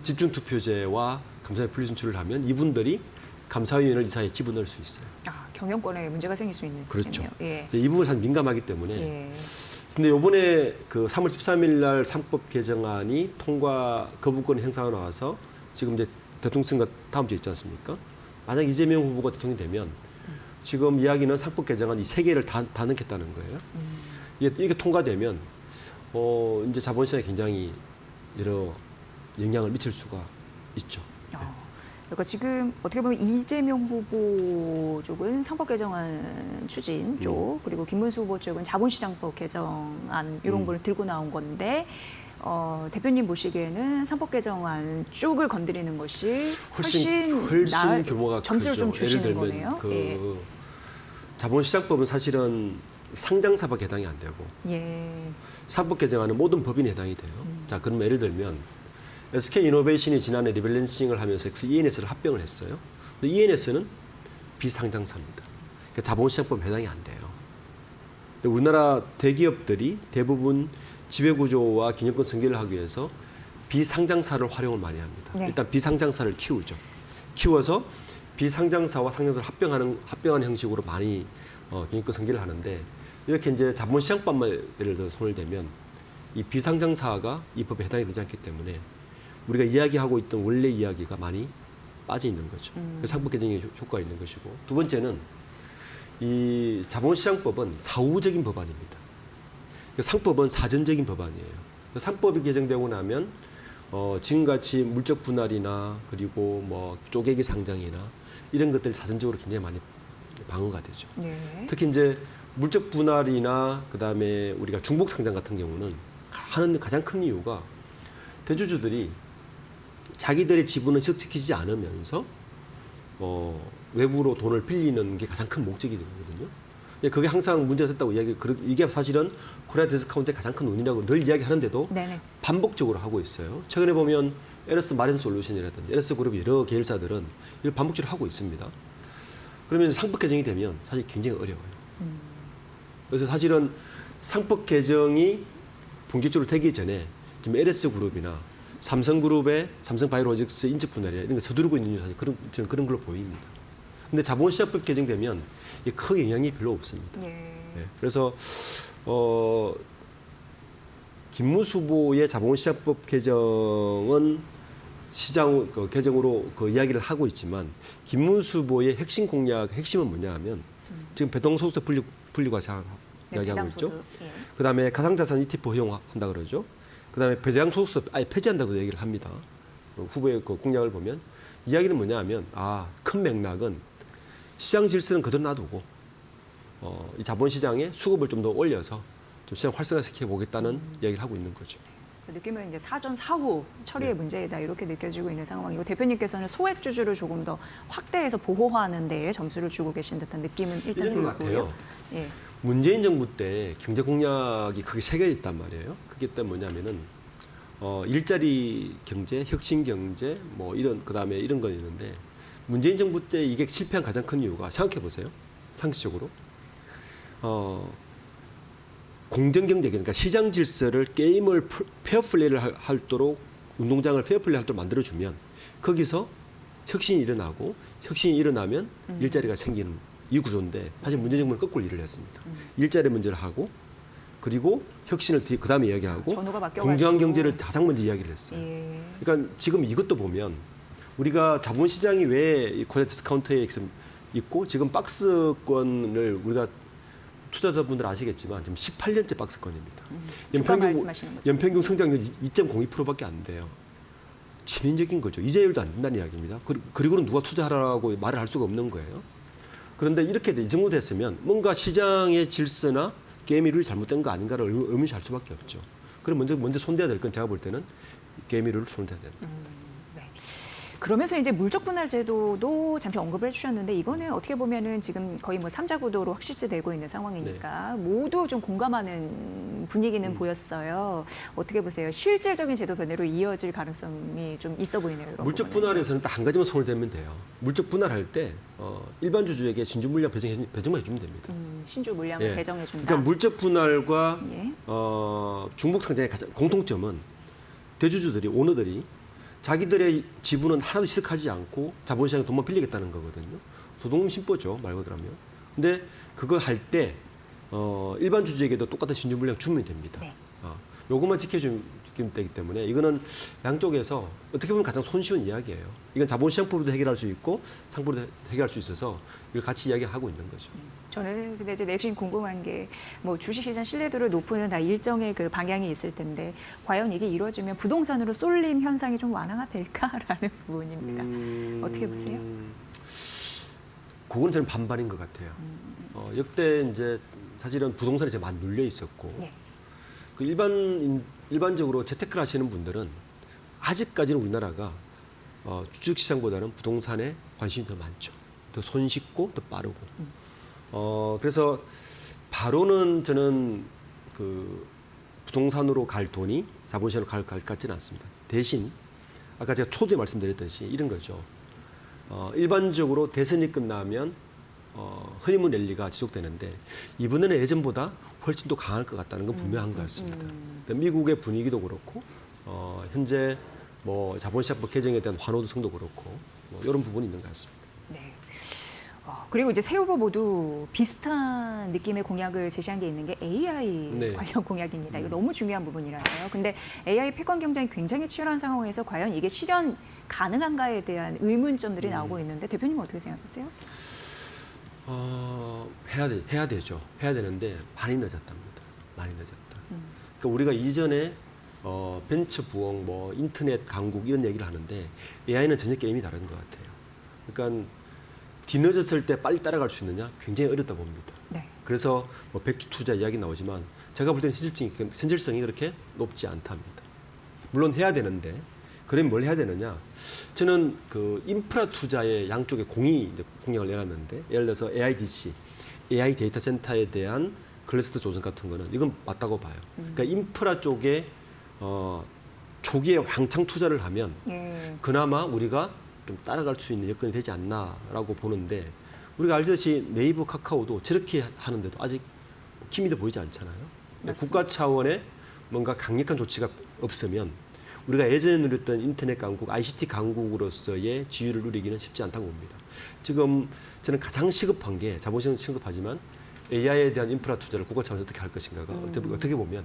J: 집중투표제와 감사위 분리선출을 하면 이분들이 감사위원을 이 사이에 집어넣을 수 있어요.
B: 경영권에 문제가 생길 수 있는.
J: 그렇죠.
B: 거네요. 예.
J: 이제 이 부분이 사실 민감하기 때문에.
B: 예.
J: 근데 이번에 그 3월 13일 날 상법 개정안이 통과 거부권 행사가 나와서 지금 이제 대통령 선거 다음 주에 있지 않습니까? 만약 이재명 후보가 대통령이 되면 지금 이야기는 상법 개정안 이 세 개를 다 넣겠다는 거예요. 이게 통과되면 이제 자본시장에 굉장히 여러 영향을 미칠 수가 있죠.
B: 그러니까 지금 어떻게 보면 이재명 후보 쪽은 상법 개정안 추진 쪽, 그리고 김문수 후보 쪽은 자본시장법 개정안 이런 걸 들고 나온 건데 대표님 보시기에는 상법 개정안 쪽을 건드리는 것이 훨씬
J: 규모가
B: 점수를
J: 크죠.
B: 좀 주시는
J: 예를 들면
B: 거네요.
J: 그
B: 예.
J: 자본시장법은 사실은 상장사밖에 해당이 안 되고
B: 예.
J: 상법 개정안은 모든 법인에 해당이 돼요. 자, 그럼 예를 들면 SK이노베이션이 지난해 리밸런싱을 하면서 ENS를 합병을 했어요. 근데 ENS는 비상장사입니다. 그러니까 자본시장법 해당이 안 돼요. 근데 우리나라 대기업들이 대부분 지배구조와 경영권 승계를 하기 위해서 비상장사를 활용을 많이 합니다.
B: 네.
J: 일단 비상장사를 키우죠. 키워서 비상장사와 상장사를 합병하는 형식으로 많이 경영권 승계를 하는데 이렇게 이제 자본시장법만 예를 들어 손을 대면 이 비상장사가 이 법에 해당이 되지 않기 때문에 우리가 이야기하고 있던 원래 이야기가 많이 빠져 있는 거죠. 그래서 상법 개정의 효과가 있는 것이고 두 번째는 이 자본시장법은 사후적인 법안입니다. 상법은 사전적인 법안이에요. 상법이 개정되고 나면 지금같이 물적 분할이나 그리고 뭐 쪼개기 상장이나 이런 것들이 사전적으로 굉장히 많이 방어가 되죠.
B: 네.
J: 특히 이제 물적 분할이나 그다음에 우리가 중복 상장 같은 경우는 하는 가장 큰 이유가 대주주들이 자기들의 지분을 지키지 않으면서 외부로 돈을 빌리는 게 가장 큰 목적이 되거든요. 그게 항상 문제가 됐다고 이게 사실은 코리아 디스카운트의 가장 큰 원인이라고 늘 이야기하는데도
B: 네네.
J: 반복적으로 하고 있어요. 최근에 보면 LS 마린 솔루션이라든지 LS 그룹 여러 계열사들은 이걸 반복적으로 하고 있습니다. 그러면 상법 개정이 되면 사실 굉장히 어려워요. 그래서 사실은 상법 개정이 본격적으로 되기 전에 지금 LS 그룹이나 삼성그룹의 삼성바이오로직스 인적 분할이나 이런 거 서두르고 있는 사실 저는 그런 걸로 보입니다. 근데 자본시장법 개정되면 이게 크게 영향이 별로 없습니다.
B: 예.
J: 네. 그래서 김문수 후보의 자본시장법 개정은 시장 개정으로 이야기를 하고 있지만 김문수 후보의 핵심 공약 핵심은 뭐냐 하면 지금 배당소득세 분리과세 이야기하고 있죠.
B: 예.
J: 그다음에 가상자산 ETF 허용한다 그러죠. 그다음에 배당소득세 아예 폐지한다고 얘기를 합니다. 후보의 그 공약을 보면 이야기는 뭐냐 하면 큰 맥락은 시장 질서는 그대로 놔두고 이 자본시장의 수급을 좀 더 올려서 좀 시장 활성화시켜 보겠다는 이야기를 하고 있는 거죠.
B: 느낌은 이제 사전 사후 처리의 문제이다 이렇게 느껴지고 있는 상황이고 대표님께서는 소액 주주를 조금 더 확대해서 보호하는 데에 점수를 주고 계신 듯한 느낌은 일단
J: 이런 것
B: 들고요.
J: 같아요.
B: 예.
J: 문재인 정부 때 경제 공약이 크게 세 개 있단 말이에요. 그게 또 뭐냐면은 일자리 경제, 혁신 경제, 뭐 이런 그다음에 이런 건 있는데 문재인 정부 때 이게 실패한 가장 큰 이유가 생각해 보세요. 상식적으로 공정경제 그러니까 시장 질서를 게임을 페어플레이를 하도록 운동장을 페어플레이 하도록 만들어주면 거기서 혁신이 일어나고 혁신이 일어나면 일자리가 생기는 이 구조인데 사실 문재인 정부는 거꾸로 일을 했습니다. 일자리 문제를 하고 그리고 혁신을 그다음에 이야기하고
B: 전후가 바뀌어가지고.
J: 공정한 경제를 가장 먼저 이야기를 했어요.
B: 예.
J: 그러니까 지금 이것도 보면 우리가 자본시장이 왜 코리아 디스카운트의 있고 지금 박스권을 우리가 투자자분들 아시겠지만 지금 18년째 박스권입니다.
B: 주가 말씀하시는 거죠.
J: 연평균 성장률 2.02%밖에 안 돼요. 치명적인 거죠. 이자율도 안 된다는 이야기입니다. 그리고는 누가 투자하라고 말을 할 수가 없는 거예요. 그런데 이렇게 이 정도 됐으면 뭔가 시장의 질서나 게임이 룰이 잘못된 거 아닌가를 의문시할 수밖에 없죠. 그럼 먼저 손대야 될 건 제가 볼 때는 게임이 룰을 손대야 된다.
B: 그러면서 이제 물적 분할 제도도 잠시 언급을 해주셨는데 이거는 어떻게 보면은 지금 거의 뭐 3자 구도로 확실시되고 있는 상황이니까 모두 좀 공감하는 분위기는 보였어요. 어떻게 보세요? 실질적인 제도 변화로 이어질 가능성이 좀 있어 보이네요. 이런
J: 물적
B: 부분은.
J: 분할에서는 딱 한 가지만 손을 대면 돼요. 물적 분할할 때 일반 주주에게 신주 물량 배정만 해주면 됩니다.
B: 신주 물량을
J: 예.
B: 배정해 준다.
J: 그러니까 물적 분할과
B: 예.
J: 중복 상장의 가장 공통점은 대주주들이 오너들이 자기들의 지분은 하나도 희석하지 않고 자본시장에 돈만 빌리겠다는 거거든요. 도둑놈 심보죠, 말 그대로 하면. 근데 그거 할 때 일반 주주에게도 똑같은 신주 물량 주면 됩니다.
B: 네.
J: 요것만 지켜주면 되기 때문에 이거는 양쪽에서 어떻게 보면 가장 손쉬운 이야기예요. 이건 자본시장법으로도 해결할 수 있고 상법으로도 해결할 수 있어서 이걸 같이 이야기하고 있는 거죠.
B: 저는 근데 이제 내심 궁금한 게 뭐 주식시장 신뢰도를 높이는 다 일정의 그 방향이 있을 텐데 과연 이게 이루어지면 부동산으로 쏠림 현상이 좀 완화가 될까라는 부분입니다. 어떻게 보세요?
J: 그건 저는 반반인 것 같아요. 역대 이제 사실은 부동산이 제가 많이 눌려 있었고
B: 네.
J: 그 일반적으로 재테크를 하시는 분들은 아직까지는 우리나라가 주식시장보다는 부동산에 관심이 더 많죠. 더 손쉽고 더 빠르고. 그래서 바로는 저는 그 부동산으로 갈 돈이 자본시장으로 갈 것 같지는 않습니다. 대신 아까 제가 초두에 말씀드렸듯이 이런 거죠. 일반적으로 대선이 끝나면 허니문 랠리가 지속되는데 이번에는 예전보다 훨씬 더 강할 것 같다는 건 분명한 것 같습니다. 미국의 분위기도 그렇고 현재 뭐 자본시장법 개정에 대한 환호성도 그렇고 뭐 이런 부분이 있는 것 같습니다.
B: 네. 그리고 이제 새 후보 모두 비슷한 느낌의 공약을 제시한 게 있는 게 AI
J: 네.
B: 관련 공약입니다. 이거 너무 중요한 부분이라서요. 근데 AI 패권 경쟁이 굉장히 치열한 상황에서 과연 이게 실현 가능한가에 대한 의문점들이 나오고 있는데 대표님은 어떻게 생각하세요?
J: 해야 되죠. 해야 되는데 많이 늦었답니다. 많이 늦었다. 그러니까 우리가 이전에 벤처 부흥, 뭐 인터넷 강국 이런 얘기를 하는데 AI는 전혀 게임이 다른 것 같아요. 그러니까 뒤늦었을 때 빨리 따라갈 수 있느냐 굉장히 어렵다 봅니다.
B: 네.
J: 그래서 뭐 백주 투자 이야기 나오지만 제가 볼 때는 현실성이 그렇게 높지 않답니다. 물론 해야 되는데 그러면 뭘 해야 되느냐? 저는 그 인프라 투자의 양쪽에 공약을 내놨는데 예를 들어서 AIDC, AI 데이터 센터에 대한 클러스터 조정 같은 거는 이건 맞다고 봐요. 그러니까 인프라 쪽에 초기에 왕창 투자를 하면
B: 예.
J: 그나마 우리가 좀 따라갈 수 있는 여건이 되지 않나라고 보는데 우리가 알듯이 네이버, 카카오도 저렇게 하는데도 아직 기미도 보이지 않잖아요.
B: 맞습니다.
J: 국가 차원의 뭔가 강력한 조치가 없으면 우리가 예전에 누렸던 인터넷 강국, ICT 강국으로서의 지위를 누리기는 쉽지 않다고 봅니다. 지금 저는 가장 시급한 게 자본시장은 시급하지만 AI에 대한 인프라 투자를 국가 차원에서 어떻게 할 것인가가 어떻게 보면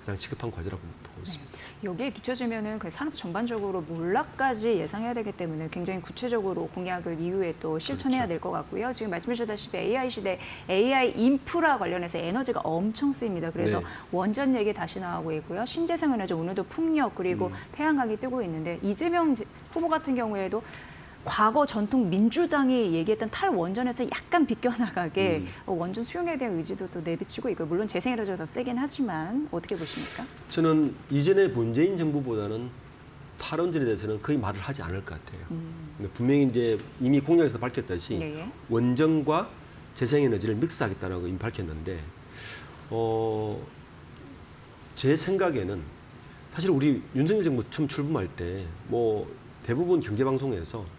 J: 가장 시급한 과제라고 보고 있습니다.
B: 여기에 뒤처지면은 그 산업 전반적으로 몰락까지 예상해야 되기 때문에 굉장히 구체적으로 공약을 이후에 또 실천해야 될 것 같고요. 지금 말씀하셨다시피 AI 시대 AI 인프라 관련해서 에너지가 엄청 쓰입니다. 그래서
J: 네.
B: 원전 얘기 다시 나오고 있고요. 신재생 에너지 오늘도 풍력 그리고 태양광이 뜨고 있는데 이재명 후보 같은 경우에도 과거 전통 민주당이 얘기했던 탈원전에서 약간 비껴나가게 원전 수용에 대한 의지도 또 내비치고 있고요. 물론 재생에너지가 더 세긴 하지만 어떻게 보십니까?
J: 저는 이전의 문재인 정부보다는 탈원전에 대해서는 거의 말을 하지 않을 것 같아요. 근데 분명히 이제 이미 공약에서 밝혔듯이
B: 예.
J: 원전과 재생에너지를 믹스하겠다라고 이미 밝혔는데 제 생각에는 사실 우리 윤석열 정부 처음 출범할 때 뭐 대부분 경제방송에서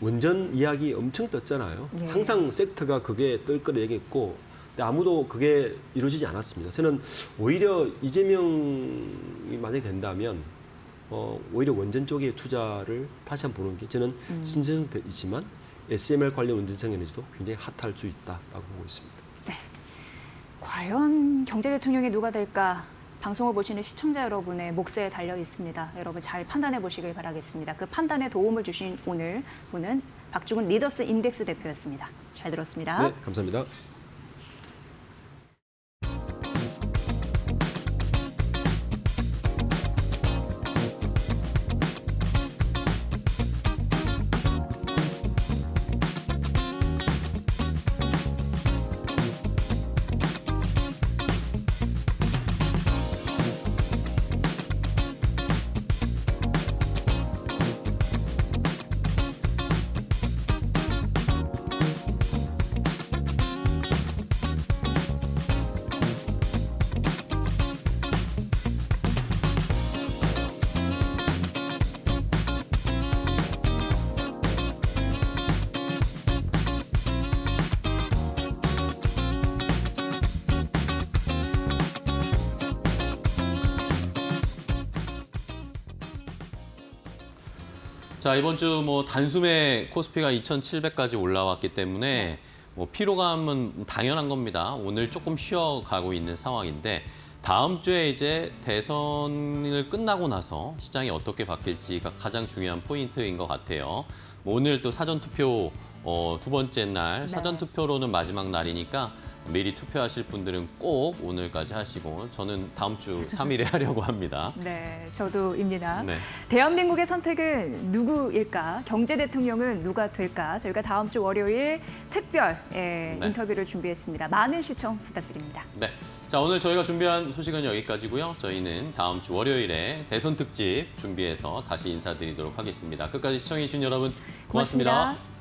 J: 원전 이야기 엄청 떴잖아요.
B: 네.
J: 항상 섹터가 그게 뜰 거를 얘기했고 근데 아무도 그게 이루어지지 않았습니다. 저는 오히려 이재명이 만약에 된다면 오히려 원전 쪽에 투자를 다시 한번 보는 게 저는 신선이지만 SMR 관련 원전성 에너지도 굉장히 핫할 수 있다라고 보고 있습니다.
B: 네. 과연 경제대통령이 누가 될까? 방송을 보시는 시청자 여러분의 몫에 달려 있습니다. 여러분 잘 판단해 보시길 바라겠습니다. 그 판단에 도움을 주신 오늘 분은 박주근 리더스 인덱스 대표였습니다. 잘 들었습니다.
J: 네, 감사합니다.
A: 자, 이번 주 뭐 단숨에 코스피가 2,700까지 올라왔기 때문에 뭐 피로감은 당연한 겁니다. 오늘 조금 쉬어가고 있는 상황인데 다음 주에 이제 대선을 끝나고 나서 시장이 어떻게 바뀔지가 가장 중요한 포인트인 것 같아요. 뭐 오늘 또 사전투표 두 번째 날, 사전투표로는 마지막 날이니까 미리 투표하실 분들은 꼭 오늘까지 하시고 저는 다음 주 3일에 하려고 합니다.
B: 네, 저도입니다.
A: 네.
B: 대한민국의 선택은 누구일까? 경제 대통령은 누가 될까? 저희가 다음 주 월요일 특별 인터뷰를 준비했습니다. 많은 시청 부탁드립니다.
A: 네. 자, 오늘 저희가 준비한 소식은 여기까지고요. 저희는 다음 주 월요일에 대선 특집 준비해서 다시 인사드리도록 하겠습니다. 끝까지 시청해주신 여러분 고맙습니다.
B: 고맙습니다.